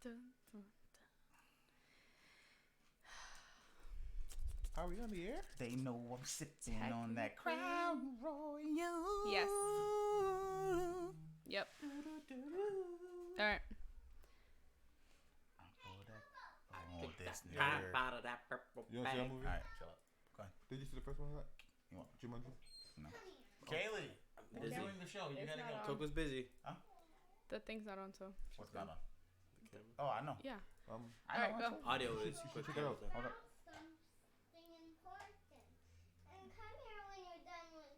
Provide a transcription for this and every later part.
Dun, dun. Are we on the air? They know I'm sitting on that crown royal. Yes. Yep. All right. Oh, this nigga. You want to see that movie? Alright, chill up. Go ahead. Did you see the first one of that? You want? Jumanji? No. Kaylee, we're Okay. doing the show. You It's gotta not go. on. Coke was busy. The thing's not on, so. What's going on? The camera. Oh, I know. Yeah. I know. Alright, go. Audio is. Check it out. Hold up. Something important. And come here when you're done with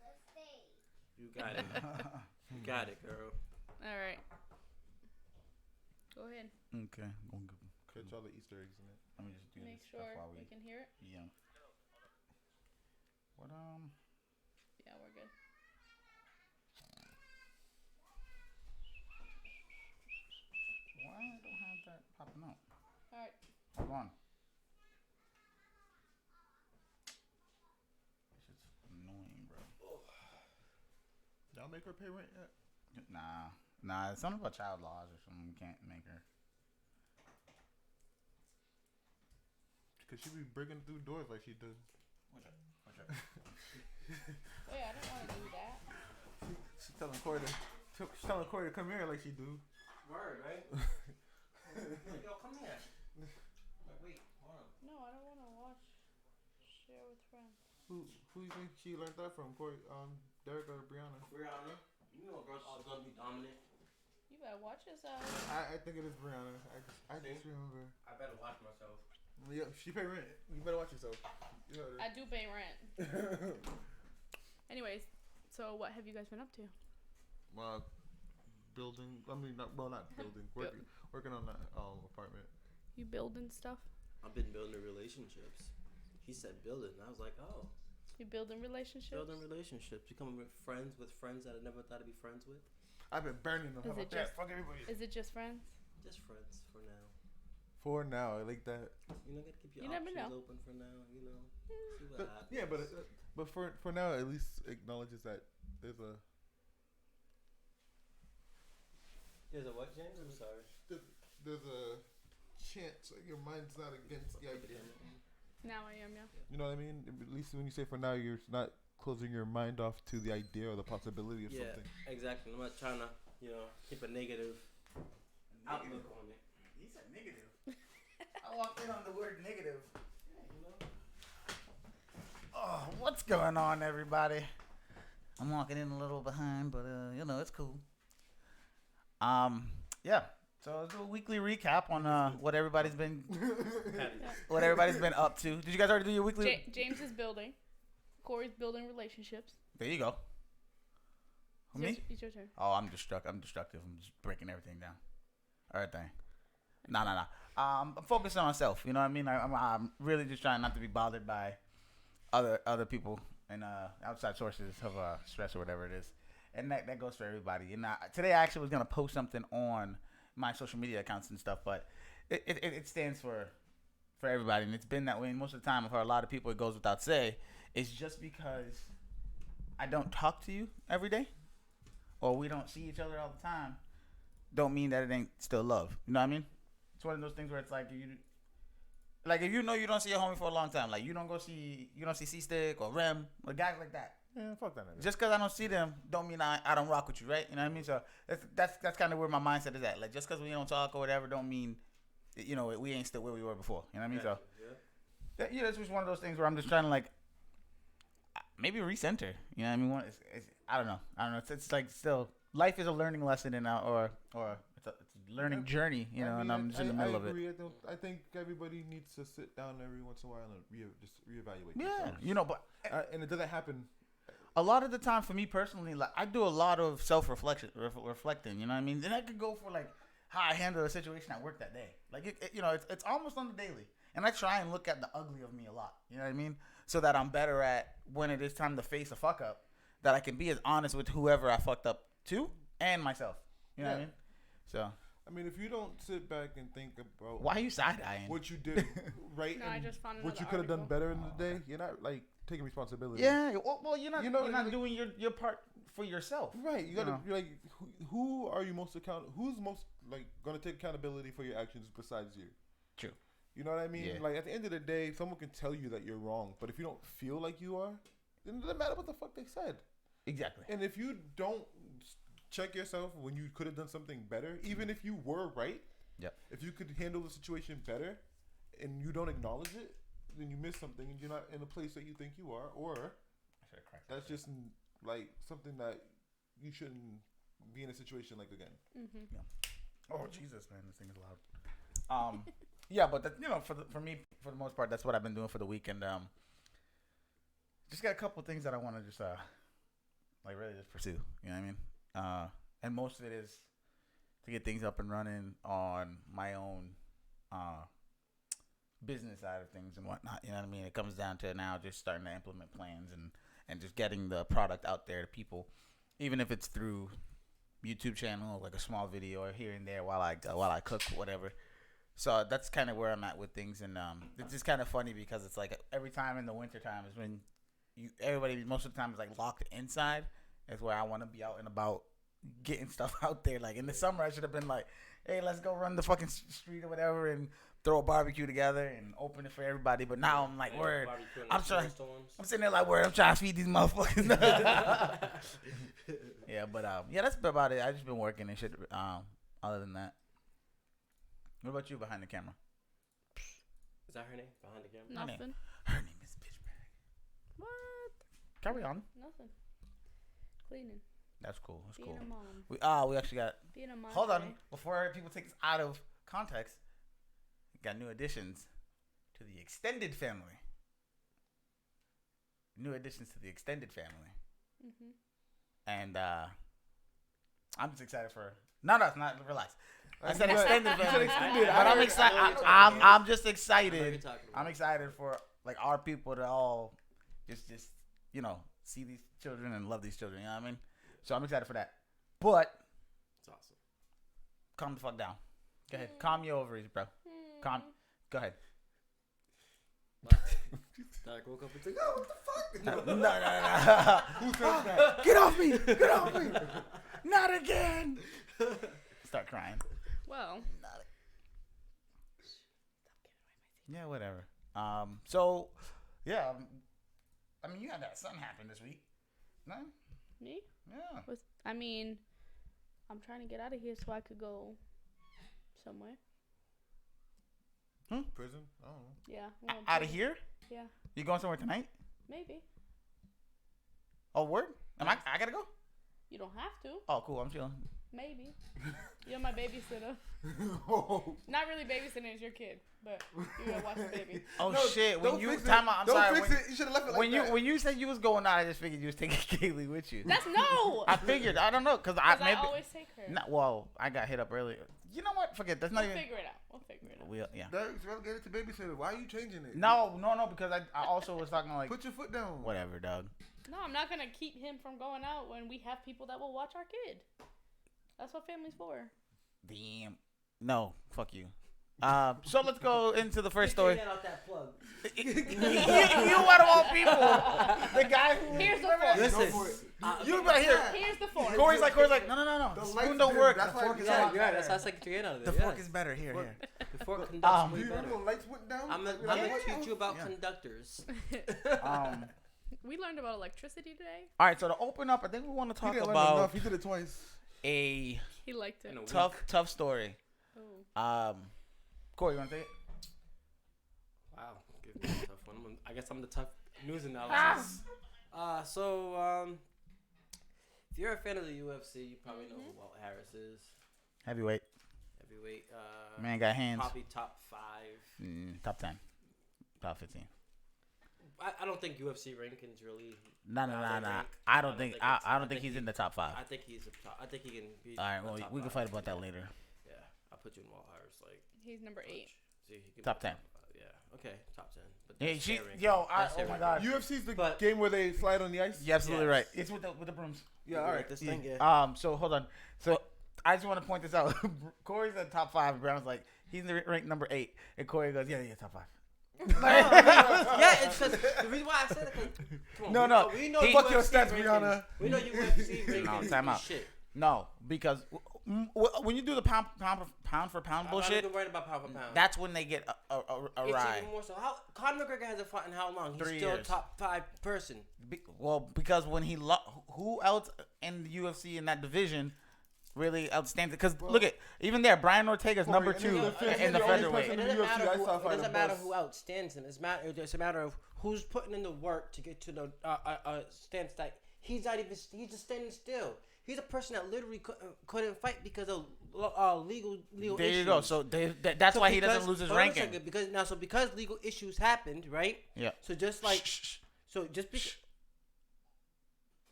the stage. You got it. You got it, girl. All right. Go ahead. Okay. Catch all the Easter eggs in it. Let me just do Make this sure stuff while we can hear it. Yeah. What Yeah, we're good. Why I don't have that popping up? All right. Hold on. This is annoying, bro. Y'all make her pay rent yet? Nah. It's something about child laws or something. You can't make her. Because she be breaking through doors like she does. What's up? Wait, I didn't want to do that. She's telling Corey to come here like she do. Word, right? Yo, come here. Like, wait, hold on. No, I don't want to watch. Share with friends. Who you think she learned that from? Corey, Derek or Brianna? Brianna, you know girls are gonna be dominant. You better watch yourself. I think it is Brianna. I just remember. I better watch myself. Yeah, she pay rent. You better watch yourself. You heard her. I do pay rent. Anyways, so what have you guys been up to? Building. I mean, not building. Working on that apartment. You building stuff? I've been building relationships. He said building. I was like, oh. You building relationships? Building relationships. Becoming friends with friends that I never thought I'd be friends with. I've been burning them. How Is about it that? just? Fuck everybody. Is it just friends? Just friends for now. For now, I like that. You know, gotta keep your You never options know. open for now. You know, see what But, happens. yeah, but for now, at least acknowledges that there's a There's a what, James? I'm sorry. there's a chance like your mind's not against the idea. Now I am, yeah. You know what I mean? At least when you say for now, you're not closing your mind off to the idea or the possibility of Yeah, something. exactly. I'm not trying to, keep a negative outlook on it. He said negative. I walked in on the word negative. Oh, what's going on, everybody? I'm walking in a little behind, but it's cool. Yeah. So let's do a weekly recap on what everybody's been up to. Did you guys already do your weekly? James is building. Corey's building relationships. There you go. Who, me? It's your turn. Oh, I'm destructive. I'm just breaking everything down. Everything. Nah. I'm focusing on myself. You know what I mean? I'm really just trying not to be bothered by other people and outside sources of stress or whatever it is. And that goes for everybody. And today I actually was gonna post something on my social media accounts and stuff, but it stands for everybody, and it's been that way. And most of the time, for a lot of people, it goes without say. It's just because I don't talk to you every day, or we don't see each other all the time, don't mean that it ain't still love. You know what I mean? It's one of those things where it's like if you know you don't see your homie for a long time, like you don't see C-Stick or Rem or guys like that. Yeah, fuck that. Just because I don't see them, don't mean I don't rock with you, right? You know what I mean? So that's kind of where my mindset is at. Like just because we don't talk or whatever, don't mean we ain't still where we were before. You know what I mean? So yeah, it's just one of those things where I'm just trying to maybe recenter. You know what I mean? I don't know. It's like still life is a learning lesson or it's a learning journey. And I'm just in the middle of it. I think everybody needs to sit down every once in a while and just reevaluate. Yeah, themselves. but and it doesn't happen. A lot of the time for me personally, I do a lot of self-reflection, reflecting, you know what I mean? And I could go for how I handle a situation at work that day. It's almost on the daily. And I try and look at the ugly of me a lot, you know what I mean? So that I'm better at when it is time to face a fuck up, that I can be as honest with whoever I fucked up to and myself. You know what I mean? So I mean, if you don't sit back and think about why are you side-eyeing? what you did right, No, I just found what another you could have done article. better in the day, you're not taking responsibility. Yeah. Well, you're not. You know, You're not like- doing your part for yourself. Right. You gotta know. you're like, who are you most who's most like gonna take accountability for your actions besides you? True. You know what I mean? Yeah. Like, at the end of the day, someone can tell you that you're wrong, but if you don't feel like you are, then it doesn't matter what the fuck they said. Exactly. And if you don't check yourself when you could have done something better, even if you were right, Yep. if you could handle the situation better, and you don't acknowledge it, then you miss something, and you're not in a place that you think you are, or that's just like something that you shouldn't be in a situation like again. Mm-hmm. Oh Jesus, man, this thing is loud. Yeah, but for me, for the most part, that's what I've been doing for the weekend. Just got a couple of things that I want to just like really just pursue. You know what I mean? And most of it is to get things up and running on my own business side of things and whatnot. You know what I mean? It comes down to now just starting to implement plans and just getting the product out there to people, even if it's through YouTube channel, like a small video or here and there while I cook, whatever. So that's kind of where I'm at with things, and it's just kind of funny because it's like every time in the winter time is when everybody most of the time is like locked inside. Is where I want to be out and about getting stuff out there. Like in the summer, I should have been like, hey, let's go run the fucking street or whatever and throw a barbecue together and open it for everybody. But now I'm like, word. I'm trying. I'm sitting there like, word. I'm trying to feed these motherfuckers. Yeah, but yeah, that's about it. I just been working and shit. Other than that. What about you behind the camera? Is that her name? Behind the camera? Nothing. Her name is Bitch Bag. What? Carry on. Nothing. Cleaning. That's cool. That's Being cool. a mom. We actually got. Being a mom. Hold on. Before people take this out of context, we got new additions to the extended family. New additions to the extended family. Mm-hmm. And I'm just excited for. No, not relax. I said You extended said family, extended. but I'm I excited. know what you're talking I'm about. just I know what excited. you're talking about. I'm excited for like our people to all just see these children and love these children. You know what I mean? So I'm excited for that. But It's awesome. calm the fuck down. Go ahead. Calm your ovaries, bro. Calm. Go ahead. Like woke up and think, oh, what the fuck? No. Who says that? Get off me! Get off me! Not again! Start crying. Well. Yeah, whatever. So, yeah. I mean, you had that something happen this week. No? Me? Yeah. I mean, I'm trying to get out of here so I could go somewhere. Prison? I don't know. Yeah. I'm going Out of prison. here? Yeah. You going somewhere tonight? Maybe. Oh, word? I gotta go? You don't have to. Oh, cool. I'm chilling. Maybe. You're my babysitter. Oh. Not really babysitting, it's your kid, but you gotta watch the baby. Oh, No, shit. When don't you fix it. time out, I'm Don't sorry. fix it. You should have left it like When that. you said you was going out, I just figured you was taking Kaylee with you. That's no! I figured. I don't know. Because Because maybe. I always take her. Well, I got hit up earlier. You know what? Forget. That's not We'll even. figure it out. Yeah. Derek's relegated to babysitter. Why are you changing it? No, because I also was talking like. Put your foot down. Whatever, dog. No, I'm not gonna keep him from going out when we have people that will watch our kid. That's what family's for. Damn. No, fuck you. So let's go into the first story. Get out that plug. you one of all people. The guy who. Here's the remember fork. that? Listen. Go for it. You better hear. Here's the fork. Corey's like, no. The The lights spoon don't dim. work. That's The why fork it's is not on. Yeah, you're right. That's how I can get out of The there. fork is better. Here. The fork conducts way You better. know the lights went down? I'm Like, gonna what? teach you about Yeah. conductors. We learned about electricity today. All right, so to open up, I think we want to He talk didn't learn about enough. He did it twice. a He liked it. In a week. tough story. Oh. Corey, you want to take it? Wow, give me a tough one. I guess I'm the tough news analysis. If you're a fan of the UFC, you probably know who Walt Harris is. Heavyweight. Heavyweight. Man got hands. Probably top 5. Top 10. Top 15. I don't think UFC rankings really. No. rank. I don't think he's he- in the top 5. I think he's a top. I think he can be. All right, a well, top we can 5. fight about that later. Yeah, I'll put you in Walt Harris like. He's number 8. See, he can Top be 10. Yeah. Okay, top 10. But Hey, that's she, their ranking. yo, That's oh their my ranking. God. UFC's the But- game where they slide on the ice? You're absolutely Yes. right. It's with the brooms. Yeah, all right. This thing, yeah. So hold on. So I just want to point this out. Corey's at top 5. Brown's like he's ranked number 8, and Corey goes, yeah, top 5. Yeah, it's because the reason why I said it. No, we know fuck UFC your stats, rankings. Brianna. We know UFC rankings. No, time out. Shit. No, because when you do the pound for pound bullshit, I'm not even worried about pound for pound. that's when they get a It's ride. even more so. How Conor McGregor hasn't fought in how long? He's 3 still years. a top 5 person. Well, because when he who else in the UFC in that division really outstands? Because look at even there, Brian Ortega's number 2 in the featherweight. It doesn't matter who outstands him. It's a matter of who's putting in the work to get to the stance that he's not even. He's just standing still. He's a person that literally couldn't fight because of legal issues. There you go. So that's why he doesn't lose his ranking. Because legal issues happened, right? Yeah. So just like just because.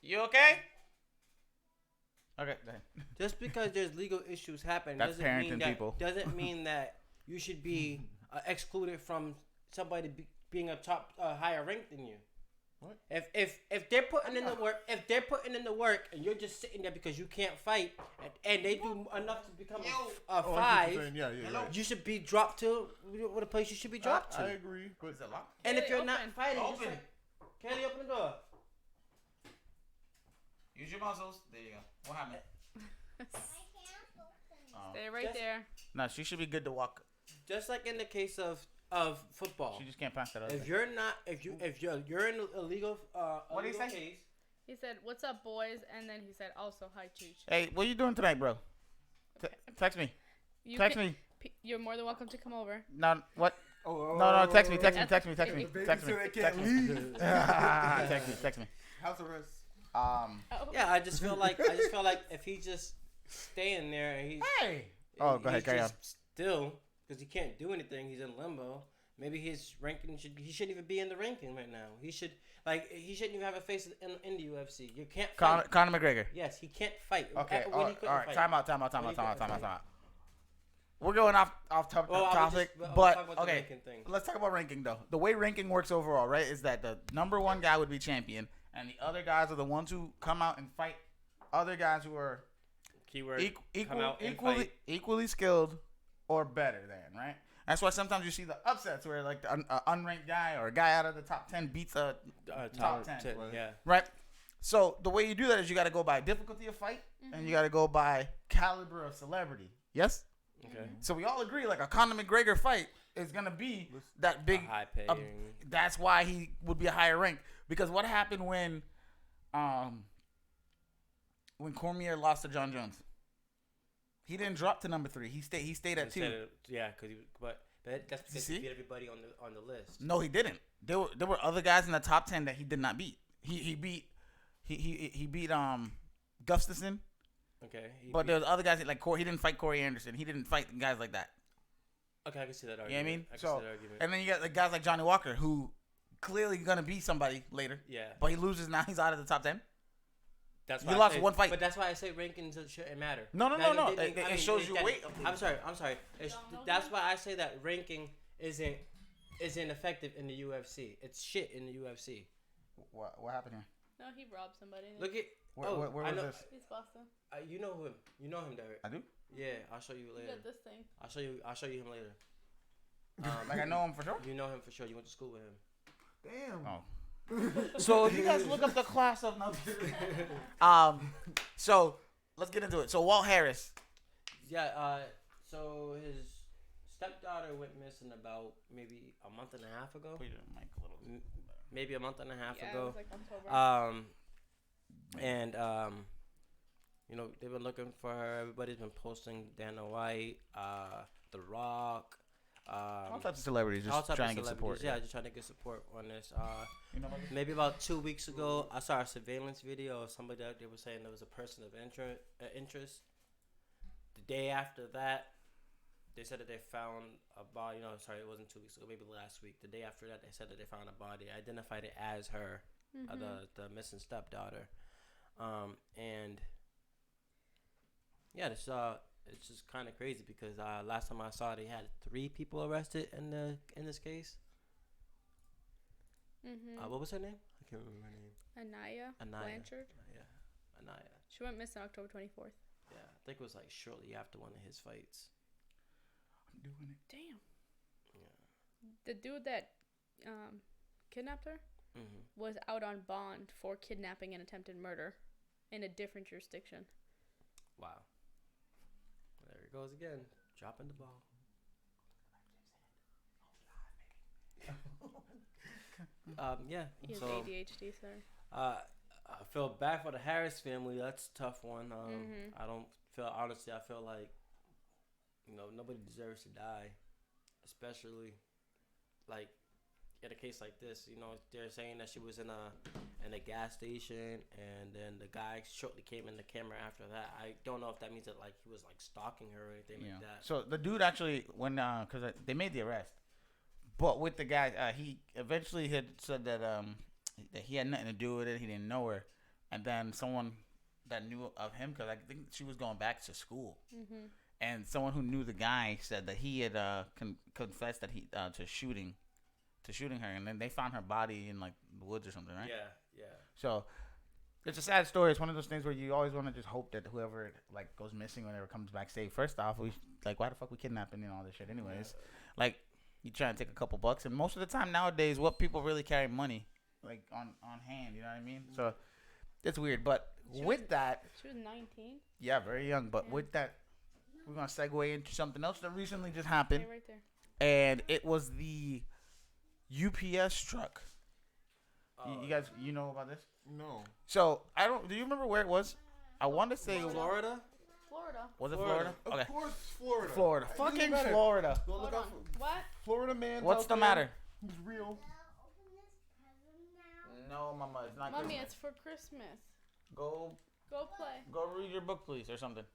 You okay? Okay. Just because there's legal issues happen That's doesn't mean that you should be excluded from somebody being a top higher rank than you. What? If they're putting in the work, and you're just sitting there because you can't fight, and they do enough to become a 5, you should be dropped to what a place you should be dropped to. I agree, but and if you're not Open. fighting, Open. Kelly, open the door. Use your muscles. There you go. What happened? I can't open. Stay right there. No, she should be good to walk. Just like in the case of football. She just can't pass that out. If you're not, if you're in a legal What did he say? case. He said, "What's up, boys?" And then he said, "Also, hi, Cheech." Hey, what you doing tonight, bro? Text me. Text me. You're more than welcome to come over. No, what? Oh, No, text me. Text me. Text me. The baby Text me. said they Text can't me. leave. Text me. House arrest. Oh. Yeah, I just feel like if he's just staying there and he's Hey. Oh, go ahead, carry on. Still, because he can't do anything, he's in limbo. Maybe his ranking he shouldn't even be in the ranking right now. He shouldn't even have a face in the UFC. You can't fight. Conor McGregor. Yes, he can't fight. Okay, When all he couldn't right. fight. Time out. We're going off topic, Well, but talk about the okay. ranking thing. Let's talk about ranking though. The way ranking works overall, right, is that the number 1 guy would be champion, and the other guys are the ones who come out and fight other guys who are Keyword. Come out and fight. equally skilled or better than, right? That's why sometimes you see the upsets where like an unranked guy or a guy out of the top 10 beats a top 10. Yeah. Right? So the way you do that is you got to go by difficulty of fight and you got to go by caliber of celebrity. Yes? Okay. So we all agree like a Conor McGregor fight is going to be that big. High pay. That's why he would be a higher rank. Because what happened when Cormier lost to John Jones? He didn't drop to number 3. He stayed at 2. Yeah, but that's because he beat everybody on the list. No, he didn't. There were other guys in the top 10 that he did not beat. He beat Gustafson. Okay. But there was other guys like he didn't fight Corey Anderson. He didn't fight guys like that. Okay, I can see that argument. You know what I mean? I can see that argument. And then you got the guys like Johnny Walker who clearly gonna be somebody later. Yeah. But he loses now. He's out of the top 10. That's You why lost one fight. But that's why I say rankings shouldn't matter. No. It shows you weight. I'm sorry. That's why I say that ranking isn't effective in the UFC. It's shit in the UFC. What happened here? No, he robbed somebody. Look at. Where was this? He's Boston. You know him. You know him, Derek. I do. Yeah, I'll show you Look later. at this thing. I'll show you him later. Like I know him for sure. You know him for sure. You went to school with him. Damn. Oh. So if you guys look up the class of so let's get into it. So Walt Harris. Yeah. So his stepdaughter went missing about maybe a month and a half ago. Put your mic a little. Maybe a month and a half Yeah, it ago. was like October. You know, they've been looking for her. Everybody's been posting Dana White, The Rock, all types of celebrities just trying to get support. Yeah, just trying to get support on this. You know about this? Maybe about 2 weeks ago, I saw a surveillance video of somebody that they were saying there was a person of interest. The day after that, they said that they found a body. No, sorry, it wasn't 2 weeks ago. Maybe last week. The day after that, they said that they found a body. Identified it as her, the missing stepdaughter. And yeah, it's just kind of crazy because last time I saw, they had 3 people arrested in this case. What was her name? I can't remember her name. Anaya Blanchard. Yeah, Anaya. She went missing October 24th. Yeah, I think it was like shortly after one of his fights. I'm doing it. Damn. Yeah. the dude that kidnapped her was out on bond for kidnapping and attempted murder in a different jurisdiction. Wow. There it goes again. Dropping the ball. Yeah. He has So, ADHD, sir. I feel bad for the Harris family. That's a tough one. I don't feel, honestly, I feel like, nobody deserves to die. Especially, like, in a case like this, they're saying that she was in a gas station, and then the guy shortly came in the camera after that. I don't know if that means that, like, he was, like, stalking her or anything like that. So the dude actually, when because they made the arrest, but with the guy, he eventually had said that he had nothing to do with it. He didn't know her, and then someone that knew of him, because I think she was going back to school, and someone who knew the guy said that he had confessed that he to shooting her, and then they found her body in like the woods or something, right? Yeah. So it's a sad story. It's one of those things where you always want to just hope that whoever like goes missing, whenever comes back safe. First off, we like, why the fuck we kidnapping and all this shit anyways? Like, you try and take a couple bucks, and most of the time nowadays, what people really carry money like on hand. You know what I mean? So it's weird. But with that, she was 19. Yeah, very young. But with that, we're gonna segue into something else that recently just happened, right there. And it was the UPS truck. You guys, know about this? No. So I don't. Do you remember where it was? I want to say Florida. Was it Florida? Of Okay. course, Florida. Florida. Fucking Florida. Go look out for What? Florida man. What's the matter? He's real. Open this present now. No, Mama, it's not. Mommy, Christmas. it's for Christmas. Go play. Go read your book, please, or something.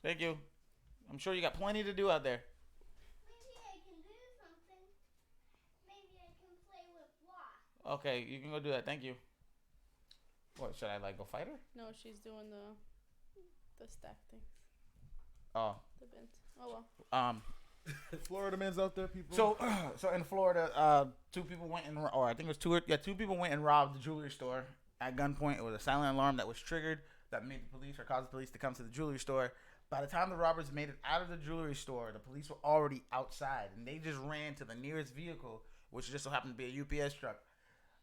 Thank you. I'm sure you got plenty to do out there. Maybe I can do something. Maybe I can play with Block. Okay, you can go do that. Thank you. What, should I go fight her? No, she's doing the stack things. Oh. The bins. Oh well. Florida man's out there, people. So in Florida, two people went I think it was two people went and robbed the jewelry store at gunpoint. It was a silent alarm that was triggered that made the police or caused the police to come to the jewelry store. By the time the robbers made it out of the jewelry store, the police were already outside, and they just ran to the nearest vehicle, which just so happened to be a UPS truck.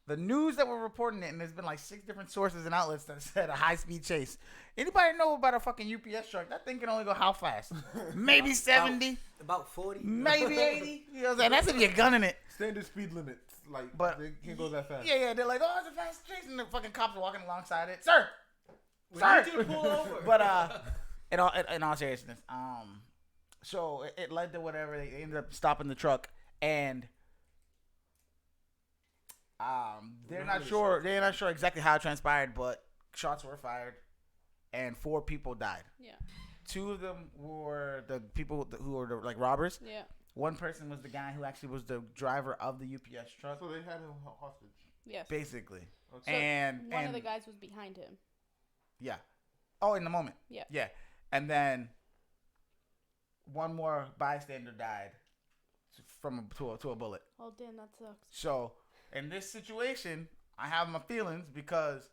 The news that were reporting it, and there's been like 6 different sources and outlets that said a high-speed chase. Anybody know about a fucking UPS truck? That thing can only go how fast? Maybe 70? About 40? Maybe 80? You know what I'm saying? That's if you're gunning it. Standard speed limit. But they can't go that fast. Yeah, they're like, oh, it's a fast chase, and the fucking cops are walking alongside it. Sir! We need you to pull over. But, in all seriousness, so it led to whatever. They ended up stopping the truck, and they're not sure exactly how it transpired, but shots were fired, and 4 people died. Yeah. 2 of them were the people who were the robbers. Yeah. One person was the guy who actually was the driver of the UPS truck. So they had him hostage. Yes. Basically. So and one of the guys was behind him. Yeah. Oh, in the moment. Yeah. Yeah. And then one more bystander died to a bullet. Oh, damn, that sucks. So, in this situation, I have my feelings because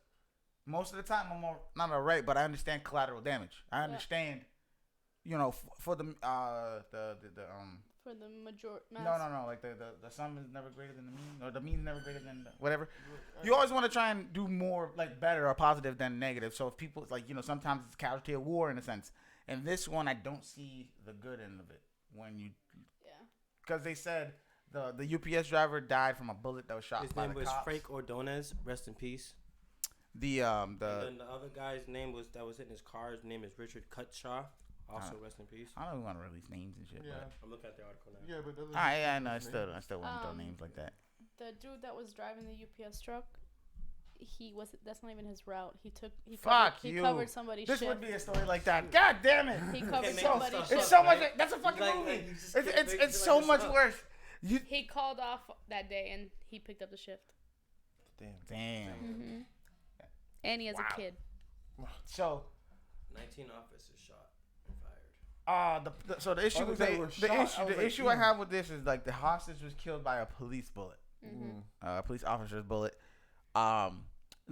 most of the time I'm not alright, but I understand collateral damage. I understand, for the for the majority. No. Like the sum is never greater than the mean, or the mean is never greater than whatever. You always want to try and do more, better or positive than negative. So if people, sometimes it's a casualty of war in a sense. And this one, I don't see the good end of it because they said the UPS driver died from a bullet that was shot. His by name the was cops. Frank Ordonez. Rest in peace. And then the other guy's name that was in his car. His name is Richard Cutshaw. Also, rest in peace. I don't even want to release names and shit. Yeah. But. I'm looking at the article now. Yeah, but I know. I still want to throw names like that. The dude that was driving the UPS truck, that's not even his route. He covered somebody's This shift. would be a story like that. God damn it. He covered so- somebody's It's shift. so much. That's a fucking movie. you just It's so much worse. He called off that day and he picked up the shift. Damn. Mm-hmm. And he has a kid. So 19 officers shot and fired. So the issue Oh, with they were shot. the issue I have with this is the hostage was killed by a police bullet, a police officer's bullet. Now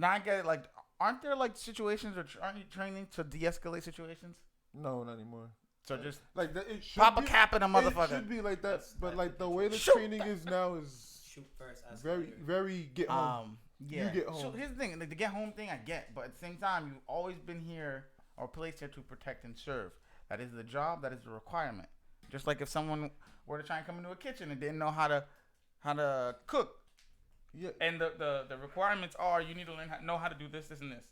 I get it. Aren't there situations or aren't you training to de-escalate situations? No, not anymore. So just like that. It should pop a be, cap in a motherfucker. It should be like that, but like the way the Shoot. training is now is Shoot first. Ask very, later. very get home. Yeah. You get home. So here's the thing: the get home thing, I get, but at the same time, you've always been here or placed here to protect and serve. That is the job. That is the requirement. Just like if someone were to try and come into a kitchen and didn't know how to cook, Yeah. and the requirements are you need to know how to do this, and this.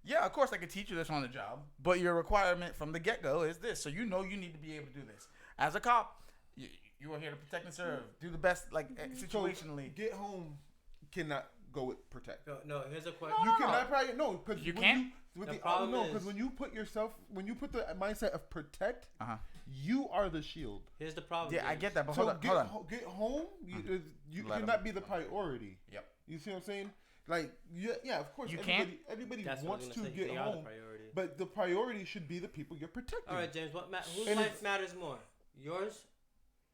Yeah, of course I could teach you this on the job, but your requirement from the get-go is this. So you know you need to be able to do this. As a cop, you are here to protect and serve. Do the best, like, situationally. So get home cannot go with protect. No, here's a question. You cannot probably because You can't? Because when you put the mindset of protect, you are the shield. Here's the problem. Yeah, I get that, but So hold on. get home. You Let cannot 'em- be the priority. Yep. You see what I'm saying? Like yeah, of course. You Everybody That's what wants I'm to gonna say. get They are the home, priority. but the priority should be the people you're protecting. All right, James. Whose And life matters more? Yours,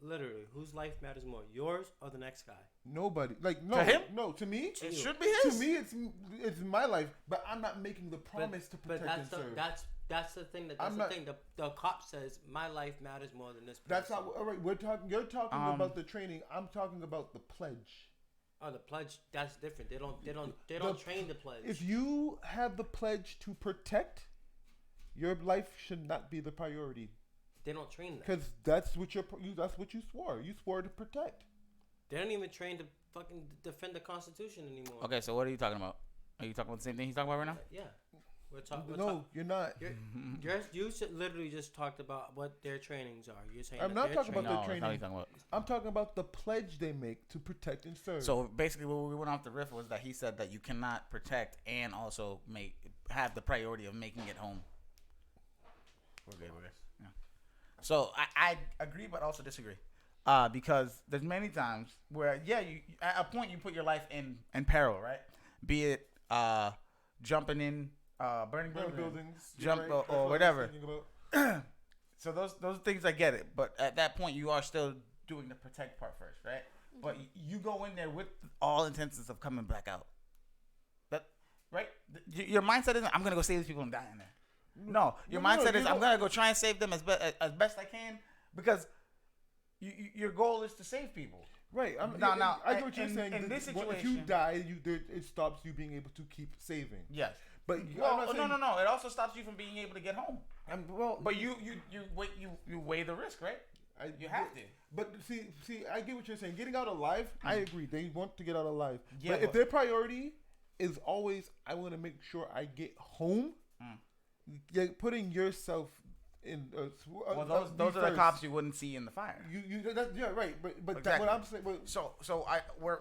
literally. Whose life matters more? Yours or the next guy? Nobody. Like no, To him? no. To me, It should be to his. me, it's my life, but I'm not making the promise to But protect and serve. that's the thing. I'm not- The cop says my life matters more than this person. That's not all right. We're talking. You're talking about the training. I'm talking about the pledge. Oh, the pledge. That's different. They don't train the pledge. If you have the pledge to protect, your life should not be the priority. They don't train that. Because that's what that's what you swore. You swore to protect. They don't even train to fucking defend the Constitution anymore. Okay, so what are you talking about? Are you talking about the same thing he's talking about right now? Yeah. We're talking. No, you're not. You literally just talked about what their trainings are. You're saying I'm that not their talking about No, the that's not what training. he's talking about. I'm talking about the pledge they make to protect and serve. So basically, what we went off the riff was that he said that you cannot protect and also have the priority of making it home. We're good. Yeah. So I agree, but also disagree, because there's many times where you at a point you put your life in peril, right? Be it jumping in burning buildings, jump right. or That's what I was whatever. thinking about. So those things I get it, but at that point you are still doing the protect part first, right? But you go in there with all intentions of coming back out. That right? Your mindset isn't I'm gonna go save these people and die in there. No, your mindset is I'm gonna go try and save them as best I can because your goal is to save people. Right. I get what you're saying. In this if you situation- die, it stops you being able to keep saving. Yes. But Well, no. It also stops you from being able to get home. But You weigh the risk, right? You have to. But see, I get what you're saying. Getting out alive, I agree. They want to get out alive. Yeah, but if their priority is always, I want to make sure I get home, you're putting yourself in. Well, those are the cops you wouldn't see in the fire. Right. But Exactly. that's what I'm saying. But So we're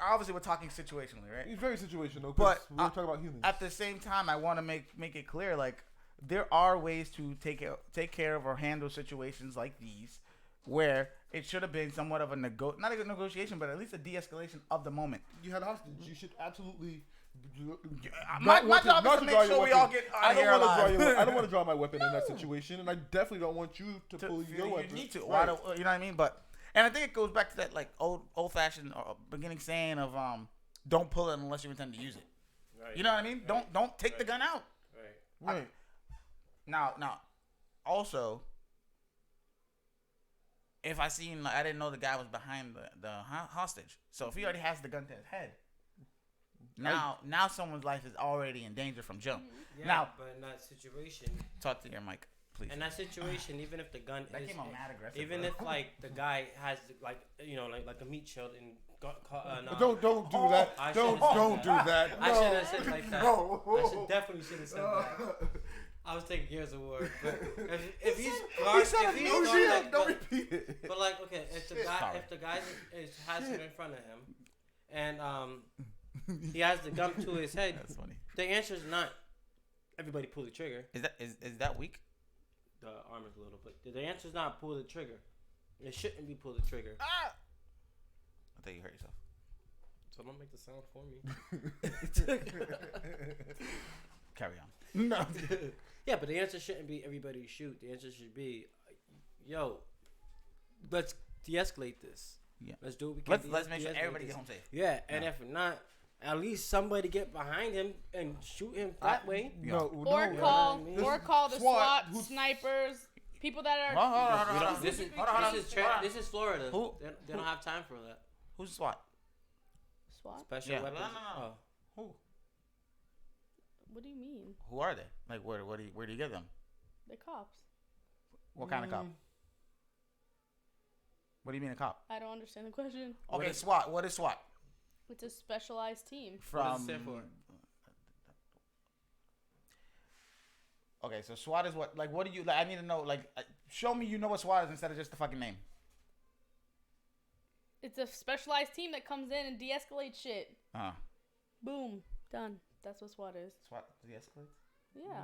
obviously we're talking situationally, right? it's very situational. But We're talking about humans. At the same time, I want to make it clear, like there are ways to take care of or handle situations like these, where it should have been somewhat of a not a negotiation, but at least a de-escalation of the moment. You had a hostage. You should absolutely. My job is to make sure we all get out of here alive. I don't want to draw my weapon in that situation, and I definitely don't want you to pull your weapon. You need to. Right. You know what I mean? And I think it goes back to that like old fashioned beginning saying of don't pull it unless you intend to use it. Right. You know what I mean? Right. Don't take the gun out. Right. Now, also, if I didn't know the guy was behind the hostage. So if he already has the gun to his head, now someone's life is already in danger from jump. Yeah, Now, but in that situation, talk to your mic, please. in that situation, even if the gun That is, came out mad aggressive. even bro. if like the guy has like like a meat shield and no. Don't do that. I Don't shouldn't do say that. I No. shouldn't have said it like that. No. I definitely should have said that. I was taking Gears of War, but if he's Don't repeat it. but like okay, if the guy has it in front of him, and he has the gun to his head, That's funny. the answer is not everybody pull the trigger. Is that weak? The arm is a little, but the answer is not pull the trigger. It shouldn't be pull the trigger. I thought you hurt yourself. So don't make the sound for me. Carry on. No. Yeah, but the answer shouldn't be everybody shoot. The answer should be, yo, let's de-escalate this. Yeah. Let's do what we can. Let's make sure de-escalate everybody this. gets home safe. Yeah, and if not, at least somebody get behind him and shoot him that way. No. Or no. call what I mean? or call the SWAT, SWAT who's- snipers. People that are. Hold on. This is Florida. Who? They don't have time for that. Who's SWAT? SWAT? Special Yeah. weapons. No. Oh. Who? What do you mean? Who are they? Like, where do you get them? The cops. What kind of cop? What do you mean a cop? I don't understand the question. Okay, SWAT. What is SWAT? It's a specialized team. From. What does it stand for? Okay, so SWAT is what? Like, what do you like? I need to know. Like, show me you know what SWAT is instead of just the fucking name. It's a specialized team that comes in and de-escalates shit. Boom, done. That's what SWAT is. SWAT de-escalates. Yeah.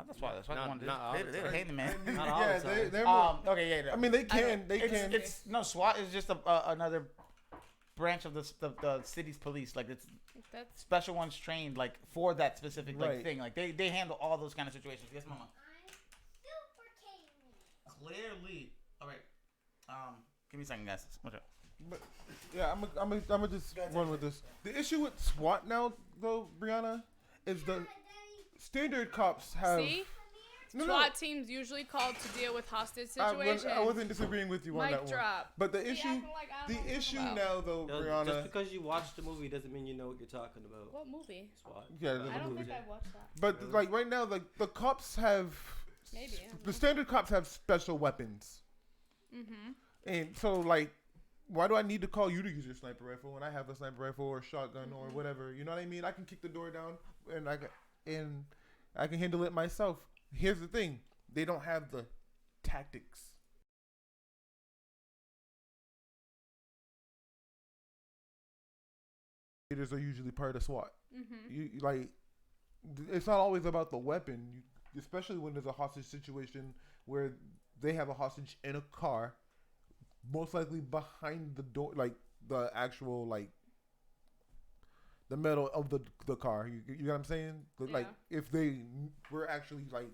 That's why. That's why Not- one did. not all the They're time. hating, man. Not all the time. they're more, Okay, yeah. I mean, they can. It's no SWAT is just another branch of the city's police. Like it's That's special ones trained like for that specific like Right. thing. Like they handle all those kind of situations. Yes, mama. I'm super king. Clearly. All right. Give me a second, guys. What's up? But yeah, I'm gonna just run with this. The issue with SWAT now, though, Brianna, is the standard cops have. see. No, SWAT teams usually called to deal with hostage situations. I wasn't disagreeing with you on that Mic one. drop. But the They issue, acting like I don't know what I'm talking about. now, though, Yo, Brianna. just because you watched the movie doesn't mean you know what you're talking about. What movie? SWAT. Yeah, I the don't movie. think I watched that. But like right now, like the cops have. Maybe. I don't The know. standard cops have special weapons, and so like, why do I need to call you to use your sniper rifle when I have a sniper rifle or shotgun or whatever? You know what I mean? I can kick the door down and I can handle it myself. Here's the thing: they don't have the tactics. Leaders are usually part of SWAT. You like, it's not always about the weapon. Especially when there's a hostage situation where they have a hostage in a car, most likely behind the door, like the actual like the metal of the car. You know what I'm saying? Like if they were actually like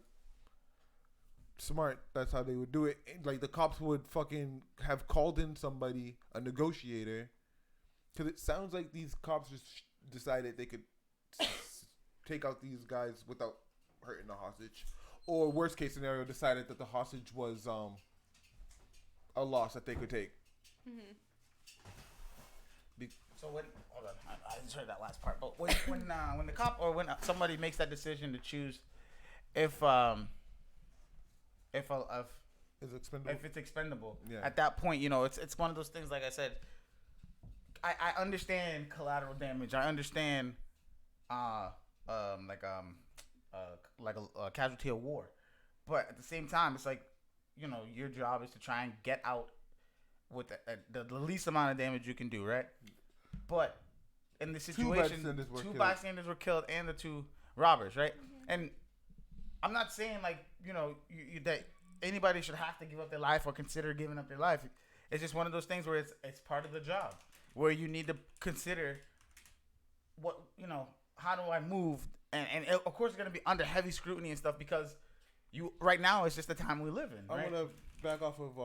smart, that's how they would do it. Like the cops would fucking have called in somebody, a negotiator, because it sounds like these cops just decided they could take out these guys without hurting the hostage, or worst case scenario, decided that the hostage was a loss that they could take. So when hold on, I just heard that last part. But when the cop or when somebody makes that decision to choose if it's expendable, Yeah. at that point, you know, it's one of those things. Like I said, I understand collateral damage. I understand like a casualty of war, but at the same time, it's like, you know, your job is to try and get out with the least amount of damage you can do, right? But in this situation, two bystanders were killed and the two robbers, right? And I'm not saying like, you know, that anybody should have to give up their life or consider giving up their life. It's just one of those things where it's part of the job, where you need to consider what, you know, how do I move, and of course it's gonna be under heavy scrutiny and stuff, because right now it's just the time we live in. Right? I'm gonna back off of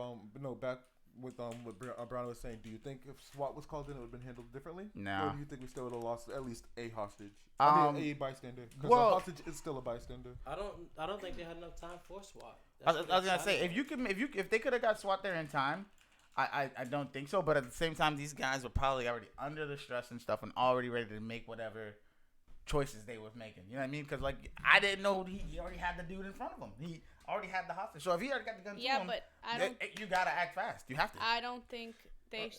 back with what Brown was saying. Do you think if SWAT was called in, it would have been handled differently? No. Or do you think we still would have lost at least a hostage? A bystander, because well, a hostage is still a bystander. I don't think they had enough time for SWAT. I was gonna say if they could have got SWAT there in time, I don't think so. But at the same time, these guys were probably already under the stress and stuff and already ready to make whatever choices they was making. You know what I mean? Because like I didn't know he already had the dude in front of him. He already had the hostage. So if he already got the gun to him, but I don't. you gotta act fast. You have to. I don't think they.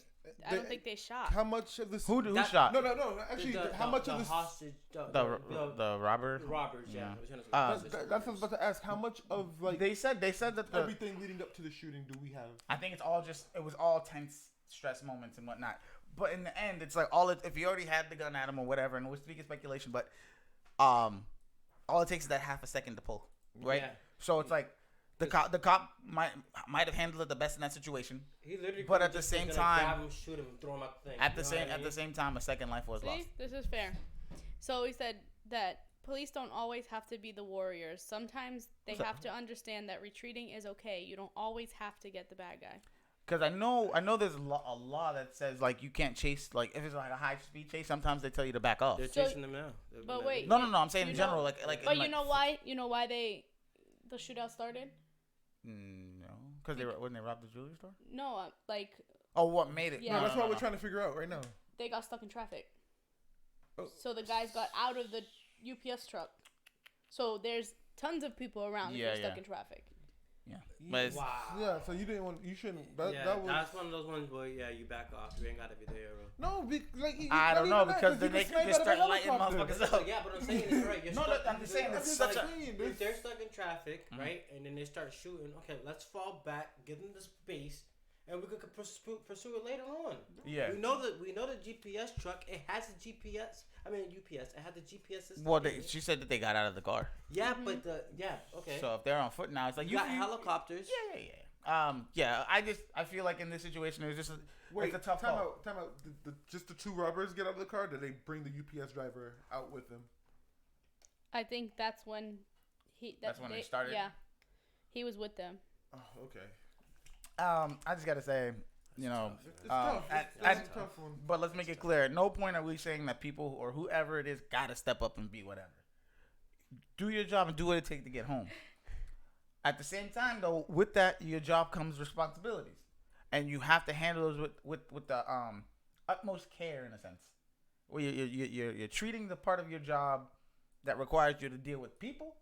I don't think they shot. How much of this? Who shot? No. Actually, how much of this? Hostage, The robber. robbers, yeah. That's what I was about to ask. How much of like They said that everything leading up to the shooting do we have? I think it was all tense stress moments and whatnot. But in the end, it's like if you already had the gun at him or whatever, and it was speaking speculation, but all it takes is that half a second to pull, right? Yeah. So it's like the cop might have handled it the best in that situation. He literally But at the same time, grab him, shoot him, throw him out the thing. at the same time, a second life was lost. See, this is fair. So he said that police don't always have to be the warriors. Sometimes they have to understand that retreating is okay. You don't always have to get the bad guy. Because I know there's a law that says like you can't chase, like if it's like a high speed chase, sometimes they tell you to back off. They're chasing them now. But wait. No, I'm saying in general, like. But you know why? You know why the shootout started? No, because when they robbed the jewelry store. No, like. Oh, what made it? Yeah. No, that's what we're trying to figure out right now. They got stuck in traffic. Oh. So the guys got out of the UPS truck. So there's tons of people around if you're stuck in traffic. Yeah. But Wow. Yeah, so you shouldn't. That was. That's one of those ones where you back off. You ain't gotta be there, bro. No, I don't know because then they can just start lighting motherfuckers up. Yeah, but I'm saying it's right. You're stuck, I'm just saying it's such a. If they're stuck in traffic, right, and then they start shooting, okay, let's fall back, give them the space, and we could pursue it later on. Yeah. We know the GPS truck. It has a GPS. I mean UPS. It had the GPS system. Well, she said that they got out of the car. Yeah, but okay. So if they're on foot now, it's like you got helicopters. Yeah. I feel like in this situation, it's just it's a tough call. Time out. Just the two robbers get out of the car. Did they bring the UPS driver out with them? I think that's when That's when they started? Yeah, he was with them. Oh, okay. I just gotta say, you know, It's tough. It's a tough one. But let's make it clear. At no point are we saying that people or whoever it is gotta step up and be whatever. Do your job and do what it takes to get home. At the same time, though, with that, your job comes responsibilities, and you have to handle those with the utmost care, in a sense. Where you're treating the part of your job that requires you to deal with people,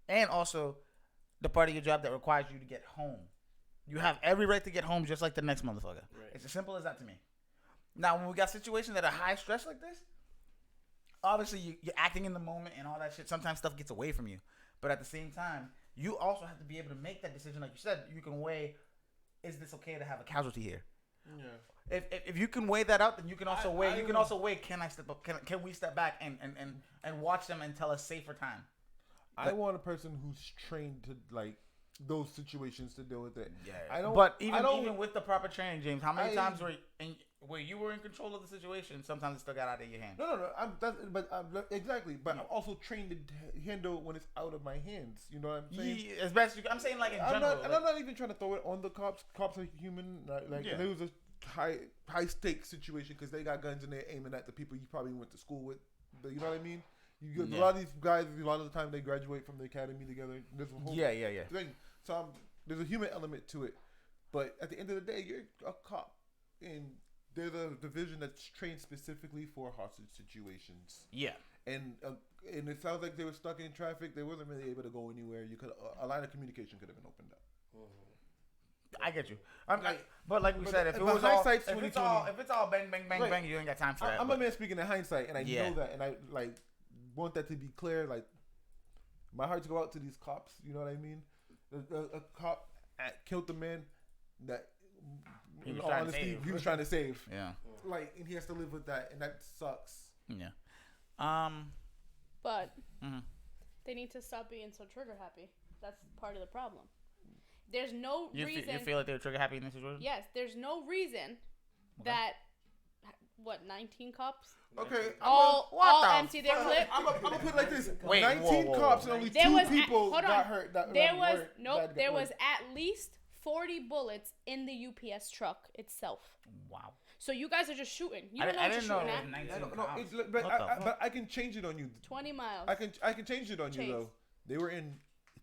and also the part of your job that requires you to get home. You have every right to get home just like the next motherfucker. Right. It's as simple as that to me. Now, when we got situations that are high stress like this, obviously you're acting in the moment and all that shit. Sometimes stuff gets away from you. But at the same time, you also have to be able to make that decision. Like you said, you can weigh, is this okay to have a casualty here? Yeah. If you can weigh that out, then you can also weigh, can I step up? Can we step back and watch them until a safer time? I want a person who's trained to like those situations to deal with it. Yeah. Even with the proper training, James, how many times where you were in control of the situation, sometimes it still got out of your hands? No. Exactly. But I'm also trained to handle when it's out of my hands. You know what I'm saying? Yeah, as best you can. I'm saying like in general. I'm not even trying to throw it on the cops. Cops are human. It was a high stakes situation because they got guns and they're aiming at the people you probably went to school with. But you know what I mean? A lot of these guys, a lot of the time they graduate from the academy together. There's a whole thing. So there's a human element to it. But at the end of the day, you're a cop. And there's a division that's trained specifically for hostage situations. Yeah. And it sounds like they were stuck in traffic. They wasn't really able to go anywhere. A line of communication could have been opened up. Mm-hmm. I get you. But like we said, if it's all bang, bang, bang, bang, you ain't got time for that. I'm a man speaking in hindsight, and I know that, and I want that to be clear. Like, my hearts go out to these cops. You know what I mean? A cop killed the man that, in all honesty, he was trying to save. Yeah. And he has to live with that, and that sucks. Yeah. But they need to stop being so trigger happy. That's part of the problem. There's no reason. You feel like they're trigger happy in this situation? Yes. There's no reason that 19 cops? Okay. All empty their clip. I'm gonna put it like this: 19 cops and only 2 people got hurt. There was at least 40 bullets in the UPS truck itself. Wow. So you guys are just shooting. You don't know what you're shooting at. But I can change it on you. 20 miles. I can change it on you though. They were in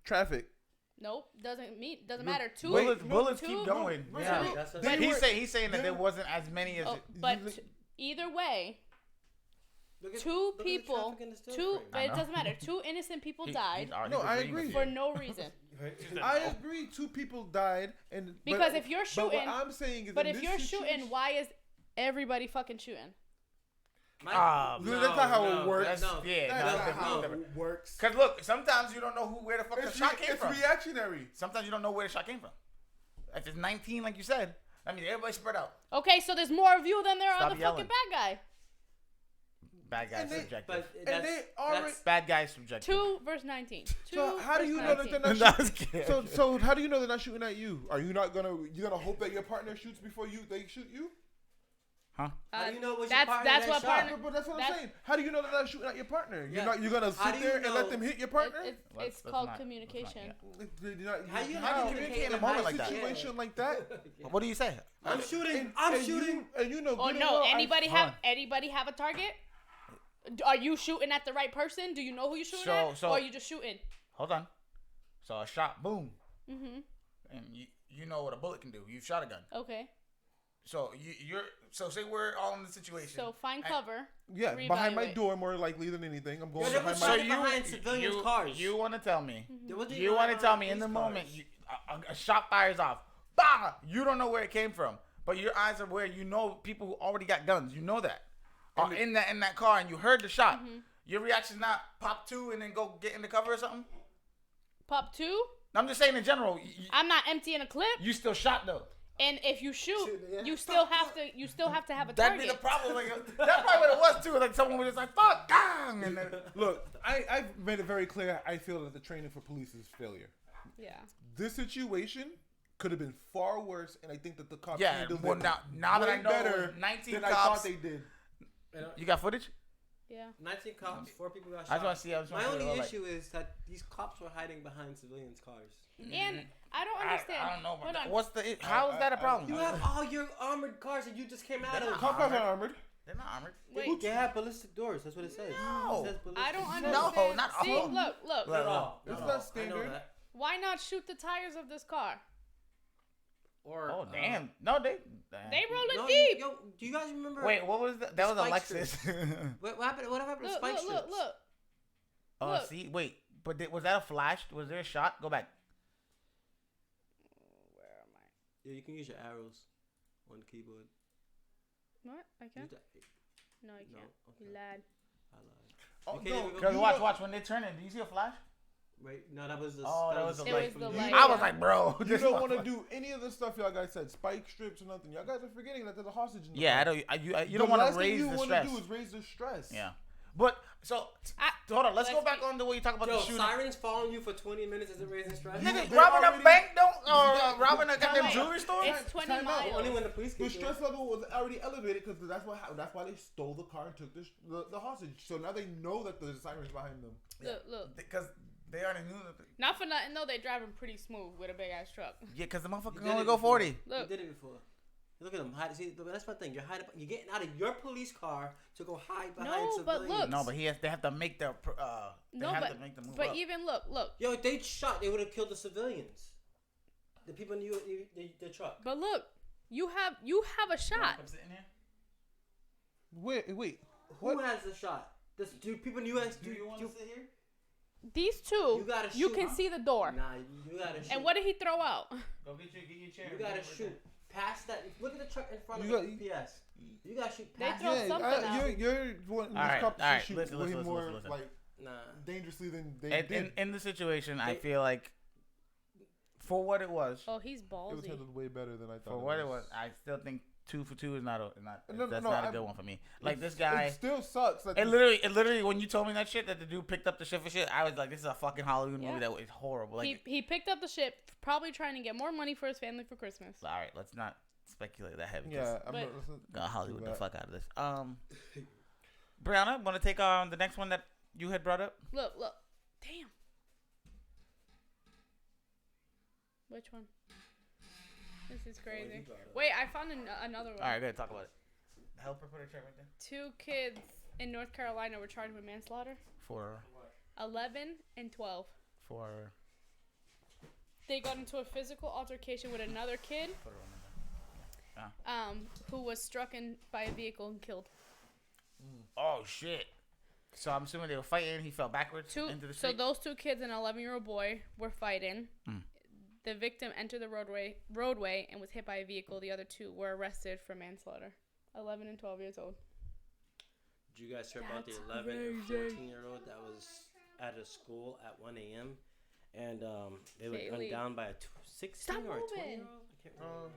traffic. Nope, doesn't matter. Bullets keep going. He's saying that there wasn't as many as. But either way, two people. But it doesn't matter. 2 innocent people died. No, I agree for no reason. I agree. 2 people died, and because if you're shooting, but what I'm saying is, if you're shooting, why is everybody fucking shooting? That's not how it works. That's not how it works. Because look, sometimes you don't know where the fuck the shot came from. It's reactionary. Sometimes you don't know where the shot came from. If it's 19, like you said, I mean, everybody spread out. Okay, so there's more of you than there are the fucking bad guy. Bad guy's subjective. Bad guy's subjective. 2 versus 19. So how do you know that they're not shooting? So how do you know they're not shooting at you? Are you not gonna hope that your partner shoots before they shoot you? Huh? How do you know it was that's your partner that's that what shot? partner. But that's what I'm saying. How do you know they're not shooting at your partner? You're gonna sit there and let them hit your partner? It's called communication. How do you communicate in a moment like that? Situation like that? What do you say? I'm shooting. And you know. Oh no! Anybody have a target? Are you shooting at the right person? Do you know who you're shooting at? Or are you just shooting? Hold on. So a shot, boom. Mm-hmm. and you know what a bullet can do. You've shot a gun. Okay. So so say we're all in the situation. So find cover. Yeah, behind my reevaluate. door more likely than anything. I'm going Yeah, they behind were my. shooting behind civilians' cars. You want to tell me? There wasn't You even want to tell behind me in the police moment cars. a shot fires off, bah! You don't know where it came from, but your eyes are where you know people who already got guns. You know that are in that car, and you heard the shot. Your reaction not pop two and then go get in the cover or something. Pop two. I'm just saying in general. I'm not emptying a clip. You still shot though. And if you shoot, you still have to have a That'd target. be the problem. Like, that's probably what it was too. Like someone was just like, "Fuck, gang!" And then, Look, I've made it very clear. I feel that the training for police is failure. Yeah. This situation could have been far worse, and I think that the cops yeah. handled Well, it now that I way know, better 19 than cops. I thought they did. You got footage? Yeah. 19 cops, 4 people got I shot. just want to see. My only issue is that these cops were hiding behind civilians' cars. And I don't understand. I don't know. Hold on. What's how is that a problem? You have all your armored cars that you just came out of. Cop cars are armored. They're not armored. Wait. They have ballistic doors. That's what it says. No. It says ballistic. I don't No, understand. not See, all. look. Look. Not all. It's Not not all. standard. I know that. Why not shoot the tires of this car? Or, Oh damn! No, they They rolling no, deep. Yo, do you guys remember? Wait, what was that? That was a Spike Lexus. What happened? What happened to Look, spike look, strips? look. Oh, Look. see, wait, but was that a flash? Was there a shot? Go back. Where am I? Yeah, you can use your arrows on the keyboard. What? I Use can't. that- No, I No, can't. okay. You lad. I lied. Oh, You can't no, even go- Cause you watch when they turn it. Do you see a flash? Wait, no, that was the. Oh, that was the It light. was the You- light. I was like, bro, You this don't want to motherfucker- do any of the stuff y'all guys said, spike strips or nothing. Y'all guys are forgetting that there's a hostage in the Yeah, I car. don't. You don't want to raise The the last thing you stress. want to do is raise the stress. Yeah, but so hold on. Let's go let's back be- on the way you talk about Yo, the shooting. sirens following you for 20 minutes isn't raising stress. Nigga, They robbing a already- bank don't or robbing a goddamn Wait, jewelry store. It's 20 Time out. miles. Only when the police The get stress there. level was already elevated because that's why they stole the car and took the hostage. So now they know that there's sirens behind them. Look. Because they already knew that. Not for nothing though. They driving pretty smooth with a big ass truck. Yeah, because the motherfucker You can did only it go before. 40. You Look. did it before. Look at them. See, that's my thing. You're getting out of your police car to go hide behind No, but civilians. look. No, but they have to make their No, have but to make the move but up. even look. Yo, if they shot, they would have killed the civilians. The people in the truck. But look. You have a shot. I'm sitting here. Wait. Who has the shot? Do people in the U.S. Do you want to sit here? These two. You gotta You shoot, can huh? see the door. Nah, you gotta shoot. And what did he throw out? Go get your chair. You gotta shoot past that. Look at the truck in front You of got- the UPS. You gotta shoot They past throw it. something out. You're one. These Alright, cops alright, shoot listen, way listen, more listen. like Nah. dangerously than they did. In the situation, I They- feel like for what it was, Oh, he's It was ballsy. handled way better than I thought. for what it was, I still think 2 for 2 is not No, that's no, not a I'm- good one for me. Like this It guy. still sucks. Like It literally, when you told me that shit, that the dude picked up the shit for shit, I was like, this is a fucking Halloween movie Yeah. that was horrible. Like, He picked up the ship, probably trying to get more money for his family for Christmas. all right, let's not speculate that heavy. yeah, I'm But- not, let's not Gonna Hollywood do the that. fuck out of this. Brianna, want to take on the next one that you had brought up? Look. Damn. Which one? This is crazy. Wait, I found another one. All right, good. Talk about it. Help her put her chair right there. 2 kids in North Carolina were charged with manslaughter. For 11 and 12. They got into a physical altercation with another kid, put her on there. who was struck by a vehicle and killed. Oh shit. So I'm assuming they were fighting. He fell backwards into the So street. those 2 kids and an 11-year-old boy were fighting. Mm. The victim entered the roadway and was hit by a vehicle. The other 2 were arrested for manslaughter. 11 and 12 years old. Did you guys hear about the That's 11 and crazy. 14-year-old that was at a school at 1 a.m. and they were gunned Kaylee. down by a 16 Stop or a moving. 20-year-old? I can't remember. what it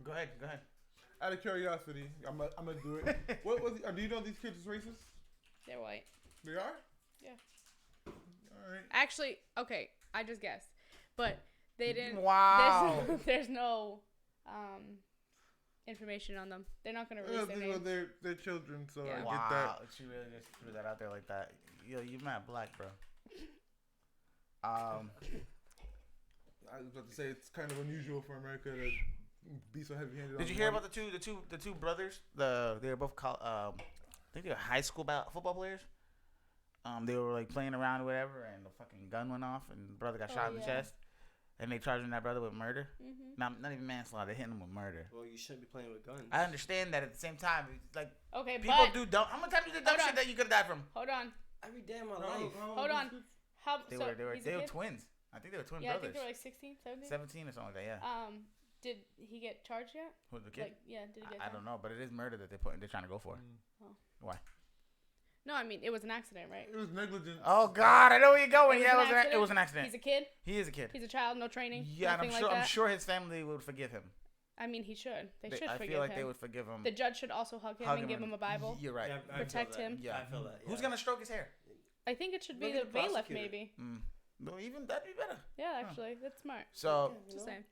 was. Go ahead. Out of curiosity, I'm gonna do it. What was? Do you know these kids is racist? They're white. They are. Yeah. All right. Actually, okay, I just guessed. But they didn't. Wow. There's no information on them. They're not going to release their names. They're children, so Yeah. I get that. Wow. She really just threw that out there like that. Yo, you mad black, bro. I was about to say it's kind of unusual for America to be so heavy-handed. Did you hear about the two brothers? They were both I think they were high school football players. They were like playing around or whatever, and the fucking gun went off, and the brother got shot in the yeah. chest. and they charging that brother with murder. Mm-hmm. Not even manslaughter. They're hitting him with murder. Well, you shouldn't be playing with guns. I understand that at the same time, it's like Okay, people but do dumb. How many times you did dumb Hold shit on. that you could have died from? hold on, Every day of my life. hold on. How? They so were he's a kid? twins. I think they were twin Yeah, I brothers. think they were like 16, 17. 17 or something like that. Yeah. Did he get charged yet? Who's the kid? Like, yeah, did he get? I don't know, but it is murder that they're trying to go for. No, I mean it was an accident, right? It was negligent. Oh God, I know where you're going. It Yeah, was an it accident? was an accident. He's a kid. He is a kid. He's a child. No training. Yeah, and nothing I'm sure. like that. I'm sure his family would forgive him. I mean, he should. They should I forgive feel like him. they would forgive him. The judge should also hug him and give him a Bible. You're right. Yeah, I Protect feel that. him. Yeah. I feel that. Who's yeah. gonna stroke his hair? I think it should be Maybe the the bailiff, prosecutor. maybe. No, even that'd be better. Yeah, actually, that's smart. So Just saying.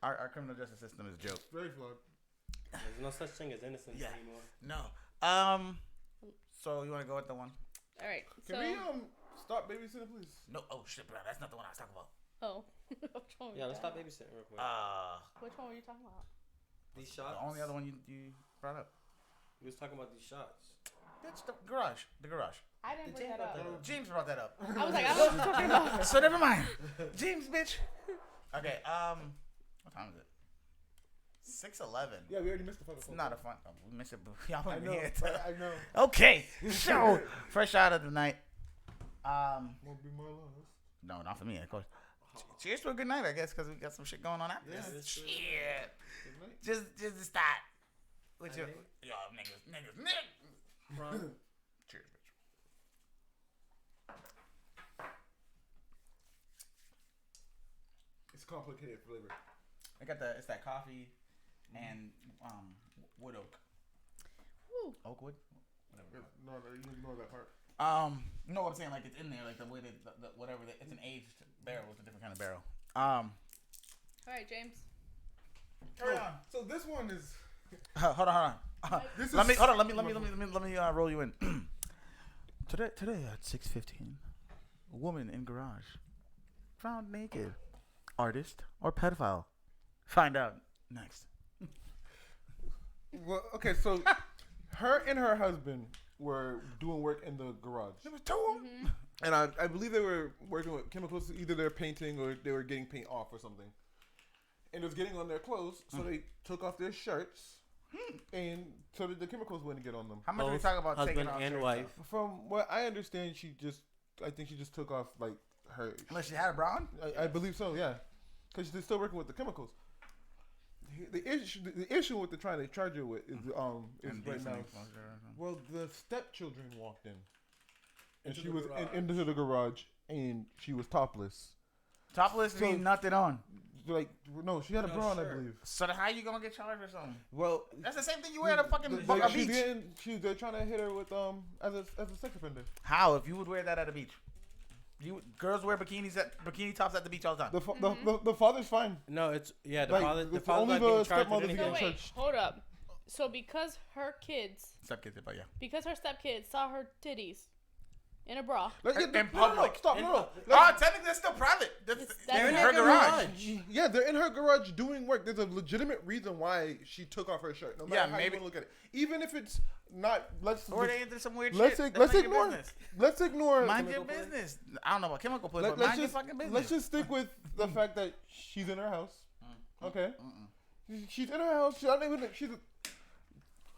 our criminal justice system is a joke. Very flawed. There's no such thing as innocence Yeah. anymore. No. So you wanna go with the one? All right. Can So. we stop babysitting, please? No. Oh shit, bro. That's not the one I was talking about. Oh. Which one? were Yeah, you let's stop talking babysitting real quick. about? Which one were you talking about? These shots. The only other one you brought up. We was talking about these shots. Bitch, the garage. The garage. I didn't Did bring James that brought up. that up? James brought that up. I was like, I don't know what you're talking about. So never mind. James, bitch. Okay. What time is it? 6:11. Yeah, we already missed the fucking. It's not a fun. We miss it, but y'all I want know. to hear it. I know. Okay. So fresh out of the night. Won't be more lost. No, not for me, of course. Cheers to a good night, I guess, because we got some shit going on after Yeah, this. it's true. Shit. Good night. Just to start. With your, Hey. yo, niggas. Ron. Cheers, bitch. It's complicated flavor. I got it's that coffee and wood oak. Woo. Oak wood? No, you ignore that part. No, I'm saying like it's in there, like the way that the whatever. It's an aged barrel. It's a different kind of barrel. All right, James. Carry on. So this one is. Hold on. This Let me is- hold on. Let me roll you in. Today at 6:15, a woman in garage found naked. Artist or pedophile? Find out next. Well, okay, so her and her husband were doing work in the garage, There was two of 'em. and I believe they were working with chemicals. Either they're painting or they were getting paint off or something, and it was getting on their clothes. So they took off their shirts, and so that the chemicals wouldn't get on them. How much are we Both talking about husband taking off and shirts wife. off? From what I understand, I think she just took off like her. Unless she had a bra on? I believe so, yeah, because they're still working with the chemicals. The issue with the trying to charge her with is right now. Indecent exposure or something. Well, the stepchildren walked in, and Into she the was garage. into the garage, and she was topless. Topless So- means nothing on. Like, no, she had a No bra on, I shirt. believe. So then how you gonna get charged for something? Well, That's the same thing you wear at a fucking like, a beach. they're trying to hit her with as a sex offender. How if you would wear that at a beach? Girls wear bikini tops at the beach all the time. The father's fine. No, it's the Like, father. The it's father's only not the getting charged with stepmother's anything. So getting wait, church. hold up. So because her Stepkids, but yeah. because her stepkids saw her titties in a bra. Let's In no, public. stop, In no. public. Let's- Technically that's still private. That's They're in in her her garage. Yeah, they're in her garage doing work. There's a legitimate reason why she took off her shirt. No matter Yeah, how maybe- you want to look at it, even if it's not. Or they into some weird let's shit. let's That's none of your ignore. business. Let's ignore. Mind your chemical play. business. I don't know about chemical play, Let, but let's mind your just fucking business. let's just stick with the fact that she's in her house. Okay, she's in her house. She's not even. She's.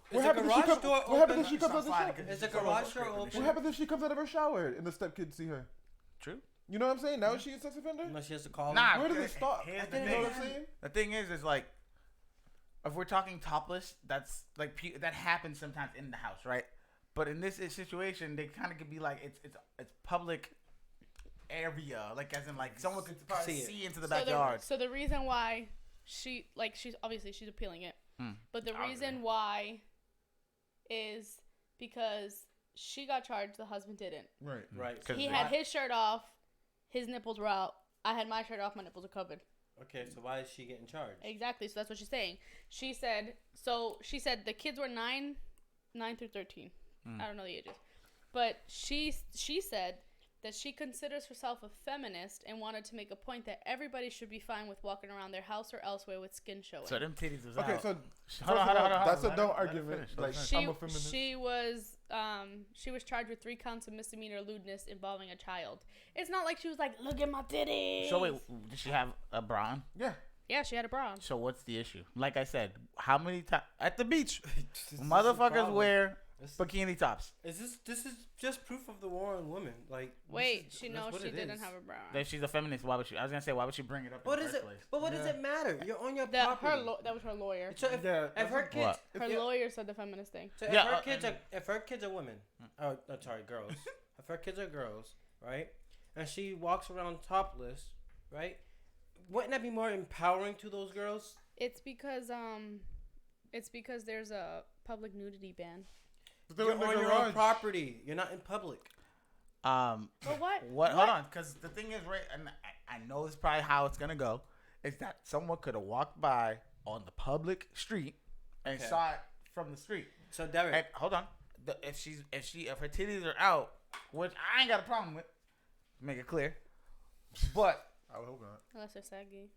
What Is the happens if she garage comes? door What happens open? if she comes out of the Stop shower? sliding, Is the garage door open? What happens if she comes out of her shower and the stepkids see her? True. You know what I'm saying? Now is she a sex offender? No, she has to call. Nah, Where does it stop? Here's You the know thing. what I'm saying? The thing is like, if we're talking topless, that's like that happens sometimes in the house, right? But in this situation, they kind of could be like it's public area, like as in like someone could probably see into the backyard. So the reason why she's obviously she's appealing it, but the reason why is because she got charged, the husband didn't. Right. Right. Cause He they- had his shirt off, his nipples were out. I had my shirt off, my nipples are covered. Okay, so why is she getting charged? Exactly. So that's what she's saying. She said the kids were 9 through 13. I don't know the ages. But she said that she considers herself a feminist and wanted to make a point that everybody should be fine with walking around their house or elsewhere with skin showing. So them titties was Okay, out. so Hold on. that's a dumb argument. Like, she, I'm a feminist. she was charged with 3 counts of misdemeanor lewdness involving a child. It's not like she was like, look at my titties. So wait, did she have a bra on? Yeah. Yeah, she had a bra on. So what's the issue? Like I said, how many times at the beach, This is the motherfuckers problem. wear This is- bikini tops? This is just proof of the war on women. Like, Wait, this is- she that's knows what she it didn't is. have a bra on. That she's a feminist. Why would she? I was gonna say, why would she bring it up What in the is first it? place? But what does Yeah. it matter? You're on your That property. that was her lawyer. So if, Yeah, if that's her a- kids, What? if Her you- lawyer said the feminist thing. So if Yeah, her kids I are mean- if her kids are women, sorry, girls. If her kids are girls, right, and she walks around topless, right, wouldn't that be more empowering to those girls? It's because there's a public nudity ban. But they You're were in on the your own garage. property. You're not in public. But what? What? Hold on, because the thing is, right, and I know it's probably how it's gonna go, is that someone could have walked by on the public street and Okay. saw it from the street. So Derek, And hold on, if her titties are out, which I ain't got a problem with, to make it clear, but I would hope not. Unless they're saggy.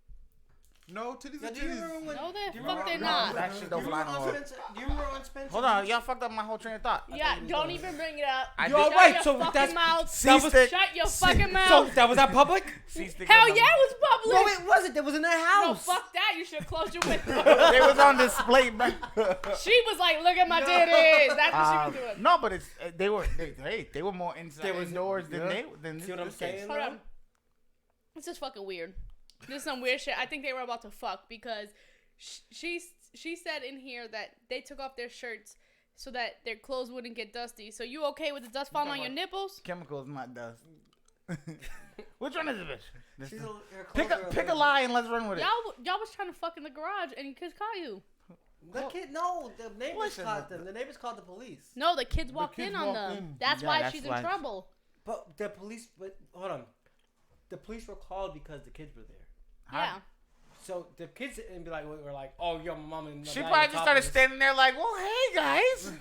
No, titties now, are do you titties. remember when? No, do the you fuck remember- they're no, not. that shit don't Do you fly remember no on more. Spencer? Do you remember on Spencer? Hold on, y'all fucked up my whole train of thought. Yeah, thought you don't was even bring it up. I You're did- Shut right. your So fucking that's mouth. C-stick. Shut your C- fucking So mouth. that was that public? C-stick Hell on yeah, it was public. No, it wasn't. It was in their No, house. fuck that. You should have closed your window. They was on display, man. She was like, look at my titties. That's what she was doing. No, but it's they were more inside They was- indoors than yeah. they than See what I'm this case. saying? Hold bro? on. It's just fucking weird. This is some weird shit. I think they were about to fuck because she said in here that they took off their shirts so that their clothes wouldn't get dusty. So you okay with the dust falling on your nipples? Chemicals, not dust. Which one is it, bitch? This She's one. her Pick clothes a are pick a amazing. lie and let's run with it. Y'all was trying to fuck in the garage and kids caught you. The kid, no, the neighbors Listen, caught them. The neighbors called the police. No, the kids walked kids in on walked them. in. That's Yeah, why that's she's why- in trouble. But the police, hold on. The police were called because the kids were there. Yeah. So the kids didn't be like, were like, oh, yo, my mom and my She dad probably were just started topless. standing there like, well, hey guys,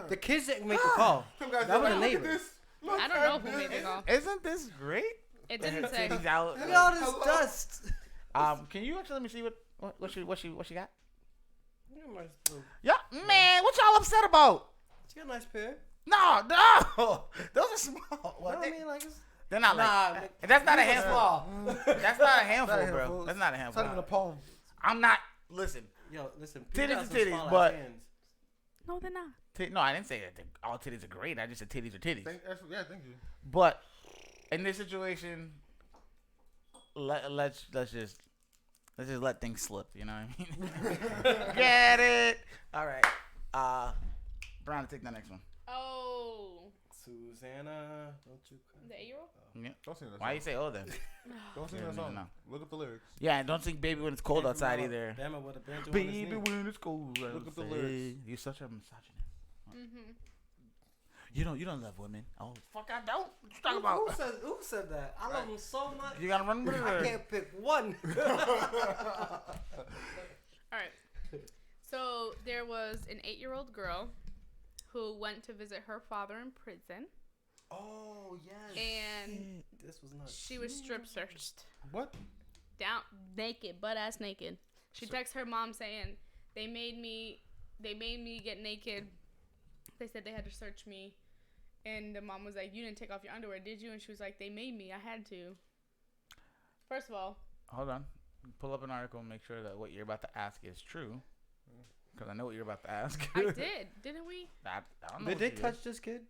The kids didn't make the call. Some guys That are was like, a look neighbor. at this. Look I don't at know who this. made the call. isn't this great? It didn't say. Titties out. Look at all this Hello? dust. Can you actually let me see what she got? She Yeah, man, what y'all upset about? got a nice pair. No, those are small. You know what I mean? Like, They're not nah, like. That's not a these are handful. small. That's not a handful, Not a bro. handful. That's not a It's handful. not even a poem. I'm not. Listen, Yo, listen. Titties people got are some titties, small-ass but- hands. No, they're not. no, I didn't say that all titties are great. I just said titties are titties. Thank you. But in this situation, let's just let things slip. You know what I mean? Get it? All right. Brown, take the next one. Oh. Susanna, don't you cry. The 8-year-old? Yeah. Don't sing that Why song. you say oh then? Don't sing Yeah, that no, song. no. Look up the lyrics. Yeah, and don't sing "Baby" when it's cold outside either. Bama with a banjo on his Baby, knee. when it's cold, Look up the outside. lyrics. You're such a misogynist. Mm-hmm. You don't love women. Oh fuck, I don't. What you talking about? Who said that? I love him so much. You gotta run with it. I or- can't pick one. All right. So there was an 8-year-old girl who went to visit her father in prison, Oh yes. and This was nuts. she was strip searched, What? down naked, butt ass naked. She texted her mom saying, "They made me get naked. They said they had to search me." And the mom was like, "You didn't take off your underwear, did you?" And she was like, "They made me. I had to." First of all, Hold on. Pull up an article and make sure that what you're about to ask is true. Because I know what you're about to ask. I did, didn't we? I don't know Did what they you did. touch this kid?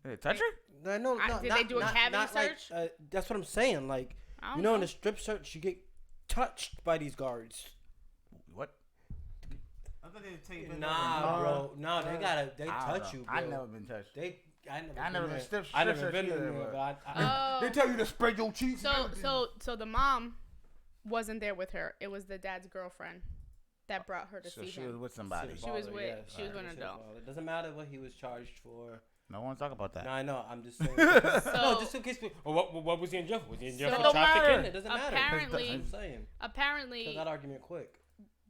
Did they touch her? No, Did they do a cavity search? Like, that's what I'm saying. Like, I you don't know, in the strip search, you get touched by these guards. What? I thought they take Nah, bro. No, they touch you, bro. I've never been touched. I never been strip I never search been either, in there, but- but I They tell you to spread your cheeks. and everything. So the mom wasn't there with her. It was the dad's girlfriend that brought her to So see she him. was with somebody. She was with- she was with an It's his adult. fault. It doesn't matter what he was charged for. No one talk about that. No, I know. I'm just saying. So- no, just in case. What was he in jail for? Was he in jail So- for Don't trafficking? matter. It doesn't matter. Apparently- I'm saying. Apparently, Kill that argument quick.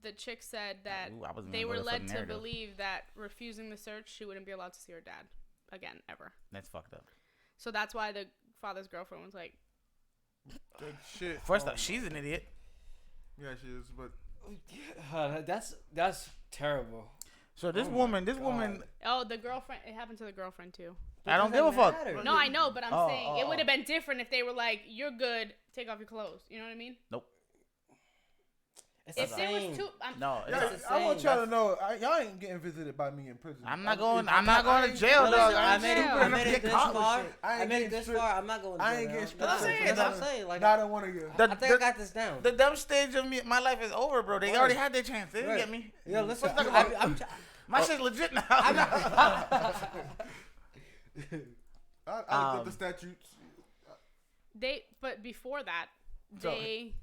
the chick said that Ooh, I wasn't they gonna were go there for led the to narrative. believe that refusing the search, she wouldn't be allowed to see her dad again ever. That's fucked up. So that's why the father's girlfriend was like, That shit. First off, she's an idiot. Yeah, she is. But That's terrible. So this Oh woman, my God. oh, the girlfriend. It happened to the girlfriend too. I don't give a fuck. Matter. No, I know, but I'm Oh, saying oh, it would oh. have been different if they were like, "You're good. Take off your clothes." You know what I mean? It's If the there was same. two, No, yeah, it's- the I want same. y'all to know, y'all ain't getting visited by me in prison. I'm not going to jail, Listen, dog. I I'm made it. stupid I enough made to it get this caught with far. shit. I ain't I made getting it this stripped. far. I'm not going. To I jail ain't now. getting That's stripped. what I'm saying. That's what I'm saying. Like, Not one of you. The, I think I got this down. the dumb stage of my life is over, bro. They Right. already had their chance. They didn't Right. get me. Yo, listen. What's that I'm about? My shit's legit now. I looked up the statutes. but before that, So- they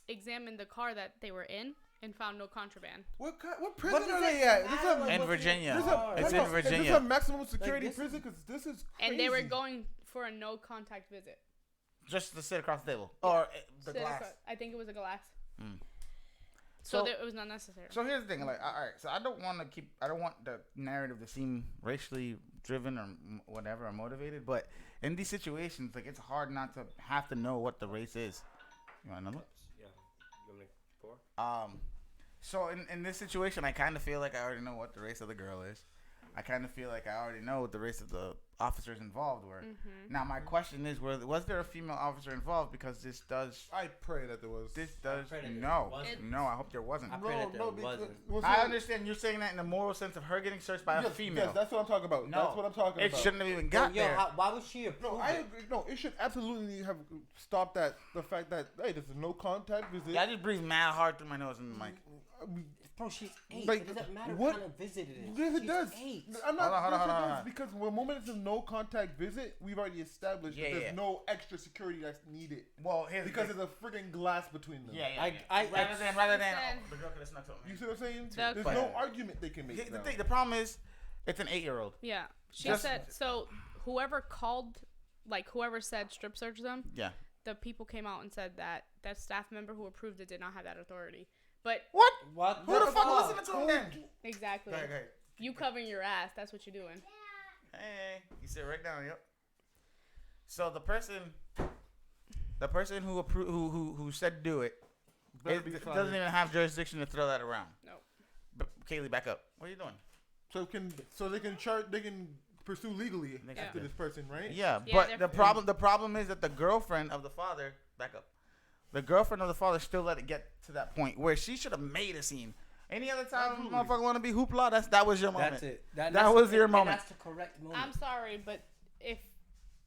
examined the car that they were in and found no contraband. What prison does are it they at? matter? In Virginia. This a, It's no, in Is Virginia. this a maximum security this is- prison? Because this is crazy. And they were going for a no contact visit. Just to sit across the table. Or the Sit glass. across- I think it was a glass. Mm. So, So- it was not necessary. So here's the thing, like, all right, so I don't want the narrative to seem racially driven or whatever or motivated, but in these situations, like, it's hard not to have to know what the race is. You want another? Yeah. You want me to pour? So in this situation, I kind of feel like I already know what the race of the girl is. I kind of feel like I already know what the race of the officers involved were. Mm-hmm. Now my question is, was there a female officer involved? Because this does. I pray that there was. This does pray that there no, wasn't. no. I hope there wasn't. I pray that there wasn't. I understand you're saying that in the moral sense of her getting searched by a Yes, female. Yes, that's what I'm talking about. No, That's what I'm talking it about. shouldn't have even got Yo, there. why would she approve No, I it? agree. No, it should absolutely have stopped the fact that hey, there's a no contact visit. Yeah, I just breathe mad hard through my nose and like. I mean, Bro, she's 8. Like, It doesn't matter what- what kind of visit it is. yes, it She's does. 8. I'm not. Hold on, yes, it hold on. does, because the moment it's a no contact visit, we've already established that there's no extra security that's needed Well, here's because the there's a friggin' glass between them. yeah. I- rather than Listen. the girl could have snuck something. You see what I'm saying? The- There's But- no argument they can make. The now. thing, the problem is, it's an 8-year-old. Yeah. She Just- said, so whoever called, like whoever said strip search them, Yeah. the people came out and said that that staff member who approved it did not have that authority. But What? What? Who the fuck listening to him then? exactly. Go ahead. You covering your ass, that's what you're doing. Hey, you sit right down. Yep. So the person who approved, who said do it, Better be fired. doesn't even have jurisdiction to throw that around. Nope. But Kaylee, back up. What are you doing? So they can pursue legally They after can. this person, right? Yeah, Yeah, but they're- the problem is that the girlfriend of the father, back up. The girlfriend of the father still let it get to that point where she should have made a scene. Any other time, Absolutely. motherfucker want to be hoopla, that was your moment. That's it. That that's was the- your and moment. That's the correct moment. I'm sorry, but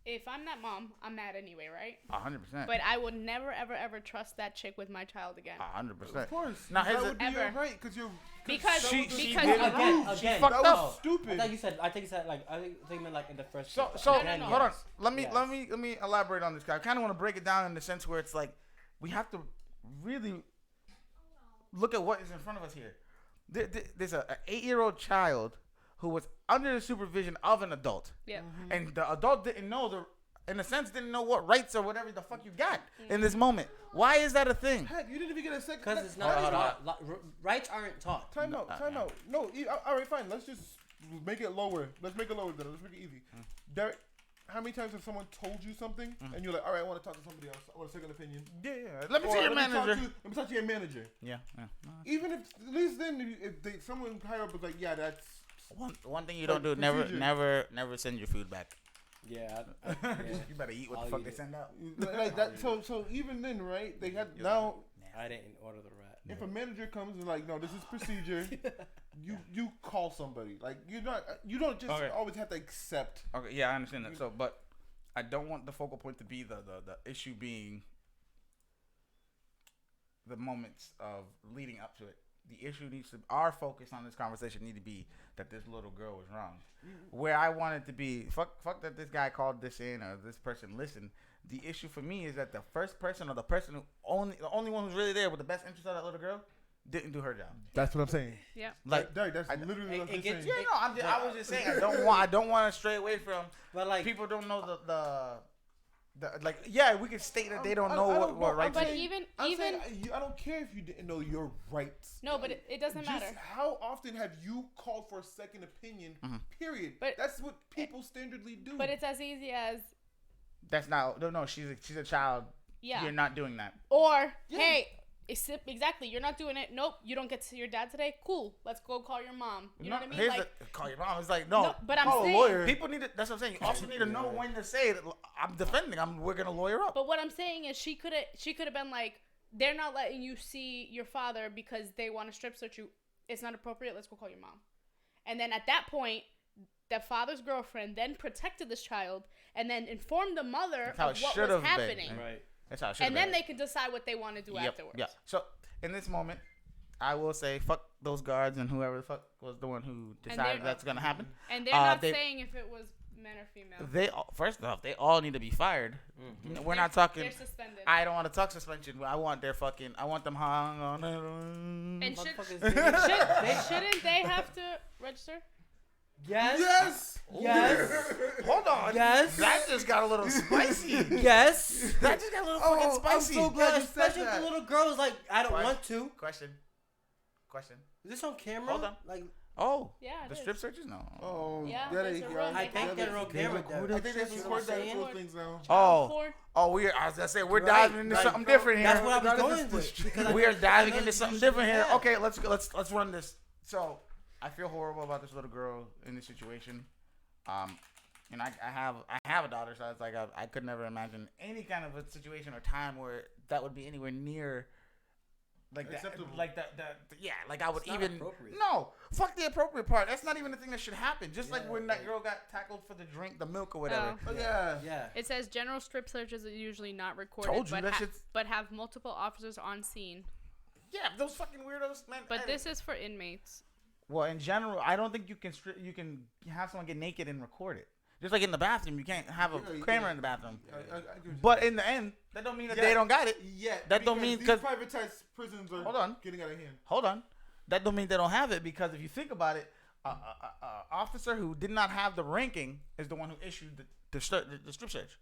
if I'm that mom, I'm mad anyway, right? 100%. But I would never, ever, ever trust that chick with my child again. 100%. Of course. Now, that here's would be Ever. your right because you're Because She because did you're it. wrong. Again. fucked that up. was stupid. I think you said like I think you meant like in the first. So No. hold on. Let me Yes. elaborate on this. I kind of want to break it down in the sense where it's like we have to really look at what is in front of us here. There's an 8-year-old child who was under the supervision of an adult, Yeah. and the adult didn't know didn't know what rights or whatever the fuck you got in this moment. Why is that a thing? Heck, you didn't even get a second. Because it's Hold on, not hold taught. Rights aren't taught. Time out. No, all right, fine. Let's just make it lower. Let's make it lower then. Let's make it easy. Derek, how many times have someone told you something and you're like, all right, I want to talk to somebody else. I want a second opinion. Yeah. Let me Or see your let me talk manager. to- Let me talk to your manager. Yeah. Even if, at least then, if someone higher up was like, yeah, that's. One thing you Like don't do, procedure. never send your food back. Yeah. You better eat what I'll the fuck eat they it. send out. Like that. So even then, right? They had now. I didn't order the rat. If a manager comes and like, no, this is procedure. You call somebody. Like you don't just Okay. always have to accept. Okay, yeah, I understand that. So, but I don't want the focal point to be the issue being the moments of leading up to it. The issue needs to, our focus on this conversation need to be that this little girl was wrong. Where I want it to be, fuck that this guy called this in or this person listened. The issue for me is that the first person or the person the only one who's really there with the best interest of that little girl didn't do her job. That's what I'm saying. Yeah. Like, Derek, that's I- literally what it I'm gets- saying. yeah, no, I was just saying I don't want to stray away from. But like People don't know the like. Yeah, we can state that they don't know what rights. But are. even I don't care if you didn't know your rights. no, but it doesn't Just matter. how often have you called for a second opinion? Period. But- that's what people standardly do. But it's as easy as That's not. No. She's a child. Yeah. You're not doing that. Or hey, exactly. You're not doing it. Nope. You don't get to see your dad today. Cool. Let's go call your mom. You know what I mean? Like, call your mom. It's like no. But I'm Call a saying. lawyer. People need to. That's what I'm saying. You also need to know when to say it. I'm defending. We're gonna lawyer up. But what I'm saying is, she could have been like, they're not letting you see your father because they want to strip search you. It's not appropriate. Let's go call your mom. And then at that point, the father's girlfriend then protected this child and then informed the mother of what was happening. Been. Right. That's how it should and then they could decide what they want to do afterwards. Yeah. So in this moment, I will say fuck those guards and whoever the fuck was the one who decided that's gonna happen. And they're not saying if it was men or female. First off, they all need to be fired. Mm-hmm. We're not talking. They're suspended. I don't want to talk suspension. I want them hung on. And shouldn't they have to register? Yes. Hold on. Yes. That just got a little spicy. Yes. That just got a little fucking spicy. I'm so glad you said Especially if that. the little girl's like, I don't want to. Question. Is this on camera? Hold on. Like, Oh. Yeah. The strip searches? No. Oh, Yeah, they, there's a rule. I think they're on camera. I think they record that saying? those things now. Oh, I was gonna say we're diving into something different here. That's what I was going with. Because We are diving into something different here. Yeah. Okay, let's run this. So, I feel horrible about this little girl in this situation. And I have a daughter, so it's like I could never imagine any kind of a situation or time where that would be anywhere near like acceptable. Like like I would It's not even appropriate. no fuck the appropriate part. That's not even the thing that should happen. Just like when that girl got tackled for the drink, the milk or whatever. Oh yeah. Yeah. It says general strip searches are usually not recorded, Told you, but have multiple officers on scene. Yeah, those fucking weirdos, man. But this is for inmates. Well, in general, I don't think you can have someone get naked and record it. Just like in the bathroom, you can't have a camera in the bathroom. But in the end, that don't mean that they don't got it. Yeah. That don't mean because privatized prisons are getting out of hand. Hold on. That don't mean they don't have it because if you think about it, officer who did not have the ranking is the one who issued the strip search.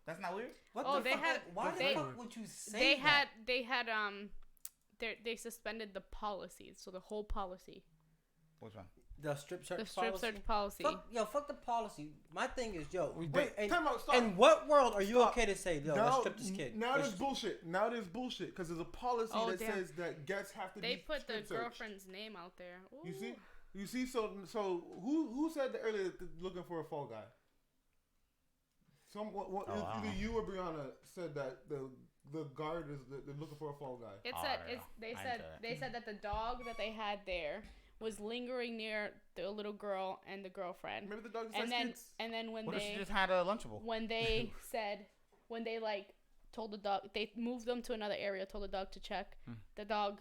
That's not weird. What Oh, the they fuck? had- Why they- the fuck would you say They suspended the policy, so the whole policy. Which one? the strip search The strip policy? search policy. Fuck the policy. My thing is, Wait, time out, stop. in what world are you okay to say, let's strip this kid? Now there's bullshit. Now there's bullshit because there's a policy that damn. says that guests have to They be put the strip searched. girlfriend's name out there. Ooh. You see. So who said that earlier that looking for a fall guy? Either you or Brianna said that the guard is they're looking for a fall guy. It said they said that the dog that they had there was lingering near the little girl and the girlfriend. Maybe the dog and then when What if they she just had a Lunchable? when they told the dog, they moved them to another area, told the dog to check. The dog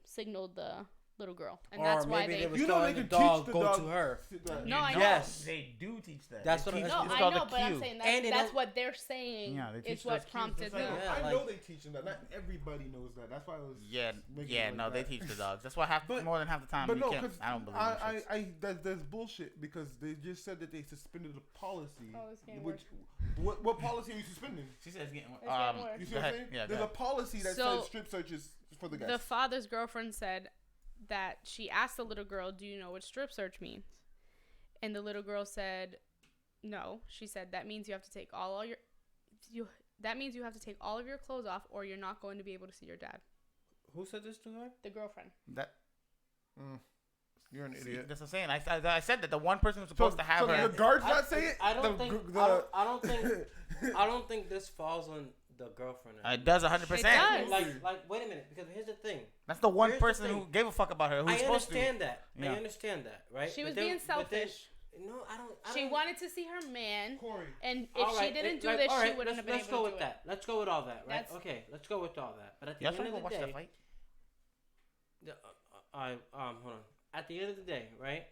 signaled the little girl, and Or that's why maybe they. were You know telling they the can dog teach the go dog to her. No, I know. Yes. They do teach that. That's They what teach- No, it's I called know, the but I'm cue. saying And they that's don't- what they're saying. Yeah, they teach It's what those cues. prompted It's like- them. Yeah, I like- know they teach them that. Not everybody knows that. That's why I was. Yeah, making it like they that. teach the dogs. That's why more than half the time But you no, can't. because I don't believe in shit. there's bullshit because they just said that they suspended the policy. Oh, this getting which what policy are you suspending? She says getting. It's getting worse. You see Go what I'm ahead. saying? Yeah, go There's a ahead. policy that So, says strip searches for the guys. The father's girlfriend said that she asked the little girl, "Do you know what strip search means?" And the little girl said, "No." She said that means you have to take that means you have to take all of your clothes off, or you're not going to be able to see your dad. Who said this to her? The girlfriend. You're an idiot. That's what I'm saying. I said that the one person who's supposed to have so her. the guards not say it. I don't think. I don't think this falls on the girlfriend. It does 100%. It does. Like, wait a minute, because here's the thing. That's the one Here's the person thing. who gave a fuck about her. Who's I supposed to. understand that. Yeah. I understand that, right? She was But then- being but then- selfish. No, I don't. She wanted to see her man, Corey. and if All she right, didn't do like, this, all she right, wouldn't have been let's able go to with do that. Let's go with all that, right? That's- Okay, let's go with all that. But at the Y'all end trying to of go the watch day, that fight? hold on. At the end of the day, right?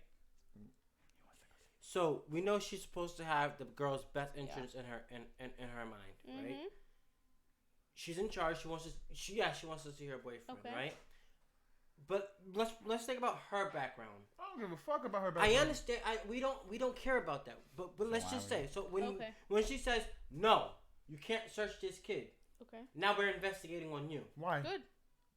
So we know she's supposed to have the girl's best interest in her in her mind, right? Mhm. She's in charge. She wants to see her boyfriend, Okay. right? But let's think about her background. I don't give a fuck about her. I background. understand. We don't care about that. But let's why just would say so Okay. when she says no, you can't search this kid. Okay. Now we're investigating on you. Why? Good.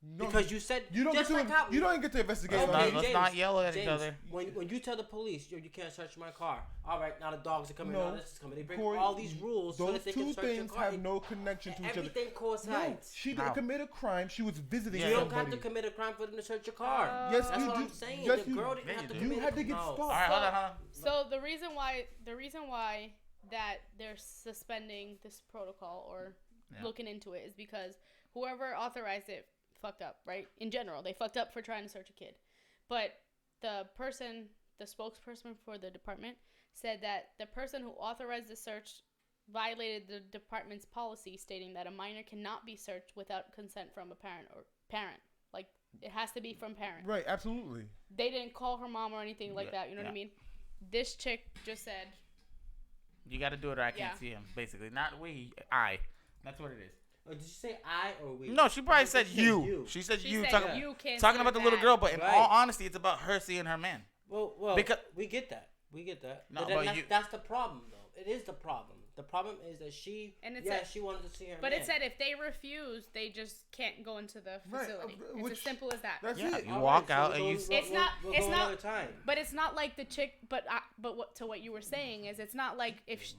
No, because you said you don't just get to like how you don't get to investigate. Okay, on let's it. not yell at each James, other. When you tell the police, yo, you can't search my car. All right, now the dogs are coming. No, now this is coming. They break Corey, all these rules so Those that they can two search your things car. have no connection to each other. Everything coincides. No, she No. didn't commit a crime. She was visiting Yeah. You don't somebody. have to commit a crime for them to search your car. Yes, That's you what do. I'm saying. Yes, the you- girl didn't yeah, have you to do. commit You had to get no. stopped. All right, hold on. So the reason why that they're suspending this protocol or looking into it is because whoever authorized it fucked up, right? In general, they fucked up for trying to search a kid. But the spokesperson for the department said that the person who authorized the search violated the department's policy stating that a minor cannot be searched without consent from a parent. Like, it has to be from parent. Right, absolutely. They didn't call her mom or anything like that, you know what I mean? This chick just said, You got to do it or I can't Yeah. see him, basically. Not we, I. That's what it is. Oh, did you say I or we? No, she probably said She said you. She said she you. said Talking, you can't talking see about the your little dad. girl, but in Right. all honesty, it's about her seeing her man. Well, Because- we get that. We get that. No, but, then but that's, you- that's the problem, though. It is the problem. The problem is that she, And it yeah, said- she wanted to see her but man. it said if they refuse, they just can't go into the Right, facility. It's which- as simple as that. That's Yeah, it. you All walk so out we'll and go- you. we'll- It's not- we'll it's go not- another time. But it's not like the chick. But what to what you were saying is, it's not like if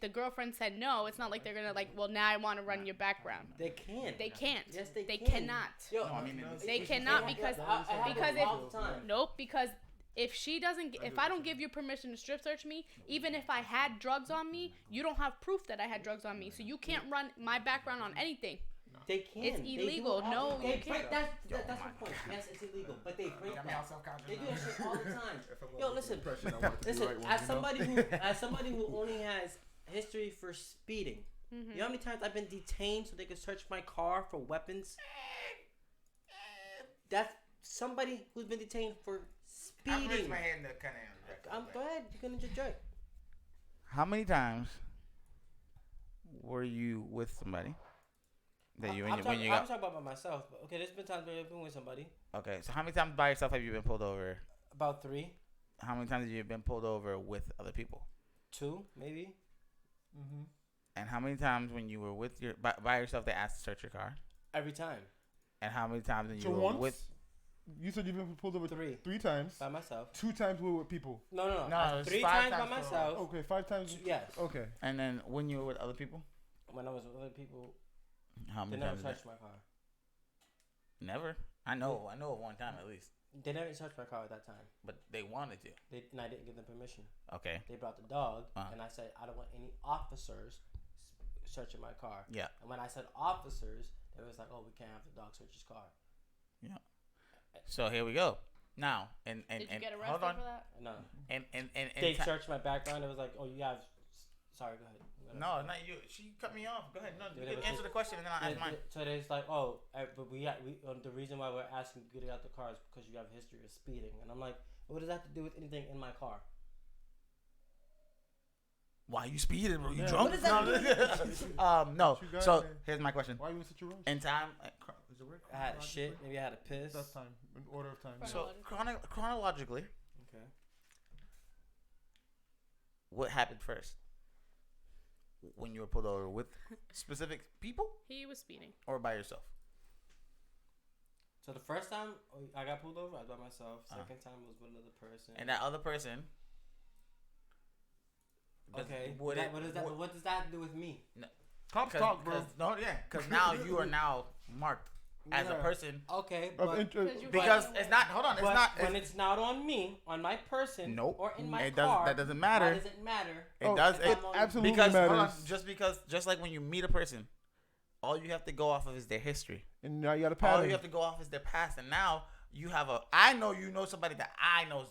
the girlfriend said no, it's not like they're gonna like. Well, now I want to run your background. They can. They can't. Yes, they They can. cannot. Yo, No, I mean, They cannot because because if time. nope because if she doesn't if I don't give you permission to strip search me, even if I had drugs on me, you don't have proof that I had drugs on me, so you can't run my background on anything. They can. It's They do illegal. all- No, they you break- can't. That's Yo, the my point. God. Yes, it's illegal, but they break Got me that. all self-conscious They do now. that shit all the time. Yo, listen, Listen, as somebody who only has history for speeding, you know how many times I've been detained so they could search my car for weapons? That's somebody who's been detained for speeding. I'm glad you can interject. How many times were you with somebody that you I'm when you talking got? about by myself. But okay, there's been times where I've been with somebody. Okay, so how many times by yourself have you been pulled over? About 3, How many times have you been pulled over with other people? 2, maybe. Mm-hmm. And how many times when you were with your by yourself they asked to search your car? Every time. And how many times when you So were once with? you said you've been pulled over 3 3 times. by myself. 2 times we were with people. No. No, it's 3 5 times by times total. myself. Okay, 5 times. Yes. Okay. And then when you were with other people, When I was with other people, how they many never times? Did touched my car. Never. I know of one time at least, They never touched my car at that time. but they wanted to. And I didn't give them permission. Okay. They brought the dog, Uh-huh. and I said I don't want any officers searching my car. Yeah. And when I said officers, they was like, "Oh, we can't have the dog search his car." So here we go. Now and Did you get hold arrested on. for that? No, And they searched my background. It was like, "Oh, you have." Sorry, go ahead. No, not you. She cut me off. Go ahead. No, you Yeah, can but answer the question and then I'll ask mine. So it's like, "Oh, but we the reason why we're asking you to get out the car is because you have a history of speeding." And I'm like, "What does that have to do with anything in my car?" Why you speeding, bro? You Yeah, drunk? what does that No. What you got, So man? here's my question. Why are you in such a rush? In time, is it weird? I had a shit. Maybe I had a piss. That's time. In order of time. So chronologically, Okay. what happened first? When you were pulled over with specific people He was speeding. or by yourself? So the first time I got pulled over, I was by myself. Second time was with another person. And that other person. Okay. What What does that do with me? Cops talk, bro. Because now you are now marked as a Yeah. person. Okay, Of but interest. you- Because it's not. Hold on. It's but not. when it's not on me, on my person, Nope. or in my It car. doesn't. That doesn't matter. Why does it matter? It Oh, does. if It I'm on- absolutely because hold on, matters. just like when you meet a person, all you have to go off of is their history. And now you got a All pattern. you have to go off is their past, and now you have a. I know you know somebody that I know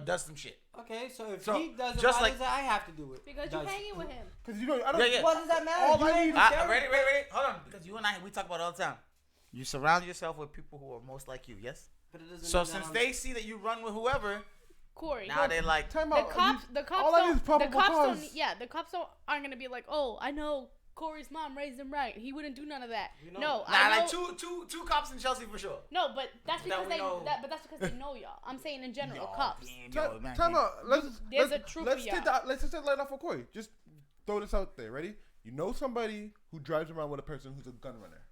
does some shit. Okay, so if So, he does it, just why like- does I have to do it? Because you're hanging with him. Because you know, I don't. Yeah, yeah. What does that matter? All You I ain't need- there. Ready. Hold on, because you and I we talk about it all the time. You surround yourself with people who are most like you. Yes. But it doesn't So mean that since I'm- they see that you run with whoever, Corey. now they're like, Time The out. cops. The cops all I need don't. is probable The cops cause. don't. Yeah, the cops aren't gonna be like, oh, I know Corey's mom raised him right. He wouldn't do none of that. You know. No, nah, I know. like two cops in Chelsea for sure. No, but that's That because we they. know. But that's because they know y'all. I'm saying in general, Yo, cops. man, Time, yo, man, time man. out. Let's There's let's, a truth let's for take y'all. that. Let's just take that off for Corey. Just throw this out there. Ready? You know somebody who drives around with a person who's a gun runner.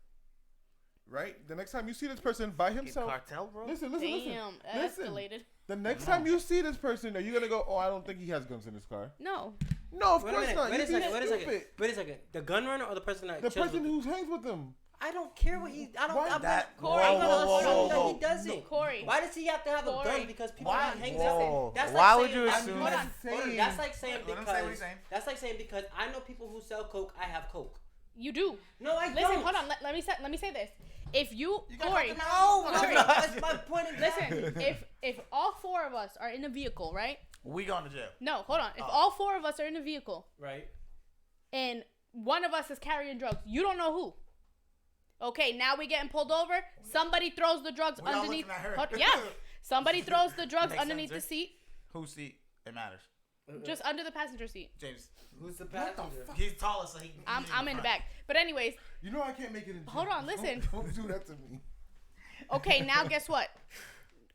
right? The next time you see this person by himself, Cartel, bro. listen. Damn, that escalated. The next time you see this person, are you gonna go, oh, I don't think he has guns in his car? No. No, of Wait a course minute, not. wait a second, You'd be stupid. Wait a second. The gun runner or the person that The chills person with who hangs with them. I don't care what he. I don't. Why I'm that- not. Corey, I'm gonna whoa, assume whoa, that whoa. he doesn't. Corey. Why does he have to have a gun? Corey. Because people Why? not hang Whoa. That's Why like would saying, you I'm assume doing- that? hold on, that's like saying Let him say what because he's saying. that's like saying because I know people who sell coke. I have coke. You do. No, I Listen, don't. hold on. Let me say this. If you gotta Corey, cut them out. Corey, That's my point. listen. If all four of us are in a vehicle, right? We going to jail. No, hold on. If all four of us are in a vehicle Right. and one of us is carrying drugs, you don't know who. Okay, now we getting pulled over. Somebody throws the drugs We all underneath. looking at her. Yeah, somebody throws the drugs Makes underneath sense, the seat, Whose seat? It matters. just under the passenger seat. James. Who's the What the passenger? fuck? He's taller, so he. I'm in the back. But anyways, You know I can't make it in. Hold jail. on, listen. Don't do that to me. okay, now guess what?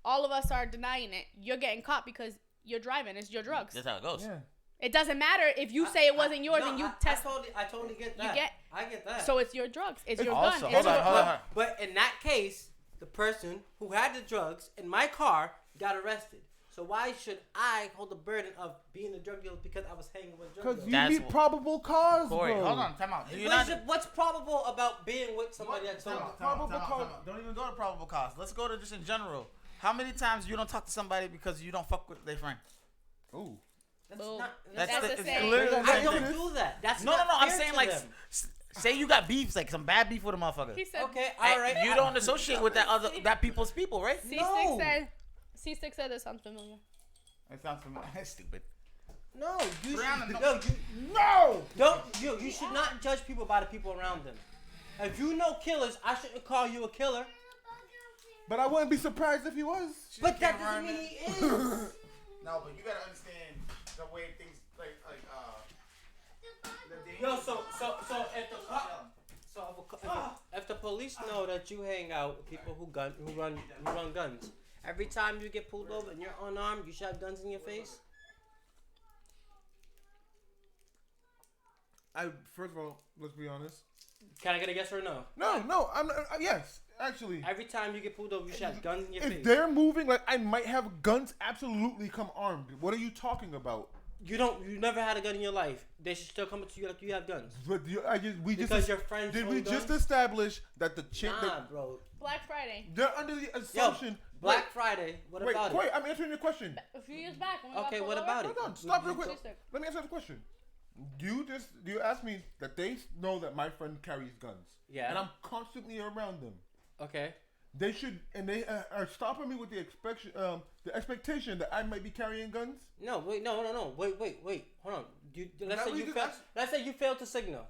All of us are denying it. You're getting caught because you're driving. It's your drugs. That's how it goes. Yeah. It doesn't matter if you say it wasn't yours and you test. I totally get that. I get that. So it's your drugs. It's your Also, gun. hold It's on, your- hold on. But in that case, the person who had the drugs in my car got arrested. So why should I hold the burden of being a drug dealer because I was hanging with drug Because dealers? you That's need what- probable cause, Corey, bro. hold on, time out. Do you What's probable about being with somebody that's Time sober? out, time out, Probable time out, cause. time out. Don't even go to probable cause. Let's go to just in general. How many times you don't talk to somebody because you don't fuck with their friend? Ooh. That's Boom. not. That's the- the it's same. literally the I same don't thing. do that. That's No, not I'm fair saying to like, them. say you got beef, like some bad beef with a motherfucker. He said. Okay, Hey, all right. you don't associate with that people's people, right? C6 said. C6 said that sounds familiar. It sounds familiar. That's stupid. No, you Brianna, should, no. No! you should not judge people by the people around them. If you know killers, I shouldn't call you a killer. But I wouldn't be surprised if he was. But that doesn't mean he is. No, but you gotta understand the way things Yo, so if the if the police know that you hang out with people who run guns, every time you get pulled over and you're unarmed, you should have guns in your face. First of all, let's be honest. Can I get a yes or no? No, I'm not, yes, actually. Every time you get pulled over, you should have guns in your If face. they're moving, like I might have guns. Absolutely, come armed. What are you talking about? You never had a gun in your life. They should still come up to you like you have guns. But Because your friends did own we guns? just establish that the chick Nah, bro. Black Friday. they're under the Yo, assumption. Black Friday. What Wait, about Corey, it? I'm answering your question. A few years back. When we Okay, got what pulled about over, it? Hold on, stop real quick. Sister. Let me answer the question. Do you ask me that they know that my friend carries guns? Yeah. And I'm constantly around them. Okay. They should, and they are stopping me with the expectation that I might be carrying guns. No, wait, no. Wait. Hold on. That what you just asked? Let's say you failed to signal.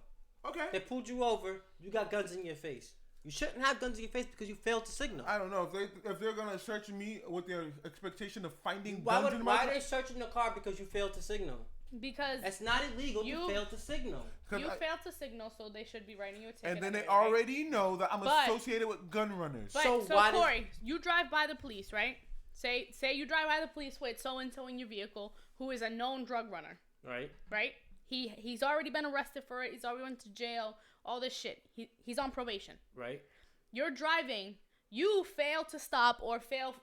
Okay. They pulled you over. You got guns in your face. You shouldn't have guns in your face because you failed to signal. I don't know if they're gonna search me with their expectation of finding Why guns in my why car. are they searching the car because you failed to signal? Because That's not illegal to You- fail to signal. you failed to signal, so they should be writing you a ticket. And then they anyway, right? already know that I'm But- associated with gun runners. But, So so why does- Corey, you drive by the police, right? Say you drive by the police with so and so in your vehicle who is a known drug runner, Right. right? He's already been arrested for it. He's already went to jail. All this shit. He's on probation. Right. You're driving. You fail to stop or fail,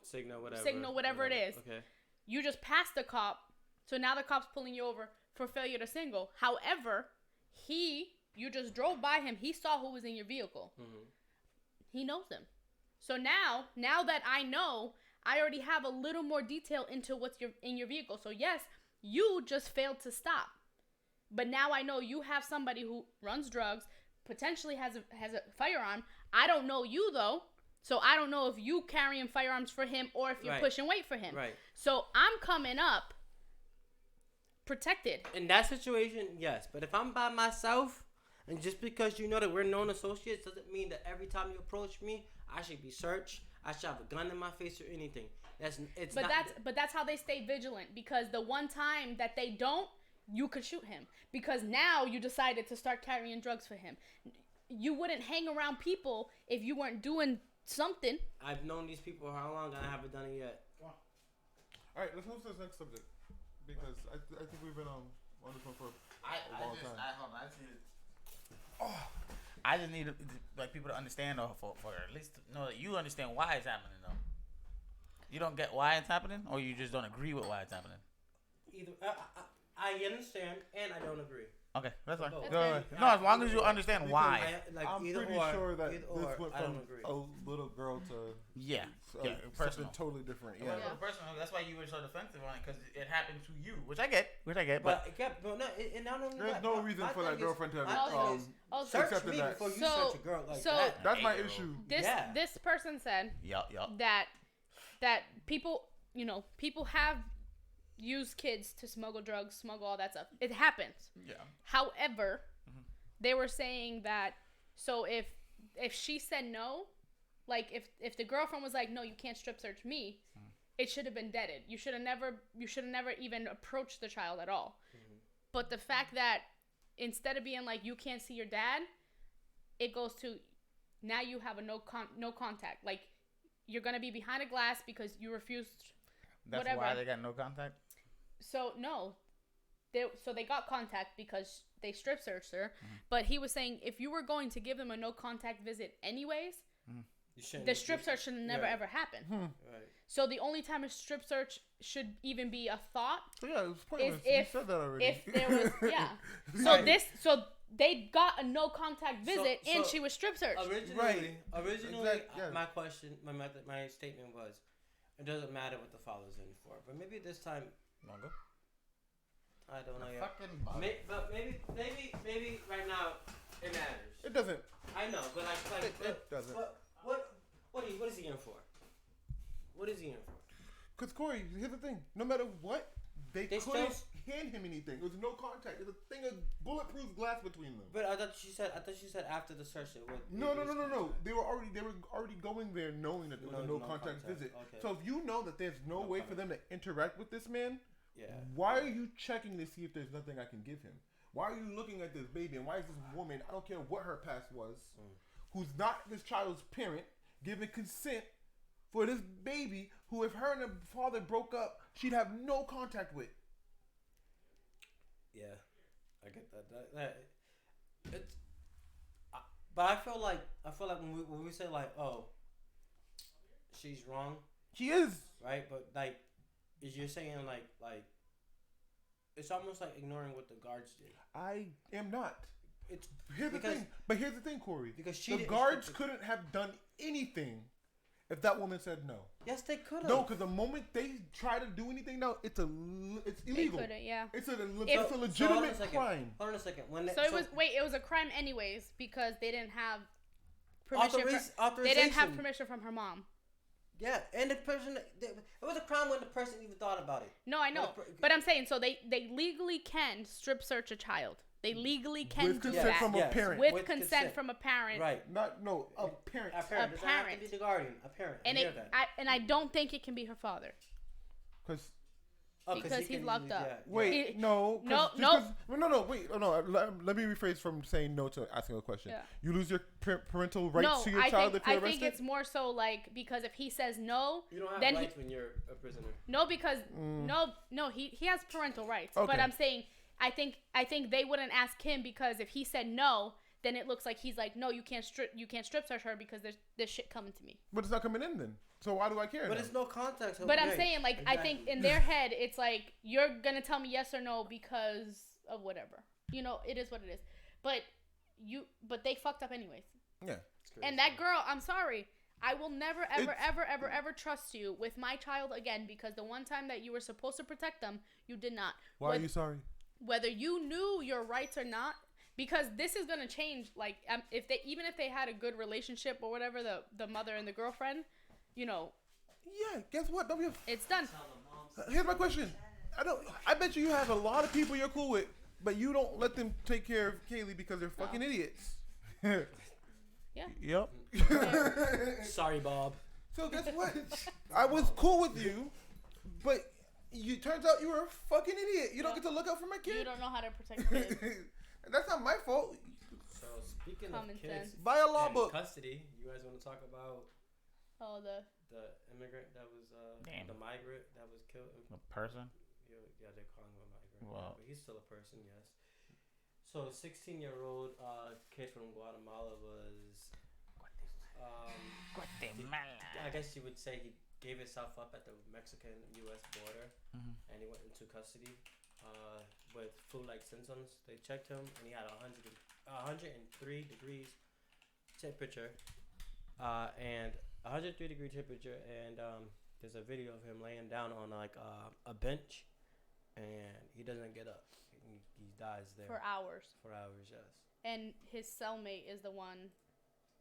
Signal whatever it is. Okay. You just passed the cop, so now the cop's pulling you over for failure to signal. However, you just drove by him. He saw who was in your vehicle. Mm-hmm. He knows him. So now that I know, I already have a little more detail into what's in your vehicle. So yes, you just failed to stop. But now I know you have somebody who runs drugs, potentially has a firearm. I don't know you though. So I don't know if you carrying firearms for him or if you're Right. pushing weight for him. Right. So I'm coming up protected. In that situation, yes. But if I'm by myself, and just because you know that we're known associates doesn't mean that every time you approach me, I should be searched. I should have a gun in my face or anything. But that's how they stay vigilant, because the one time that they don't, you could shoot him, because now you decided to start carrying drugs for him. You wouldn't hang around people if you weren't doing something. I've known these people for how long and I haven't done it yet. All right, let's move to this next subject because I think we've been on this one for a long time. I see it. I just need like people to understand, or for at least to know that you understand why it's happening though. You don't get why it's happening, or you just don't agree with why it's happening. Either I understand and I don't agree. Okay, that's fine. Both. Go ahead. No, as long as you understand why. I'm pretty sure that this went from a little girl to something personal. totally different. Yeah, personal. That's why you were so defensive on it, because it happened to you, which I get. But no, and not only there's that, no reason for that girlfriend to search accepted me that. before you search a girl like so that. That's my issue. This person said that people have used kids to smuggle drugs, smuggle all that stuff. It happens. Yeah. However, they were saying that so if she said no, like if the girlfriend was like, no, you can't strip search me, it should have been deaded. You should have never even approached the child at all. But the fact that instead of being like, you can't see your dad, it goes to now you have a no contact. Like, you're gonna be behind a glass because you refused. That's whatever. why they got no contact. So no, they got contact because they strip searched her. But he was saying if you were going to give them a no contact visit anyways, the strip search should never ever happen. Right. So the only time a strip search should even be a thought. Yeah, it was pointless. If, you said that already. If there was So they got a no contact visit and she was strip searched. Originally, Exactly. my question, my statement was, it doesn't matter what the father's in for, but maybe this time. Longer. I don't know yet. But maybe right now it matters. It doesn't. I know, but It doesn't. What is he in for? What is he in for? Because Corey, here's the thing. No matter what, they couldn't hand him anything. It was no contact. There's a thing of bulletproof glass between them. But I thought she said after the search it would. No. They were already going there knowing that there was a no contact visit. Okay. So if you know that there's no way for them to interact with this man, why are you checking to see if there's nothing I can give him? Why are you looking at this baby, and why is this woman, I don't care what her past was, who's not this child's parent, giving consent for this baby who, if her and her father broke up, she'd have no contact with? Yeah, I get that. It's, but I feel like when we say like, oh, she's wrong. She is right, but like, is you're saying like it's almost like ignoring what the guards did. I am not. Here's the thing, Corey. Because the guards couldn't have done anything if that woman said no. Yes, they could have. No, because the moment they try to do anything now, it's illegal. They couldn't, yeah. It's a legitimate crime. Hold on a second. It was a crime anyways because they didn't have permission. Authorization. They didn't have permission from her mom. Yeah, and the person, it was a crime when the person even thought about it. No, I know, but I'm saying so they legally can strip search a child. They legally can do that. From a parent. With consent from a parent. Right. A parent. A parent. Doesn't have to be the guardian. A parent. And I don't think it can be her father. Because he's locked up. Yeah. Wait, no. Wait. Let me rephrase from saying no to asking a question. Yeah. You lose your parental rights to your child if you're arrested? I think it's more so like because if he says no, you don't have rights when you're a prisoner. No, because he has parental rights. Okay. But I'm saying I think they wouldn't ask him because if he said no, then it looks like he's like, no, you can't strip search her because there's this shit coming to me. But it's not coming in then. So why do I care? But it's no context. But I'm saying like exactly. I think in their head it's like you're gonna tell me yes or no because of whatever. You know, it is what it is. But they fucked up anyways. Yeah. And that girl, I'm sorry. I will never, ever trust you with my child again because the one time that you were supposed to protect them, you did not. Why are you sorry? Whether you knew your rights or not, because this is gonna change. Like, if they had a good relationship or whatever, the mother and the girlfriend, you know. Yeah. Guess what? It's done. Here's my question. I bet you have a lot of people you're cool with, but you don't let them take care of Kaylee because they're fucking idiots. Yeah. Yep. Sorry, Bob. So guess what? I was cool with you, but turns out you were a fucking idiot. You don't get to look out for my kid. You don't know how to protect kids. That's not my fault. So speaking Common of kids, sense. Buy a law book. Custody. You guys want to talk about? Oh, the immigrant that was the migrant that was killed. A person. Yeah, they're calling him a migrant. Wow. But he's still a person. Yes. So, 16-year-old case from Guatemala was. Guatemala. I guess you would say he gave himself up at the Mexican-U.S. border, and he went into custody with flu-like symptoms. They checked him, and he had 103 degrees temperature, and 103-degree temperature, and there's a video of him laying down on like a bench, and he doesn't get up. He dies there for hours. For hours, yes. And his cellmate is the one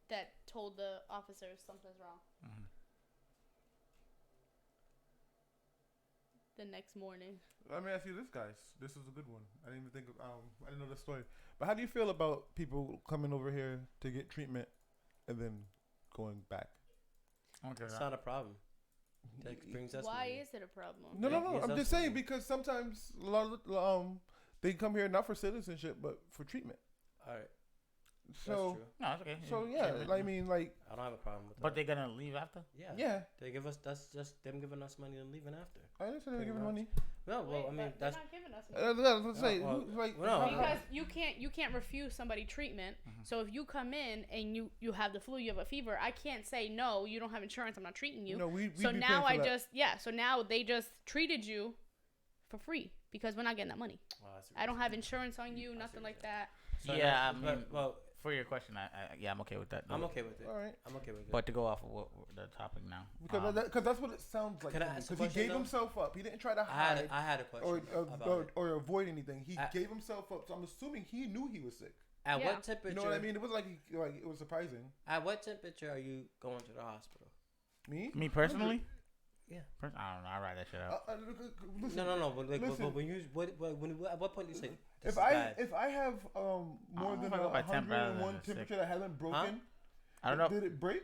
that told the officers something's wrong. The next morning. Let me ask you this, guys. This is a good one. I didn't even think of. I didn't know the story. But how do you feel about people coming over here to get treatment and then going back? Okay. It's not a problem. That brings us Why money. is it a problem? No. I'm just saying because sometimes a lot of they come here not for citizenship but for treatment. All right. So no, it's okay. So yeah, I mean, like I don't have a problem with that. But they're gonna leave after. Yeah. They give us. That's just them giving us money and leaving after. I understand they're giving money. No, well, I mean that's. They're not giving us money. Let's say Because you can't refuse somebody treatment. So if you come in and you have the flu, you have a fever, I can't say no. You don't have insurance. I'm not treating you. No, we so now So now they just treated you for free because we're not getting that money. I don't have insurance on you, nothing like that. So yeah, I mean, well, for your question, I'm okay with that. I'm okay with it. All right. I'm okay with it. But to go off of the topic now, because that's what it sounds like. Because he gave himself up. He didn't try to hide. I had a question or avoid anything. He gave himself up. So I'm assuming he knew he was sick. At what temperature? You know what I mean? It was like it was surprising. At what temperature are you going to the hospital? Me personally? Yeah. I don't know. I write that shit out. Listen, no. But when you at what point do you say? If I have more than 101 temperature that hasn't broken, I don't know. Did it break?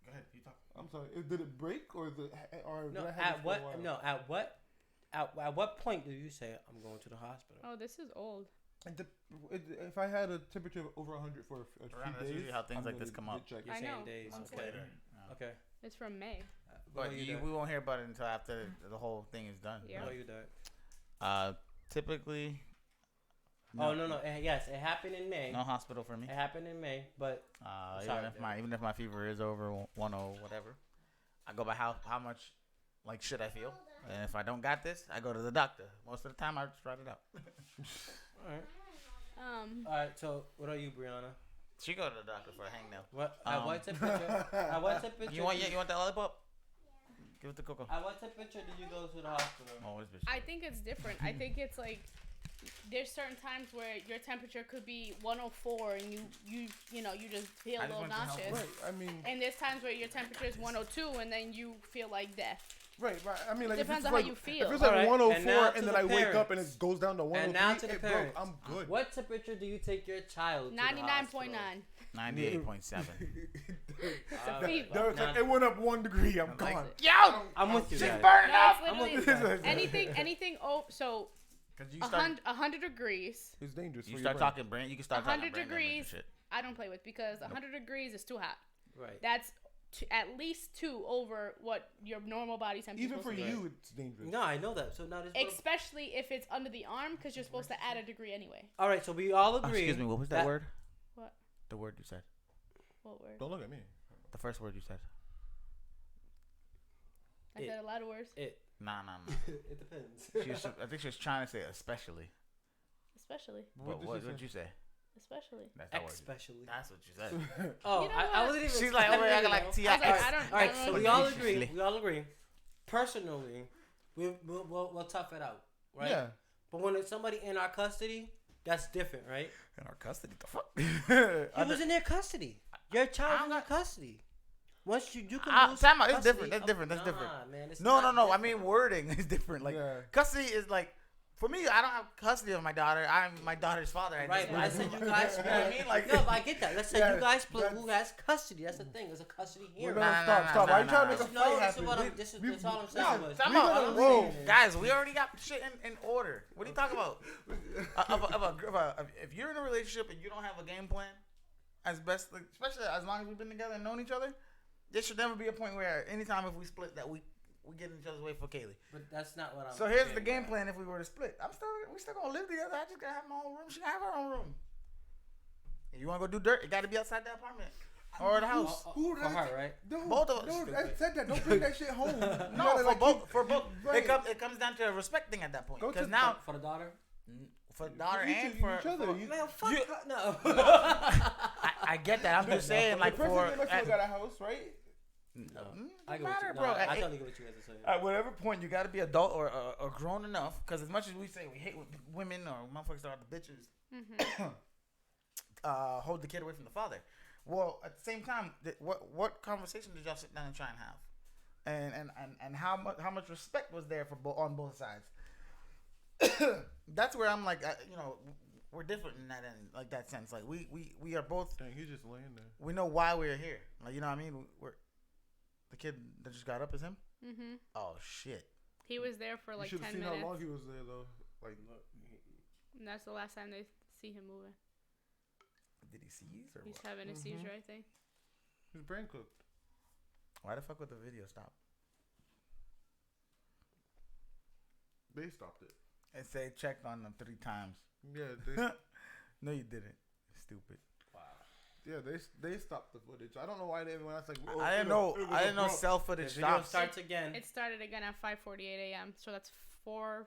Go ahead. You talk. I'm sorry. Did it break or did I have at what? No. At what point do you say I'm going to the hospital? Oh, this is old. If I had a temperature of over 100 for a few days, that's usually how things like this come up. You're saying days. Okay. It's from May. But we won't hear about it until after the whole thing is done. Yeah. What are you doing? Typically. No. Yes, it happened in May. No hospital for me. It happened in May, but even if my fever is over 100 whatever, I go by how much like shit I feel, and if I don't got this, I go to the doctor. Most of the time, I just write it out. All right. All right. So, what are you, Brianna? She go to the doctor for a hangnail. What? At what temperature? At what temperature? You want that lollipop? Give it to Coco. At what temperature do you go to the hospital? Oh, this bitch. I think it's different. I think it's like there's certain times where your temperature could be 104 and you just feel a little nauseous. Right. I mean. And there's times where your temperature is 102 and then you feel like death. Right. I mean, like, depends on how you feel. If it's like 104 and then I wake up and it goes down to 103, and now to the parents, I'm good. What temperature do you take your child? 99.9. 98.7. Derek's like, it went up 1 degree. I'm gone. Yo, I'm with you. She's guys. burning No, up. it's literally anything. Oh, so 100 degrees. It's dangerous. You start talking brain. You can start talking 100 degrees. I don't play with because 100 degrees is too hot. Right. That's at least 2 over what your normal body temperature. Even for you, it's dangerous. No, I know that. So now this. Especially if it's under the arm, because you're supposed to add a degree anyway. All right, so we all agree. Excuse me. What was that word? What? The word you said. What word? Don't look at me. The first word you said. I said a lot of words. Nah. It depends. I think she was trying to say especially. Especially. What did you say? Especially. That's not Especially. That's what you said. Oh, you know I wasn't even. She's like, acting like T.I. All right, so we all agree. Personally, we'll tough it out, right? Yeah. But when it's somebody in our custody, that's different, right? In our custody, the fuck? He was in their custody. Your child in their custody. Once you can lose time out. It's custody. different. That's different. Man, No. I mean, wording is different. Like, custody is like, for me, I don't have custody of my daughter. I'm my daughter's father. Right, but I said you guys. You know what I mean? Like, no, but I get that. Let's say you guys split who has custody. That's the thing. It's a custody here. Stop. Why are you trying to make a fight happen? That's all I'm saying. Whoa, guys, we already got shit in order. What are you talking about? If you're in a relationship and you don't have a game plan, especially as long as we've been together and known each other, there should never be a point where anytime if we split that we we get in each other's way for Kaylee. But that's not what I'm. So here's the saying, game bro. plan if we were to split. We still gonna live together. I just gotta have my own room. She gotta have her own room. If you wanna go do dirt, it gotta be outside the apartment or the house. Who For her, right? No, Both of us. No, I said that. Don't bring that shit home. No, for both. Right. It comes down to a respect thing at that point. Go Because to- now For the daughter. for the daughter each and of for each other. for- You- Man, fuck You- her. No. I get that. I'm just saying, like the person for in Mexico got a house, right? No. I I get matter, what you, bro. no, I At- totally get what you guys are saying. At whatever point, you got to be adult or grown enough. Because as much as we say we hate women or motherfuckers are the bitches, hold the kid away from the father. Well, at the same time, what conversation did y'all sit down and try and have, and how much respect was there for on both sides? That's where I'm like, we're different in that end, like that sense. Like we are both. Dang, he's just laying there. We know why we're here. Like, you know what I mean? We're the kid that just got up is him. Mm-hmm. Oh shit. He was there for like you should 10 have seen minutes. how long he was there though. Like, And that's the last time they see him moving. Did he seize or He's what? having a seizure, I think. his brain cooked. Why the fuck would the video stop? They stopped it. And say checked on them 3 times. Yeah, No, you didn't. Stupid. they stopped the footage. I don't know why everyone else like. I didn't know cell footage The video stops. starts again. It started again at 5:48 a.m. So that's 5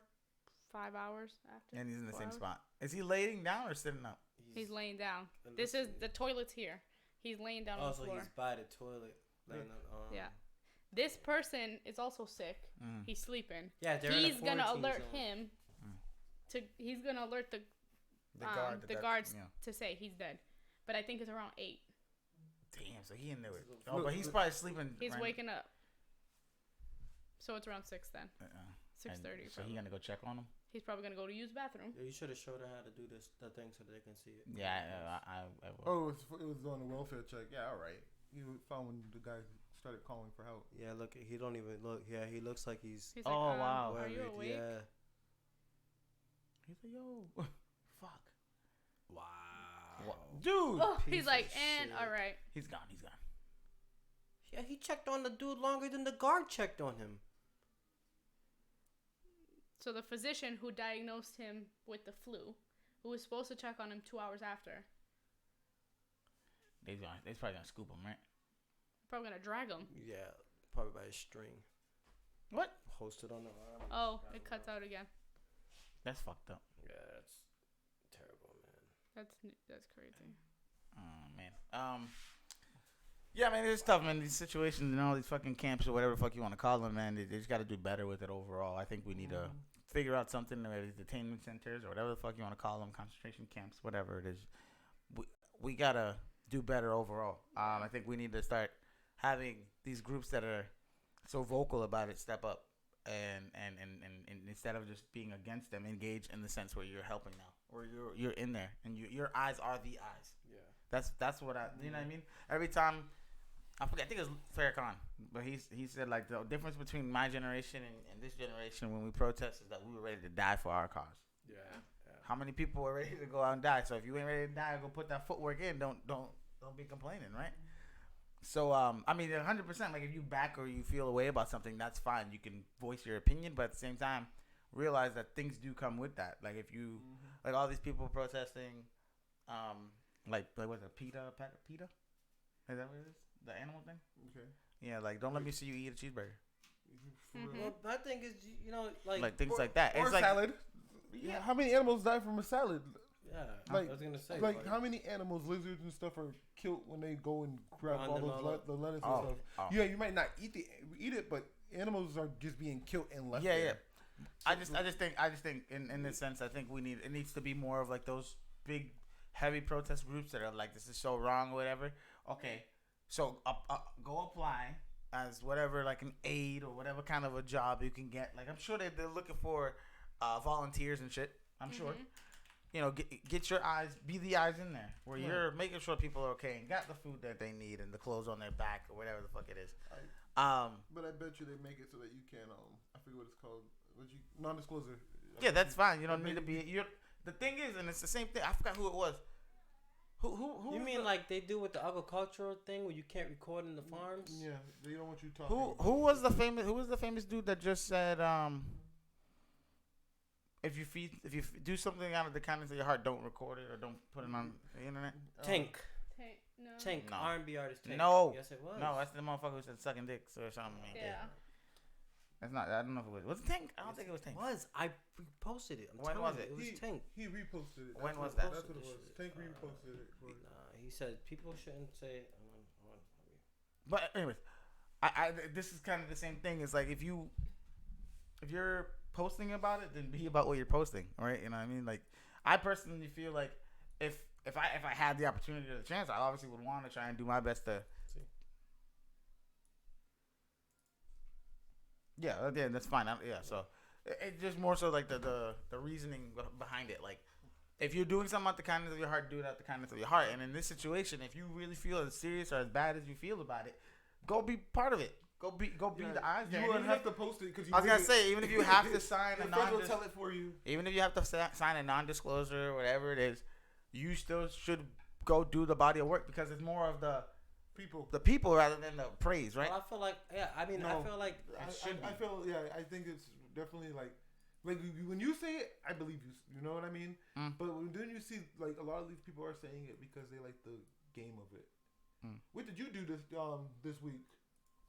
hours after. And he's in the 4 same hours. spot. Is he laying down or sitting up? He's laying down. And This let's is see. the toilet's here. He's laying down on Oh, the so floor. he's by the toilet. Laying on, Yeah. This person is also sick. Mm. He's sleeping. Yeah, they're in a He's gonna quarantine alert zone. him. He's gonna alert the guards Yeah. to say he's dead. But I think it's around 8. Damn, so he in there with. Oh, but he's probably sleeping. He's right? waking up. So it's around 6 then. 6:30. So he gonna go check on him. He's probably gonna go to use the bathroom. Yeah, you should have showed her how to do the thing so they can see it. Yeah, I will. Oh, it was on a welfare check. Yeah, all right. You found when the guy started calling for help. Yeah, look, he don't even look. Yeah, he looks like he's. He's Oh, like, wow. Are you worried. awake? Yeah. He's like, yo, fuck, Wow. dude. Oh, Piece he's like, of and shit. all right. He's gone. Yeah, he checked on the dude longer than the guard checked on him. So the physician who diagnosed him with the flu, who was supposed to check on him 2 hours after, They's probably gonna scoop him, right? probably gonna drag him. Yeah, probably by a string. What? Hosted on the arm. Oh, it cuts out again. That's fucked up. Yeah, that's terrible, man. That's crazy. Oh man. Yeah, man, it's tough, man. These situations and all these fucking camps or whatever the fuck you want to call them, man. They just got to do better with it overall. I think we need to figure out something, whether it's detainment centers or whatever the fuck you want to call them, concentration camps, whatever it is. We gotta do better overall. I think we need to start having these groups that are so vocal about it step up and instead of just being against them, engage in the sense where you're helping now, or you're in there and your eyes are the eyes. Yeah. That's what you know what I mean. Every time I forget, I think it was Farrakhan, but he said like the difference between my generation and this generation when we protest is that we were ready to die for our cause. Yeah. How many people are ready to go out and die? So if you ain't ready to die, go put that footwork in. Don't be complaining, right? So I mean, 100%. Like if you back or you feel a way about something, that's fine. You can voice your opinion, but at the same time, realize that things do come with that. Like if you like all these people protesting, like what's it, PETA? Is that what it is? The animal thing? Okay. Yeah, like don't let me see you eat a cheeseburger. Well, my thing is, Like things like that. Or It's like salad. Yeah. How many animals die from a salad? Yeah, Like- I was gonna say. Like how many animals, lizards and stuff, are killed when they go and grab Run all them those all up. the lettuce Oh, and stuff? oh. Yeah, you might not eat it, but animals are just being killed and left. Yeah, there. yeah. I just think in this sense, I think it needs to be more of like those big, heavy protest groups that are like, this is so wrong or whatever. Okay, so go apply as whatever, like an aide or whatever kind of a job you can get. Like I'm sure they're looking for volunteers and shit. I'm sure. You know, get your eyes, be the eyes in there where you're making sure people are okay and got the food that they need and the clothes on their back or whatever the fuck it is. But I bet you they make it so that you can I forget what it's called. Non-disclosure. Yeah, that's fine. You don't need to be. The thing is, and it's the same thing. I forgot who it was. Who? You mean like they do with the agricultural thing where you can't record in the farms? Yeah, they don't want you talking. Who was the famous dude that just said if you do something out of the kindness of your heart, don't record it or don't put it on the internet? Tank. No. Tank. No. R&B artist Tank. No. Yes, it was. No, that's the motherfucker who said sucking dicks or something. Yeah. That's not. I don't know if it was. Was it Tank? I don't think it was Tank. I reposted it. When was it? It was Tank. He reposted it. When was that? That's what it was. Tank reposted it. Nah, he said people shouldn't say. But anyways, I this is kind of the same thing. It's like if you're posting about it, then be about what you're posting, right? You know what I mean? Like, I personally feel like if I had the opportunity or the chance, I obviously would want to try and do my best to. Yeah, that's fine. So it's just more so like the reasoning behind it. Like, if you're doing something out the kindness of your heart, do it out the kindness of your heart. And in this situation, if you really feel as serious or as bad as you feel about it, go be part of it. Go be the eyes there. You wouldn't have to post it because I was gonna say, even if you have to sign a will tell it for you. Even if you have to sign a non-disclosure or whatever it is, you still should go do the body of work because it's more of the people rather than the praise, right? Well, I feel like I feel like I think it's definitely like when you say it, I believe you. You know what I mean? But then you see like a lot of these people are saying it because they like the game of it. What did you do this week?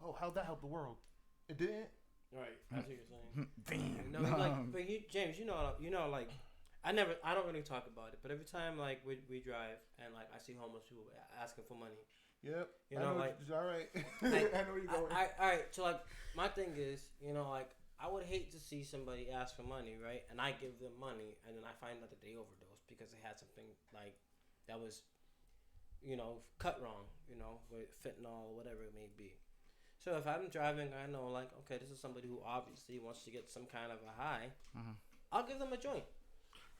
Oh, how'd that help the world? It didn't. Right, that's what you're saying. Damn. No, like, but James, you know, like, I don't really talk about it, but every time like we drive and like I see homeless people asking for money. Yep. You know, like, all right. Like, I know where you're going. All right. So like, my thing is, you know, like, I would hate to see somebody ask for money, right? And I give them money, and then I find out that they overdosed because they had something like that was, you know, cut wrong, you know, with fentanyl or whatever it may be. So if I'm driving, I know, like, okay, this is somebody who obviously wants to get some kind of a high. I'll give them a joint.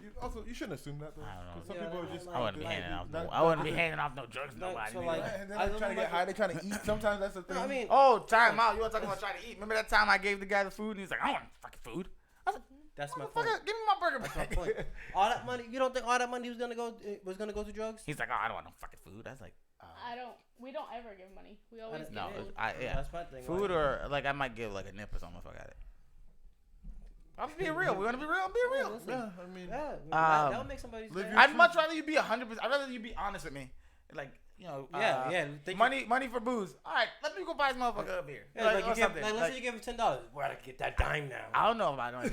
You shouldn't assume that though. I don't know. Some people are just. I wouldn't be handing out. I wouldn't be handing out no drugs to nobody. So like, And then they're trying to get high. They're trying to eat. Sometimes that's the thing. I mean, time out. You were talking about trying to eat. Remember that time I gave the guy the food and he's like, I don't want fucking food. I was like, that's my point. Give me my burger That's my back. point. All that money, you don't think all that money was gonna go to drugs? He's like, oh, I don't want no fucking food. I was like, We don't ever give money. We always give no. food. That's my thing. Food or like I might give like a nip or something if I got it. I'm just being real. We want to be real. I'm being real. Yeah, I mean, that'll make somebody's day. I'd much rather you be 100%. I'd rather you be honest with me. Like, you know, money for booze. All right, let me go buy this motherfucker a beer. Yeah, like let's say you give him $10. Where I get that dime now? I don't know if I don't know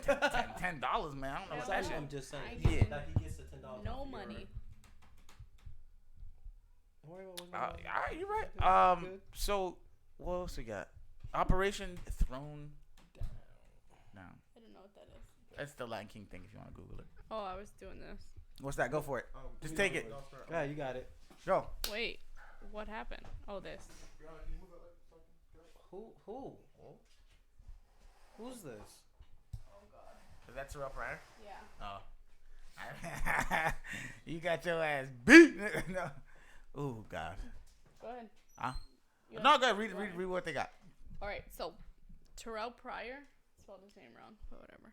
that. $10, man. I don't know what that shit. I'm just saying. Yeah. That he gets the $10. No money. All right, you're right. So what else we got? Operation Throne Down. I don't know what that is. That's the Lion King thing. If you want to Google it. Oh, I was doing this. What's that? Go for it. Just take it. Yeah, you got it. Go. Wait, what happened? Oh, this. Who? Who's this? Oh God. Is that Terrell Pryor? Yeah. Oh. You got your ass beat. No. Oh God. Go ahead. Huh? No, go ahead. Read what they got. All right. So, Terrell Pryor. Spelled his name wrong, but whatever.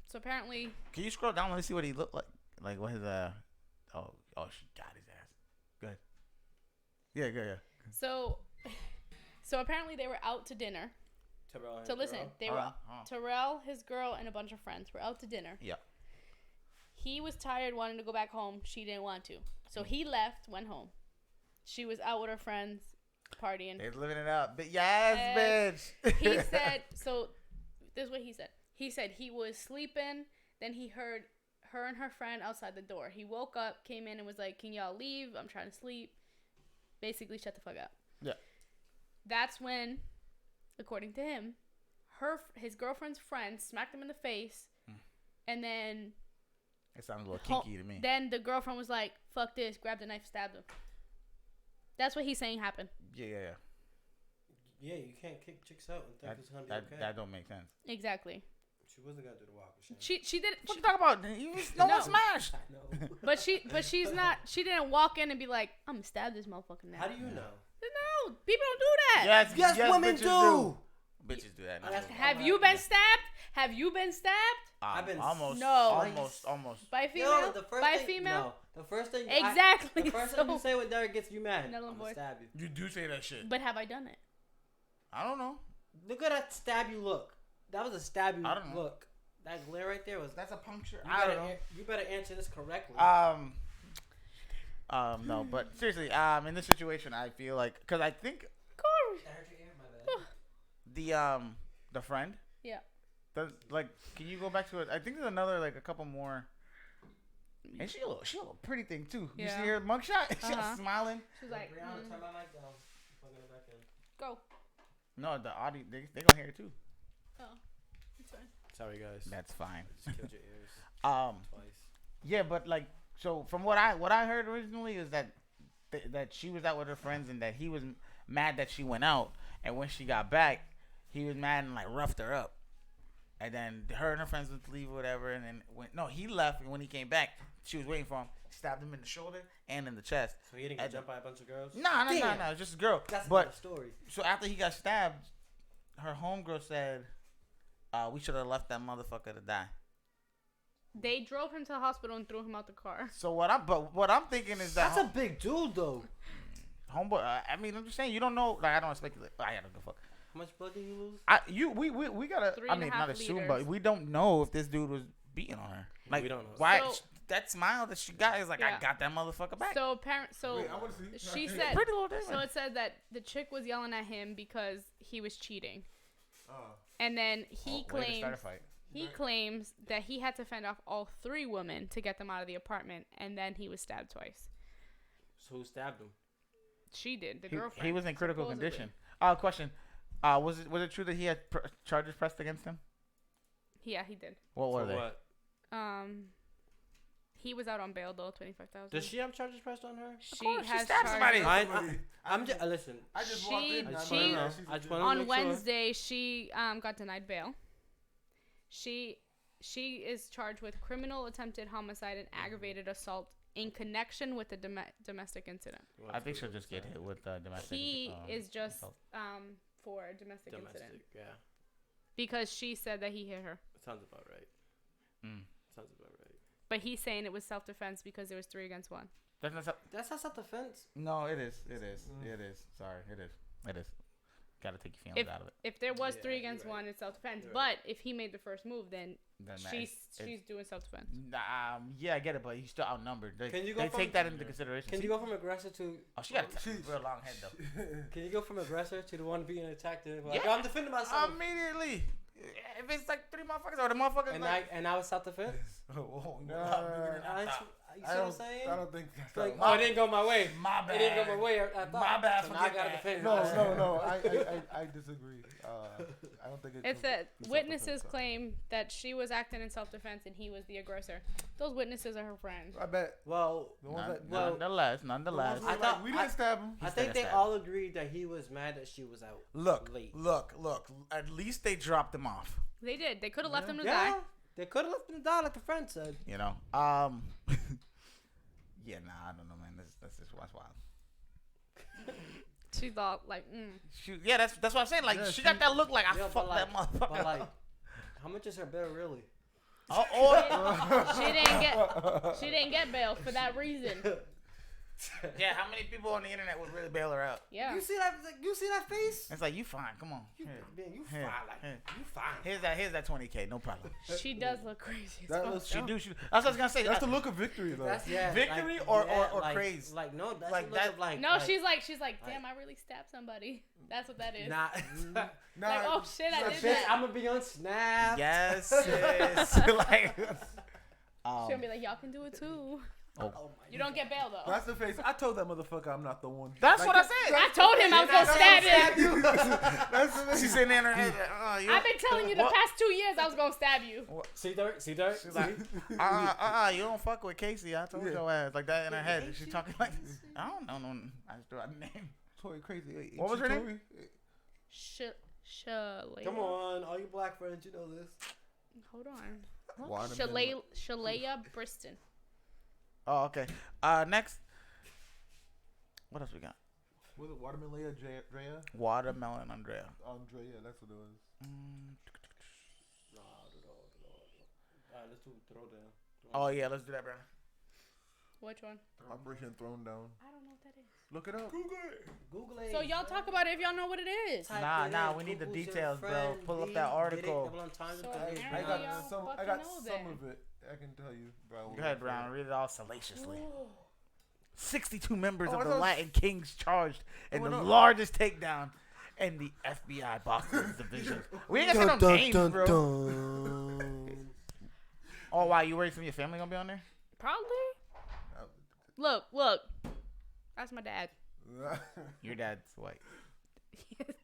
So apparently. Can you scroll down? Let me see what he looked like. Like what his Oh, she got his ass. Good. Yeah. So apparently they were out to dinner. Terrell. So listen, they were Terrell, his girl, and a bunch of friends were out to dinner. Yeah. He was tired, wanting to go back home. She didn't want to, so he left, went home. She was out with her friends, partying. They're living it up, but yes, bitch. He said. So this is what he said. He said he was sleeping. Then he heard her and her friend outside the door. He woke up, came in, and was like, "Can y'all leave? I'm trying to sleep." Basically, shut the fuck up. Yeah. That's when, according to him, his girlfriend's friend smacked him in the face, and then. It sounds a little kinky to me. Then the girlfriend was like, "Fuck this!" Grabbed a knife, stabbed him. That's what he's saying happened. Yeah. Yeah, you can't kick chicks out and think it's gonna be okay. That don't make sense. Exactly. She wasn't gonna do the walk of shame. She did. What you talking about? No one smashed. I know. But she's not. She didn't walk in and be like, "I'm gonna stab this motherfucker now." How do you know? No, people don't do that. Yes, women do. Bitches do that. Have you been stabbed? Have you been stabbed? I've been almost. By female? No, the first by thing, female? No, the first thing. Exactly. The first thing you say when Derek gets you mad, I'm Nella gonna boy. stab you. You do say that shit. But have I done it? I don't know. Look at that stab you look. That was a stab you I don't know. look. That glare right there was. That's a puncture. I don't know. You better answer this correctly. No, but seriously, in this situation, I feel like, cause I think Corey. That hurt your ear, my bad. the friend. Yeah. Does like, can you go back to it? I think there's another like a couple more. And she a little pretty thing too. You Yeah. see her mugshot? She's smiling. She's like, Brianna, turn my mic down. Plug it back in. go. No, the audio they gonna hear it too. Oh, it's fine. Sorry, guys. That's fine. Just killed your ears twice. Yeah, but like, so from what I heard originally is that that she was out with her friends and that he was mad that she went out, and when she got back, he was mad and like roughed her up, and then her and her friends went to leave or whatever, and then he left, and when he came back, she was waiting for him, stabbed him in the shoulder and in the chest. So he didn't get jumped by a bunch of girls? No, just a girl. That's but the story. So after he got stabbed, her homegirl said, we should have left that motherfucker to die. They drove him to the hospital and threw him out the car. So what I'm thinking is that That's a big dude, though. homeboy. I mean, I'm just saying, you don't know. Like, I don't speculate. I don't give a fuck. How much blood did you lose? We gotta. I mean, not assume, but we don't know if this dude was beating on her. Like, we don't know. Why So- that smile that she got is like, Yeah. I got that motherfucker back. So Wait, I want to see. she said. Pretty little thing. So it said that the chick was yelling at him because he was cheating, Oh. and then Way to start a fight. he claims that he had to fend off all 3 women to get them out of the apartment, and then he was stabbed twice. So who stabbed him? She did. The girlfriend. He was in critical supposedly. condition. Question. Was it true that he had charges pressed against him? Yeah, he did. What were For they? what? He was out on bail though, 25,000. Does she have charges pressed on her? She course, she has stabbed somebody. charges. I'm just listen. I just She- walked in. I just she- want to know. I just want to On make Wednesday, she got denied bail. She is charged with criminal attempted homicide and aggravated assault in connection with the domestic incident. Sure. I think she'll just get hit with domestic. He is just assault. for a domestic incident domestic. Yeah, because she said that he hit her. sounds about right. Mm. Sounds about right. But he's saying it was self-defense because there was 3 against 1. That's not. That's not self-defense. No, it is. It is. It is. Sorry, it is. It is. Gotta take your feelings out of it. If there was Yeah, 3 you're against right. 1, it's self-defense. You're But right. if he made the first move, then Then she's doing self-defense. yeah, I get it, but he's still outnumbered. They, Can you go they from- take that into consideration. Can you go from aggressor to? Oh, she got a real long head though. Can you go from aggressor to the one being attacked? And like, Yeah. I'm defending myself. Immediately. If it's like 3 motherfuckers or the motherfuckers And like, I was self-defense. oh, Nah, You see what I'm saying? I don't think that's Like, how- oh, it didn't go my way. My It didn't bad. go my way. I thought. My bad, So now I forget gotta that. defend No, myself. no. I disagree. I don't think It said it's witnesses self-defense. claim that she was acting in self-defense and he was the aggressor. Those witnesses are her friends. I bet. Well, The ones that, well, nonetheless. the ones who were I like, thought- we didn't stab him. I think they stabbed. all agreed that he was mad that she was out. Look, late. look. At least they dropped him off. They did. They could have left him to Yeah, die. they could have left him to die, like the friend said. You know. Yeah, nah, I don't know, man. That's just wild. She thought like, Yeah, that's what I'm saying. Like, Yeah, she got that look like I Yeah, fucked that motherfucker. But like, how much is her bill really? she didn't get bail for that reason. Yeah, how many people on the internet would really bail her out? Yeah. You see that? You see that face? It's like, you fine. Come on. You, Here. man, you Here. fine. Like Here. you fine. Here's that 20K. No problem. She does look crazy. as That fuck, looks- She though. do. That's what I was gonna say. That's the look of victory, though. That's yeah. Victory like, or like, craze? Like no, that's Like like that- like No, like, she's like, damn, I really stabbed somebody. That's what that is. Nah, Nah, Like, oh shit, I did bitch, that. I'm gonna be on Snap. Yes, sis. Like, She's gonna be like, y'all can do it too. Oh my You don't get bail though. that's the face. I told that motherfucker I'm not the one. that's Like, what I said. I told him I was gonna stab him. That's the face. She's sitting there in her head. I've been telling you the What? past 2 years I was gonna stab you. See dirt, see dirt. She's like, you don't fuck with Casey. I told Yeah. your ass like that in her head. She's Casey? talking like this. I don't know. No, I just threw out the name. Toy crazy. Hey, What was she her Tory? name? Shalaya. Come on, all you black friends, you know this. Hold on. Watermelon. Shalaya Briston. Oh, okay. Next. What else we got? Was it Watermelon Drea? Watermelon Andrea. Andrea, that's what it was. No. Alright, let's do Throwdown. Oh yeah, let's do that, bro. Which one? Operation Thrown Down. I don't know what that is. Look it up. Google it. So y'all talk about it if y'all know what it is. Nah, we need the details, bro. Pull up that article. So I Y'all got some. I fucking got know some then. of it. I can tell you. But Go ahead, Brown. Read it all salaciously. Ooh. 62 members Oh, of I the thought- Latin Kings charged in Oh, the no. largest takedown in the FBI Boston division. We ain't got no names, bro. Oh, wow. You worried some of your family gonna be on there? Probably. Look. That's my dad. Your dad's white.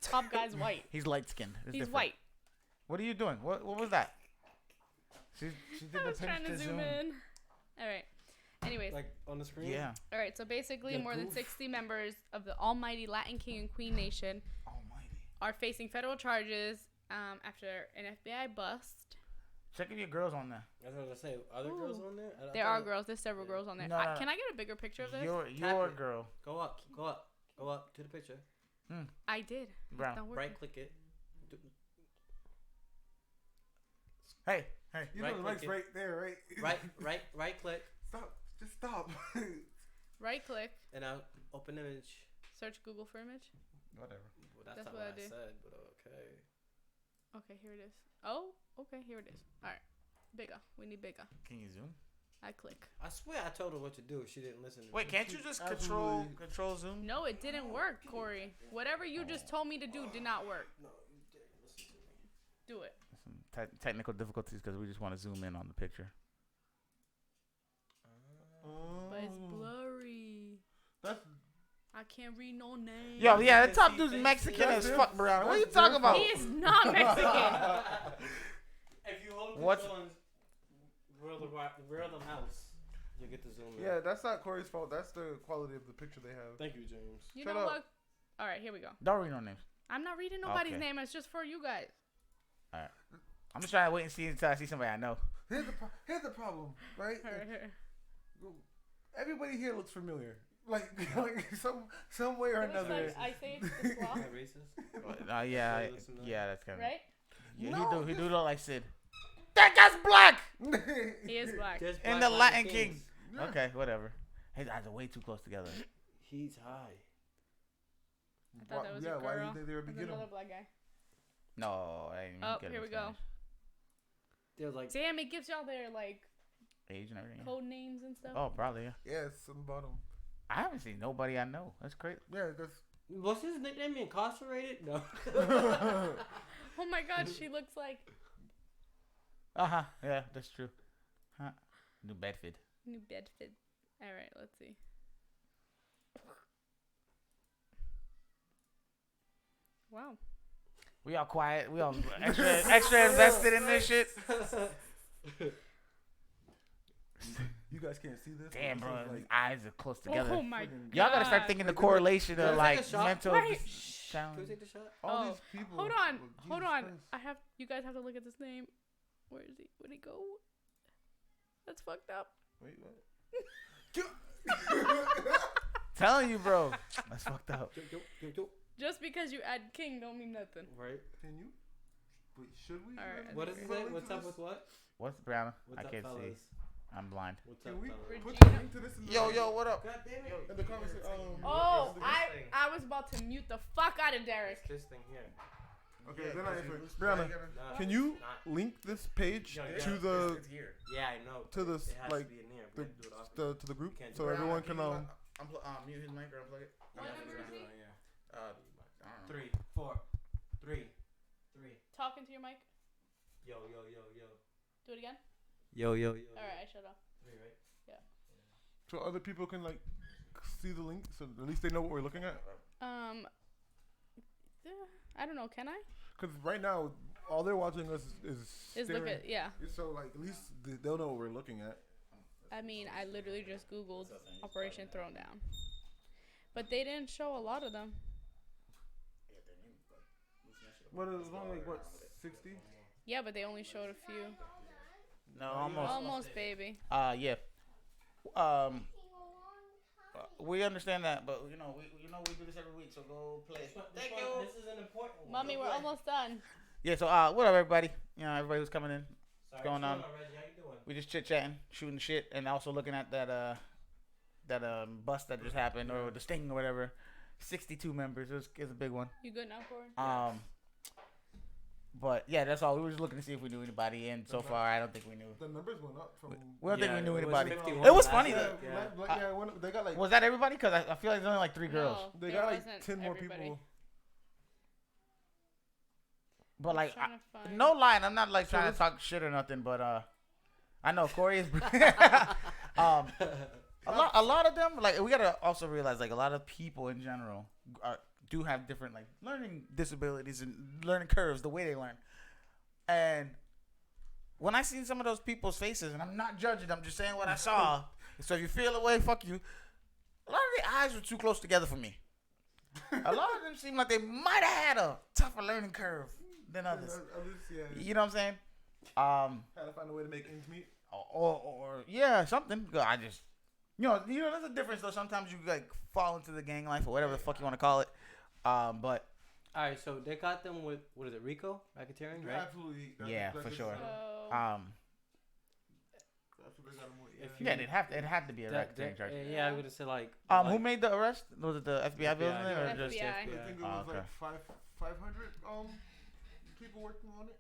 Top guy's white. He's light skinned. He's white. What are you doing? What was that? She did I the was trying to zoom in. All right. Anyways. Like on the screen. Yeah. All right. So basically, Yeah, more than goof. 60 members of the almighty Latin King and Queen Nation Almighty. are facing federal charges after an FBI bust. Check if your girl's on there. That's what I was gonna say. Are there girls on there? I There are thought- girls. There's several girls on there. No, no, Can I get a bigger picture of this? Your it. girl. Go up to the picture. I did. Brown. Don't work. Right click it. Hey. You Right know the mic's click it. right there, right? Right click, Stop. Just stop. Right click. and I'll open image. Search Google for image. Whatever. Well, that's That's not what I what I did. said, but okay. Okay, here it is. Oh, okay, here it is. All right. Bigger. We need bigger. Can you zoom? I click. I swear I told her what to do. She didn't listen to me. Wait, can't you just Absolutely. control zoom? No, it didn't work, Corey. Whatever you just told me to do did not work. No, you didn't listen to me. Do it. Some technical difficulties because we just want to zoom in on the picture. But it's blurry. That's I can't read no names. Yo, yeah, that can top see dude's things Mexican too. as fuck, Brown. What are you That's talking their about? He is not Mexican. If you hold What's- control and whirl the mouse, you get to zoom in. yeah. That's not Corey's fault. That's the quality of the picture they have. Thank you, James. You Shut know up. what? All right, here we go. Don't read no names. I'm not reading nobody's Okay. name. It's just for you guys. I'm just trying to wait and see until I see somebody I know. Here's the problem, right? Here. Everybody here looks familiar, like some way or It looks another. like I say it's the sloth, Am I racist? Yeah, Should I listen to that? yeah, that's kind of. right? Yeah, No, he do look like Sid. That guy's black He is black. There's in black the Latin Kings. King. Yeah. Okay, whatever. His eyes are way too close together. He's high. I thought that was a Why do girl. you think they were There's beginning? another black guy. No, I didn't Oh, get here him we go. Spanish. They're like, Damn, it gives y'all their like Age and everything. code names and stuff. Oh, probably yeah. Yeah, it's on the bottom. I haven't seen nobody I know. That's crazy. Yeah, that's. was his nickname incarcerated? No. Oh my God, she looks like Yeah, that's true. Huh? New Bedford. New Bedford. All right, let's see. Wow. We all quiet. We all extra invested in this shit. You guys can't see this. Damn, but bro, this is his like- eyes are close together. Oh my Friggin- God. Y'all gotta start thinking the correlation Can of I like take a shot? mental Right. Can we challenge. take the shot? all Oh, these people. Hold on. well, Hold Jesus on. Christ. You guys have to look at this name. Where is he? Where'd he go? That's fucked up. Wait, what? Telling you, bro, that's fucked up. Just because you add king don't mean nothing. Right. Can you? Wait, should we? All right, What does it say? Correlate What's to up this? with what? What's Brown? What's I up, can't fellas? see. I'm blind. What's up, Can we fellas? put Regina? the link to this in the Yo, what up? God damn it. in the conversation? Oh, It's this thing. I was about to mute the fuck out of Derek. It's this thing here. Okay, then I answer. Brianna, Nah, can you it's not. link this page Yeah, to yeah. the Yeah, I know. to the It has like to be in here. the, We have to do it off. to the group Can't do so it. everyone can mute his mic or unplug it. What number is he? I don't know. 3, 4, 3, 3. Talking to your mic. Yo. Do it again. Yo. All right, I shut off. 3, right? so other people can like see the link so at least they know what we're looking at. I don't know. Can I? Because right now all they're watching us is Is look staring. at yeah. So like at least they'll know what we're looking at. I mean, I literally just Googled Operation Throwdown, but they didn't show a lot of them. What is only like what 60? Yeah, but they only showed a few. No, almost. Almost, baby. Yeah. we understand that, but we do this every week, so go play. Thank you. This is an important one. Mommy, we're almost done. Yeah, so what up, everybody? Everybody who's coming in. Sorry, going on? Reggie? How you doing? We just chit chatting, shooting shit, and also looking at that bust that just happened, or the sting or whatever. 62 members. It was a big one. You good now, Corey? But yeah, that's all. We were just looking to see if we knew anybody, and so far, I don't think we knew. The numbers went up from. We don't think we knew anybody. It It was funny though. They got like. Was that everybody? Because I feel like there's only like 3 girls. No, They there got like wasn't 10 more everybody. people. But like, Trying to find- no lying, I'm not like So trying to talk shit or nothing. But I know Corey is. A lot of them, like, we gotta also realize, like, a lot of people in general do have different, like, learning disabilities and learning curves, the way they learn. And when I seen some of those people's faces, and I'm not judging, I'm just saying what I saw. So if you feel away, fuck you. A lot of the eyes were too close together for me. A lot of them seemed like they might have had a tougher learning curve than others. You know what I'm saying? Had to find a way to make ends meet. Or yeah, something. I just, there's a difference though. Sometimes you like fall into the gang life or whatever the fuck you want to call it. But All right, so they got them with what is it, RICO racketeering, right? Absolutely. Yeah, for sure. So, That's what they got them with. If yeah, it had to be a racketeering charge. Yeah, I would have said like. Who made the arrest? Was it the FBI building it or FBI. just? I think it was okay. like 500 people working on it.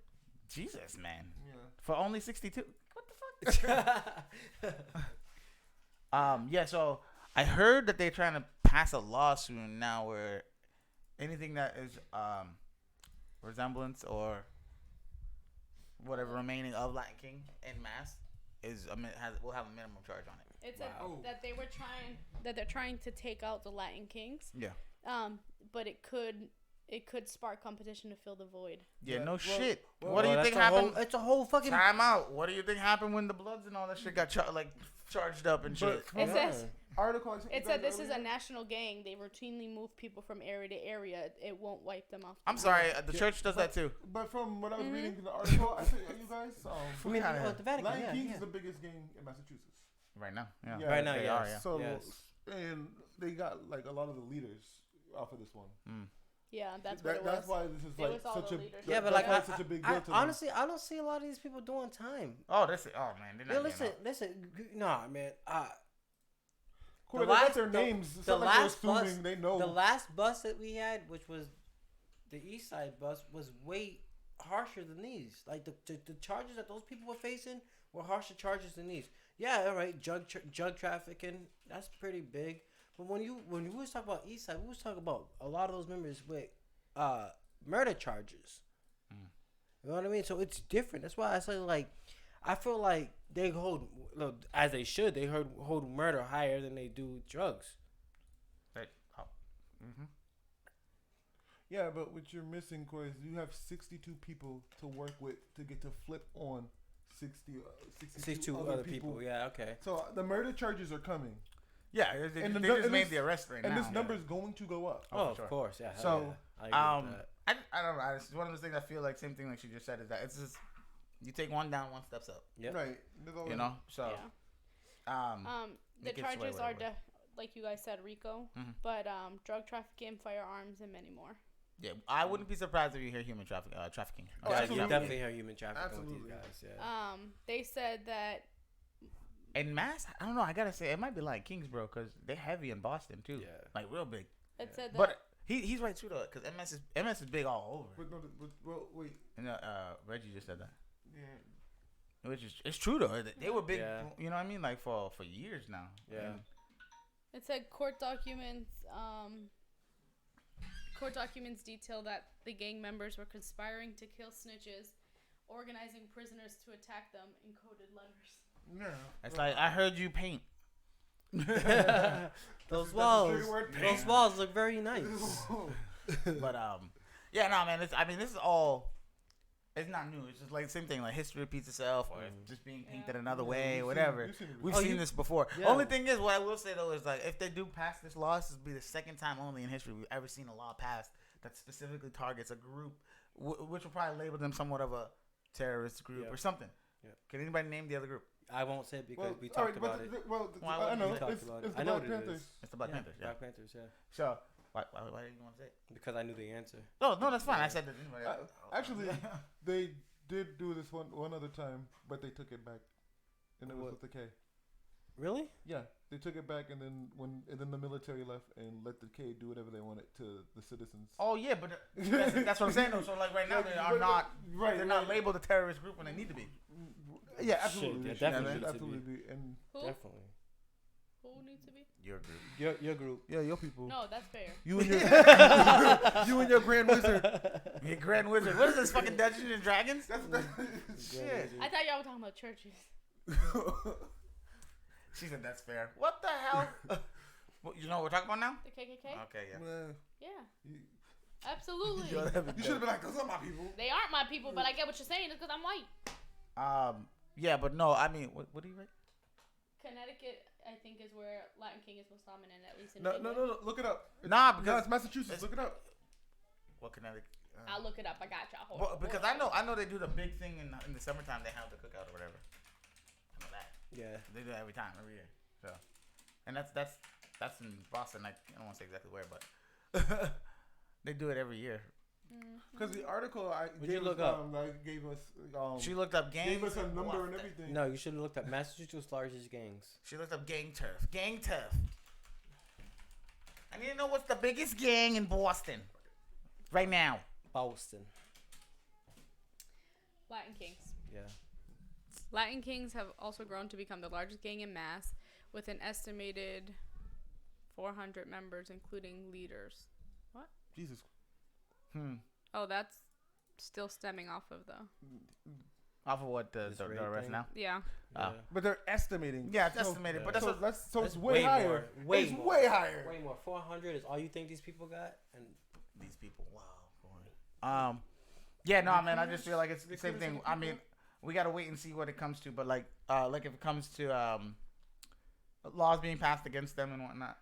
Jesus, man. Yeah. For only 62. What the fuck? Yeah. So I heard that they're trying to pass a law soon now where anything that is resemblance or whatever remaining of Latin King en masse will have a minimum charge on it. it said that they're trying to take out the Latin Kings. Yeah. But it could spark competition to fill the void. Yeah, Yeah, no well- shit. well, What do you think happened? It's a whole fucking. Time out. What do you think happened when the Bloods and all that shit got charged up and shit? It says Article I sent you it said guys this is a earlier. national gang. They routinely move people from area to area. It won't wipe them off. I'm sorry, the church does that too. But from what I was reading in the article, I think you guys, I mean, the Vatican, Lion yeah, King's yeah. is the biggest gang in Massachusetts. Right now, yeah. Yeah, Right now, they yes. are, yeah. So, Yes. and they got like a lot of the leaders off of this one. Yeah, that's what it was. That's why this is It like was all such the a leaders. Yeah, but that's like why it's such a big deal to them. honestly, I don't see a lot of these people doing time. Oh, man, they're Yeah, not. listen, nah, man. Corey, the they got last- their the- names. It's the not like they're last bus- assuming they know. The last bus that we had, which was the East Side bus, was way harsher than these. Like the charges that those people were facing were harsher charges than these. Yeah, all right, drug trafficking, that's pretty big. But when you was talking about East Side, we was talking about a lot of those members with murder charges. You know what I mean? So it's different. That's why I say like, I feel like they hold, as they should, they hold murder higher than they do drugs. Yeah, but what you're missing, Corey, is you have 62 people to work with to get to flip on 62 other people. Yeah, okay. So the murder charges are coming. Yeah, they just made the arrest right now. And this number is going to go up. Oh, for of sure. course, yeah. So, yeah. I agree with that. I don't know. It's one of those things I feel like same thing like she just said is that it's just you take one down, one steps up. Yep. Right. You know. So The it gets charges way, are way. like you guys said, RICO, but drug trafficking, firearms, and many more. Yeah, I wouldn't be surprised if you hear human trafficking. Oh, Yeah, you absolutely. definitely hear human trafficking with Absolutely. these guys. Yeah. They said that En masse, I don't know. I gotta say, it might be like Kingsborough because they're heavy in Boston too. Yeah. Like real big. it said that. But he's right too though, because MS is big all over. Well, wait. And Reggie just said that, Yeah. which is it's true though. They were big. Yeah. You know what I mean? Like for years now. Yeah. And It said court documents. Court documents detail that the gang members were conspiring to kill snitches, organizing prisoners to attack them in coded letters. Yeah. it's like I heard you paint. Those That's the walls, trigger word, those pain. walls look very nice. But yeah, no, man. This is all. It's not new. It's just like the same thing. Like history repeats itself, or it's just being painted another way, whatever. We've Oh, seen you- this before. Yeah. Only thing is, what I will say though is like, if they do pass this law, this will be the second time only in history we've ever seen a law passed that specifically targets a group, which will probably label them somewhat of a terrorist group Yeah. or something. Yeah. Can anybody name the other group? I won't say it because we all right, talked about it. I know. We talked It's about the it. I know Black what it Panthers. is. It's the Black Panthers. Yeah. Black Panthers, yeah. So why did you want to say it? Because I knew the answer. No, that's fine. I said that. Actually, they did do this one other time, but they took it back, and it was with the K. Really? Yeah, they took it back, and then the military left and let the K do whatever they wanted to the citizens. Oh yeah, but that's what I'm saying though. So like right now they are not right. They're not labeled a terrorist group when they need to be. Yeah, absolutely. Shit, yeah, definitely absolutely. And Who? Definitely. Who needs to be? Your group. Your group. yeah, your people. No, that's fair. You and your you and your Grand Wizard. Your Grand Wizard. What is this fucking Dungeons and Dragons? Shit. I thought y'all were talking about churches. She said that's fair. What the hell? You know what we're talking about now? The KKK? Okay, yeah. Yeah. Absolutely. You should have been like, those are my people. They aren't my people, but I get what you're saying. It's because I'm white. Yeah, but no, I mean, what do you rate? Connecticut, I think, is where Latin King is most dominant, at least in No, England. no. Look it up. Nah, No, because it's Massachusetts. Look it up. what Connecticut? I'll look it up. I got y'all. Hold on. Because I know they do the big thing in the summertime. They have the cookout or whatever. I know that. Yeah. They do that every year. So, and that's in Boston. I don't want to say exactly where, but they do it every year. Because the article you look up? Gave us. She looked up gangs. Gave us a number and everything. No, you should have looked at Massachusetts' largest gangs. She looked up gang turf. Gang turf. I need to know what's the biggest gang in Boston right now. Boston. Latin Kings. Yeah. Latin Kings have also grown to become the largest gang in Mass, with an estimated 400 members, including leaders. What? Jesus. Oh, that's still stemming off of Off of what the This rate rest thing? now? Yeah. But they're estimating. Yeah, it's estimated, but that's so it's way higher. Way It's more. way higher. Way more. 400 is all you think these people got? And these people. Wow. Boy. Yeah, no, man. I just feel like it's the same thing. I mean, we gotta wait and see what it comes to. But like if it comes to laws being passed against them and whatnot,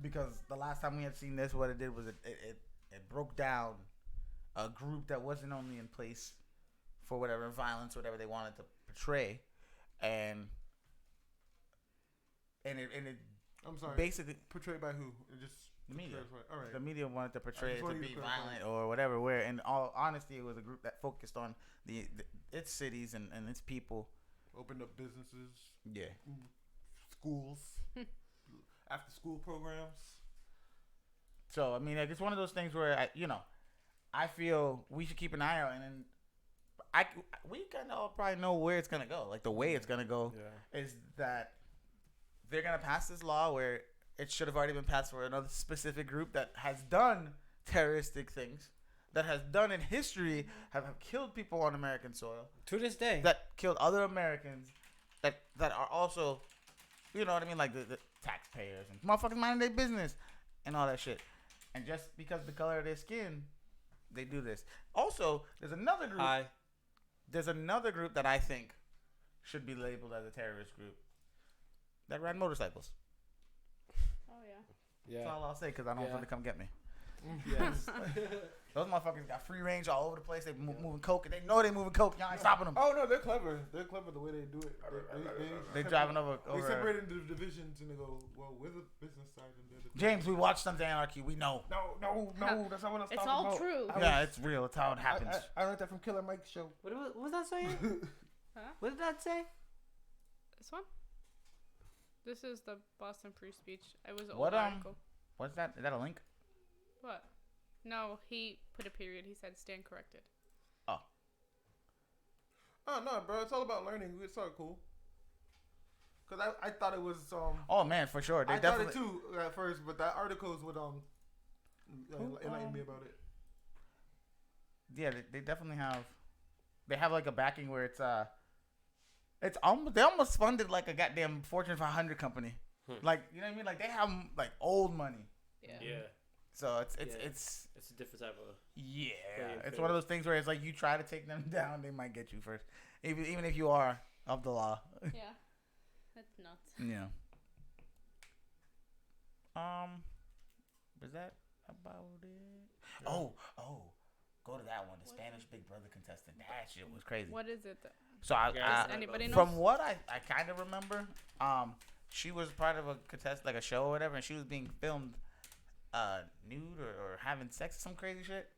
because the last time we had seen this, what it did was it broke down a group that wasn't only in place for whatever violence, whatever they wanted to portray, and it I'm sorry. basically Portrayed by who? It just the media. All right. The media wanted to portray it to wanted you be to clarify. violent or whatever. Where, in all honesty, it was a group that focused on its cities and its people. Opened up businesses, Yeah. schools, after school programs. So I mean, like, it's one of those things where I feel we should keep an eye out, and then we kind of probably know where it's gonna go. Like the way it's gonna go is that they're gonna pass this law where it should have already been passed for another specific group that has done terroristic things, that has done in history, have killed people on American soil, to this day. that killed other Americans, that are also, you know what I mean, like the taxpayers and motherfuckers minding their business and all that shit. And just because the color of their skin, they do this. Also, there's another group. There's another group that I think should be labeled as a terrorist group that ride motorcycles. Oh, yeah. That's all I'll say, because I don't want them to come get me. Yes. Those motherfuckers got free range all over the place. They moving coke, and they know they moving coke. Y'all ain't stopping them. Oh no, they're clever. They're clever the way they do it. They driving over. They separate into the divisions and they go, well, we're the business side and they're the. James, we watched Sons of Anarchy. We know. No. That's not what I was It's talking all about. true. Yeah, it's real. It's how it happens. I learned that from Killer Mike's show. What was that saying? Huh? What did that say? This one? This is the Boston Free Speech. It was an What, old article. What's that? Is that a link? What? No, he put a period. He said stand corrected. Oh no, bro! It's all about learning. It's all cool. Cause I thought it was Oh man, for sure. They I definitely. thought it too at first, but that article is what enlightened me about it. Yeah, they definitely have. They have like a backing where it's almost they almost funded like a goddamn Fortune 500 company. Like, you know what I mean? Like they have like old money. Yeah. So it's a different type of. it's one of those things where it's like you try to take them down, they might get you first, even if you are of the law. Yeah. That's nuts. Yeah. Is that about it? Oh, go to that one. The Spanish Big Brother contestant. That shit was crazy. What is it? So Yeah, Does anybody know? from what I kind of remember, she was part of a contest, like a show or whatever, and she was being filmed nude or having sex or some crazy shit.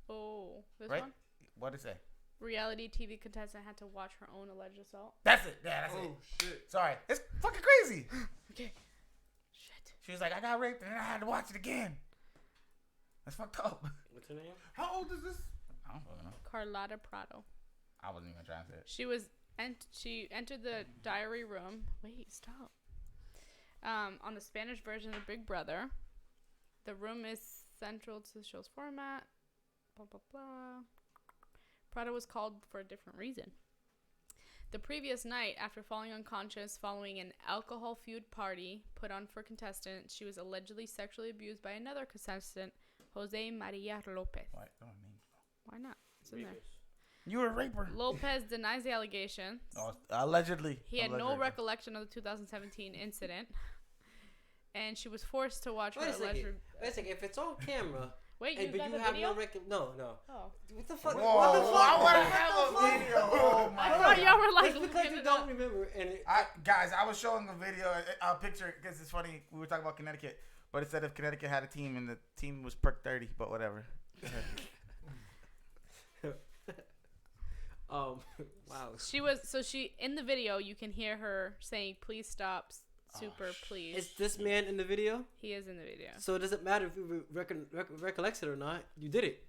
Oh, this Right? one? What did it say? Reality TV contestant had to watch her own alleged assault. That's it. Yeah, that's it. Oh shit. Sorry. It's fucking crazy. Okay. Shit. She was like, I got raped and then I had to watch it again. That's fucked up. What's her name? How old is this? I don't fucking know. Carlotta Prado. I wasn't even trying to say it. She entered the diary room. Wait, stop. On the Spanish version of Big Brother. The room is central to the show's format. Blah, blah, blah. Prado was called for a different reason. The previous night, after falling unconscious following an alcohol-fueled party put on for contestants, she was allegedly sexually abused by another contestant, Jose Maria Lopez. Why? Don't I mean? Why not? It's in there. You were a raper. Lopez denies the allegations. Oh, allegedly. He had no Allegedly. recollection of the 2017 incident, and she was forced to watch her Wait a alleged. second. Wait a second. If it's on camera, Wait, hey, you but got you the have video? no. Oh, What the fuck? Whoa, What the fuck? I want to What have the a fuck? video. Oh my I god. thought y'all were like It's because looking you it don't up. remember, and Guys, I was showing a video, a picture, because it's funny. We were talking about Connecticut, but it said if Connecticut had a team and the team was Perk 30, but whatever. wow. She in the video you can hear her saying, "Please stop, super, please." Is this man in the video? He is in the video. So it doesn't matter if you recollect it or not. You did it.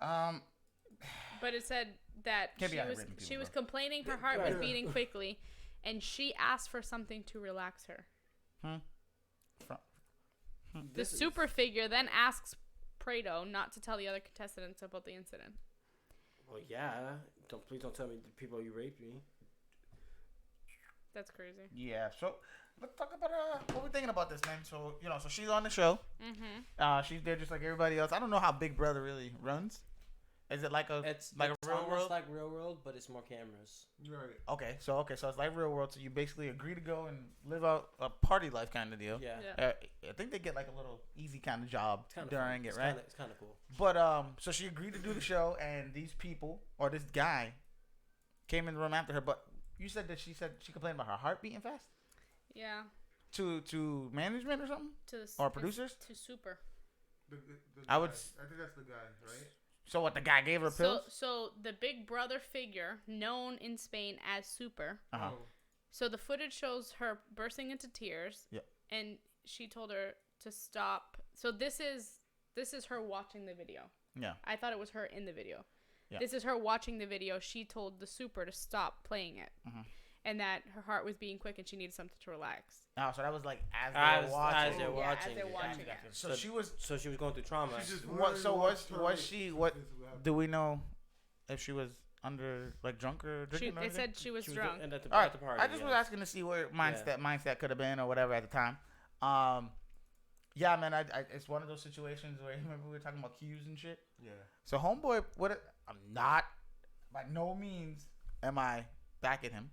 But it said that Can't be out here raping she people, was bro. complaining her heart was beating quickly, and she asked for something to relax her. The super figure then asks Prado not to tell the other contestants about the incident. Well, yeah. Please don't tell me the people you raped me. That's crazy. Yeah, so let's talk about what we're thinking about this, man. So, so she's on the show. Mm-hmm. She's there just like everybody else. I don't know how Big Brother really runs. Is it like a It's a real almost world? like Real World, but it's more cameras. Right. Okay, so it's like real world. So you basically agree to go and live out a party life kind of deal. Yeah. I think they get like a little easy kind of job It's kinda during fun. it, right? It's kind of cool. But so she agreed to do the show, and these people or this guy came in the room after her. But you said that she complained about her heart beating fast Yeah. to management or something or producers. To super. The I would. I think that's the guy, right? So what? The guy gave her pills. So the Big Brother figure, known in Spain as Super. Uh-huh. Oh. So the footage shows her bursting into tears. Yep. And she told her to stop. So this is her watching the video. Yeah. I thought it was her in the video. Yeah. This is her watching the video. She told the Super to stop playing it. Mm-hmm. And that her heart was beating quick and she needed something to relax. Oh, so that was like as they were watching. As they're Yeah, watching. as they're it. watching. Gotcha. it. So she was. So she was going through trauma. She just What? So literally watched her was rape. she? What? This is what happened. Do we know if she was under like drunk or drinking? or It anything? said she was drunk. And at the, All right. at the party. I just was asking to see where mindset could have been or whatever at the time. Yeah, man. I it's one of those situations where remember we were talking about cues and shit. Yeah. So homeboy, I'm not by no means am I back at him.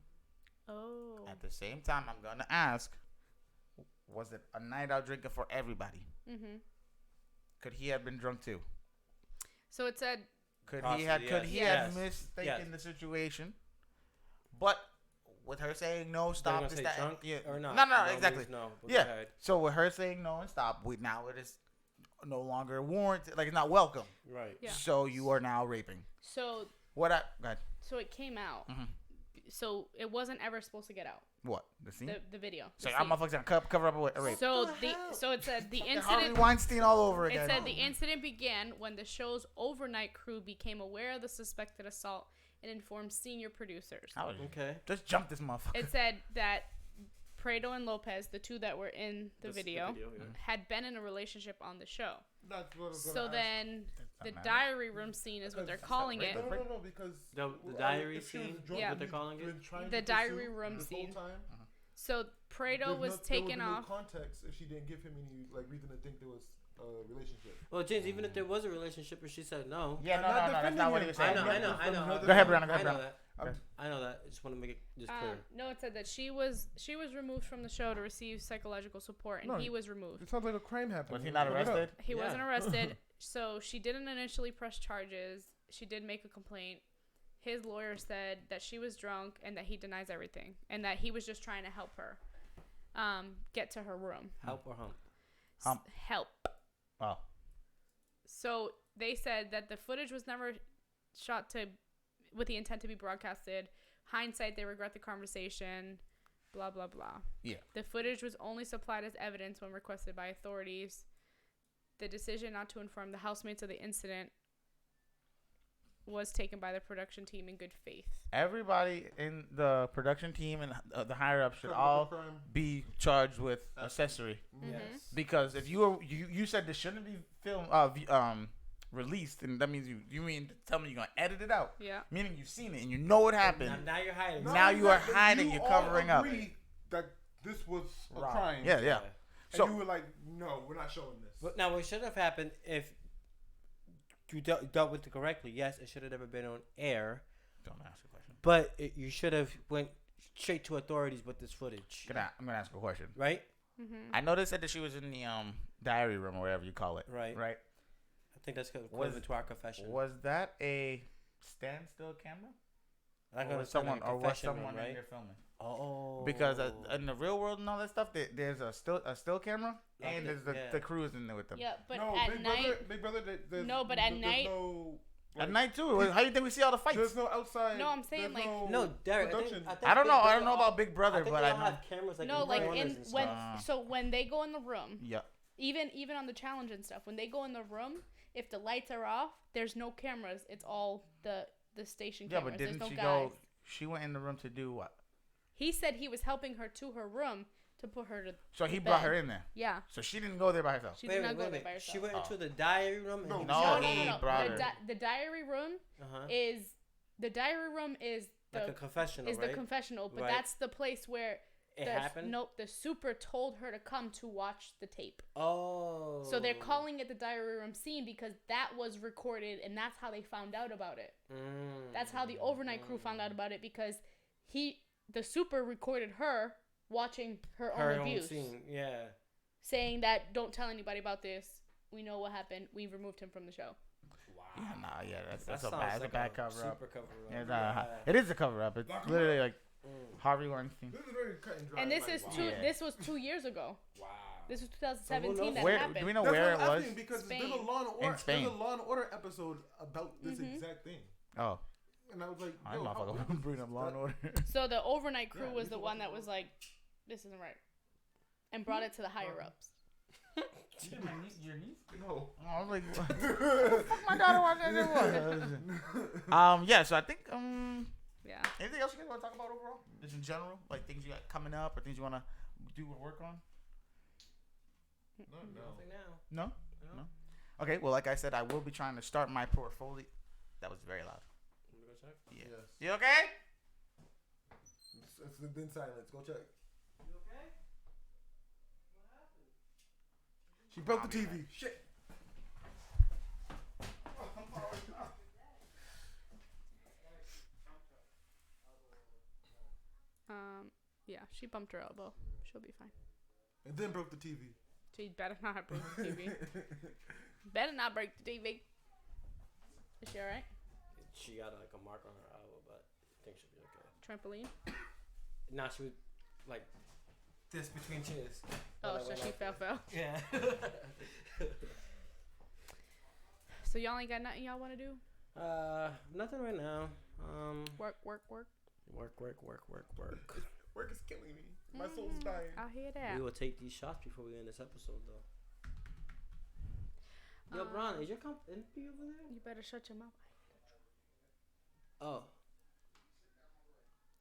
Oh. At the same time, I'm gonna ask: was it a night out drinking for everybody? Mm-hmm. Could he have been drunk too? So it said Could Possibly, he yes. have mistaken Yes. the situation? But with her saying no, stop Stop. this, that, Drunk yeah. or not? No, exactly. No. But Yeah. go ahead. So with her saying no and stop, now it is no longer warranted. Like it's not welcome. Right. Yeah. So you are now raping. so Go ahead. so it came out. Mhm. So it wasn't ever supposed to get out. What the scene? The video. So the I'm scene. motherfuckers gonna cover up a rape. So What the hell? so it said the Harvey incident. Weinstein all over It again. said the incident began when the show's overnight crew became aware of the suspected assault and informed senior producers. I was Okay. just jump this motherfucker. It said that Prado and Lopez, the two that were in the This- video, yeah. had been in a relationship on the show. That's what I was So gonna ask. then the not matter. diary room scene is what they're calling it. No, because The well, diary if she was scene? drunk, Yeah. What they're we've calling it? been trying The to diary pursue room this whole scene. time. So Prado There was taken no off. context if she didn't give him any reason to think there was a relationship. Well, James, even if there was a relationship and she said no. Yeah, I'm no, not that's defending not what him. he was I saying. know. I'm not defending her. Go ahead, Brianna. Go I ahead, know Brianna. that. Okay. I know that. I just want to make it just clear. No, it said that she was removed from the show to receive psychological support, and No, he was removed. It sounds like a crime happened. Was he not Look it up. arrested? He Yeah. wasn't arrested. So she didn't initially press charges. She did make a complaint. His lawyer said that she was drunk and that he denies everything and that he was just trying to help her get to her room. Help or hump? Help. Oh. So they said that the footage was never shot with the intent to be broadcasted. Hindsight, they regret the conversation. Blah, blah, blah. Yeah. The footage was only supplied as evidence when requested by authorities. The decision not to inform the housemates of the incident was taken by the production team in good faith. Everybody in the production team and the higher up should all be charged with accessory. Yes. Because if you said this shouldn't be released, and that means you mean to tell me you're gonna edit it out? Yeah. Meaning you've seen it and you know what happened. Now you're hiding. Now you are hiding. You're covering up. That this was a crime. Yeah. And So you were like, no, we're not showing this. But now what should have happened if you dealt with it correctly? Yes, it should have never been on air. don't ask a question. But you should have went straight to authorities with this footage. I'm gonna ask a question. Right? Mm-hmm. I know they said that she was in the diary room or whatever you call it. Right. Right. I think that's according to our confession. Was that a standstill camera? Like Or was someone in there filming? Oh. Because in the real world and all that stuff, there's a still camera, and there's the crew is in there with them. Yeah, but no, at night. Big Brother, No, but at night. At night too. How do you think we see all the fights? There's no outside. No, I'm saying, like- No, Derek. Production. I don't know. I don't know about Big Brother, but I know. have cameras like No, in like corners in and when stuff. when they go in the room, Yeah. even on the challenge and stuff, when they go in the room, if the lights are off, there's no cameras. It's all the station Yeah, cameras. but didn't there's no she guys. go? She went in the room to do what? He said he was helping her to her room to put her to. So he to brought bed. her in there. Yeah, So she didn't go there by herself. she did not go there by herself. She went into the diary room. And No, he no, was he showing- brought the, her. the diary room Uh-huh. is the Like a confessional, is right? the confessional, but Right. that's the place where It happened? Nope, the super told her to come to watch the tape. Oh. So they're calling it the diary room scene because that was recorded and that's how they found out about it. That's how the overnight crew found out about it because the super recorded her watching her own abuse. Scene. Yeah. Saying that don't tell anybody about this. We know what happened. We removed him from the show. Wow. Yeah, that's That a sounds bad, like cover up. Super cover up. It's, Yeah. It is a cover up. It's literally like Harvey Weinstein. This is very cut and dry. And this like, is wow. This was 2 years ago. Wow. This was 2017 that Where happened. do we know That's where it what I'm was? asking, because Spain. there's a Law and Order. In Spain. There's a Law and Order episode about this exact thing, Oh, and I was like, I yo, how motherfucker weird is bring up this? Law and Order. So the overnight crew Yeah, was we the can one watch that it. was like, this isn't right. And brought it to the higher ups. Your niece? No. I was like, fuck my daughter watching that. Yeah. So I think Yeah. anything else you guys want to talk about overall? Just in general, like things you got coming up or things you want to do or work on? No. Nothing now. No. No. Okay. Well, like I said, I will be trying to start my portfolio. That was very loud. Let me go check. Yeah. Yes. You okay? It's been silence. Go check. You okay? She broke the TV. Shit. Yeah, she bumped her elbow. She'll be fine. And then broke the TV. She better not have broke the TV. Better not break the TV. Is she alright? She got like a mark on her elbow, but I think she'll be okay. Trampoline? Nah, she was like this between chairs. Oh, so she fell. Yeah. So y'all ain't got nothing y'all want to do? Nothing right now. Work. Work. Work is killing me. My soul's dying. I hear that. We will take these shots before we end this episode, though. Yo, Bron, is your comp empty over there? You better shut your mouth. Oh.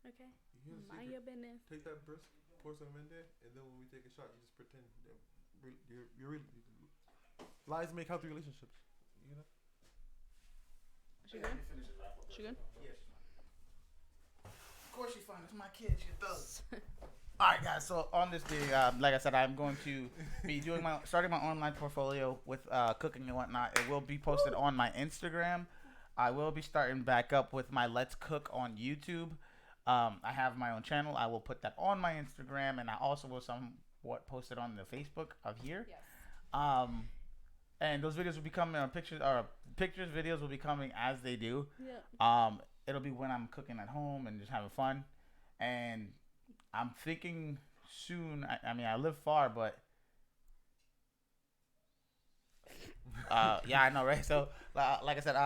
Okay. You hear the Mind secret? your business. Take that brisk, pour some in there, and then when we take a shot, you just pretend that you're really. Lies make healthy relationships. You know. She good? She good? Yes. Of course she's fine. It's my kid. She does. All right, guys. So on this day, like I said, I'm going to be starting my online portfolio with cooking and whatnot. It will be posted on my Instagram. I will be starting back up with my Let's Cook on YouTube. I have my own channel. I will put that on my Instagram, and I also will somewhat post it on the Facebook of here. Yes. and those videos will be coming. Pictures, videos will be coming as they do. Yeah. It'll be when I'm cooking at home and just having fun, and I'm thinking soon. I mean, I live far, but yeah, I know, right? So, like I said,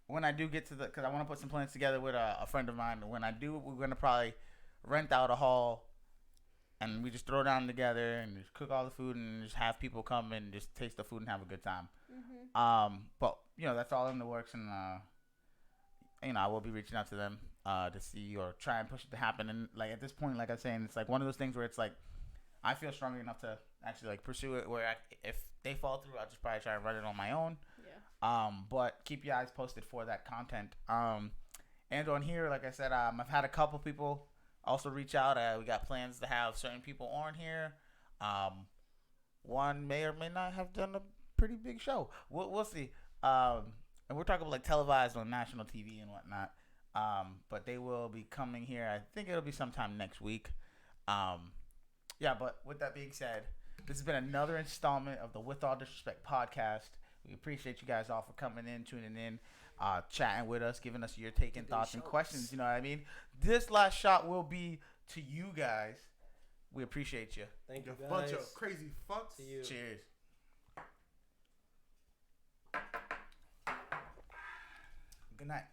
when I do get to because I want to put some plans together with a friend of mine. When I do, we're gonna probably rent out a hall, and we just throw down together and just cook all the food and just have people come and just taste the food and have a good time. Mm-hmm. But that's all in the works, and I will be reaching out to them to see or try and push it to happen. And like at this point, like I'm saying, it's like one of those things where it's like I feel strong enough to actually like pursue it. Where if they fall through, I'll just probably try and run it on my own. Yeah. But keep your eyes posted for that content. And on here, like I said, I've had a couple people also reach out. We got plans to have certain people on here. One may or may not have done a pretty big show. We'll see. And we're talking like televised on national TV and whatnot. But they will be coming here. I think it'll be sometime next week. Yeah, but with that being said, this has been another installment of the With All Disrespect podcast. We appreciate you guys all for coming in, tuning in, chatting with us, giving us your take and thoughts and questions. You know what I mean? This last shot will be to you guys. We appreciate you. Thank you, guys. Bunch of crazy fucks. To you. Cheers. Good night.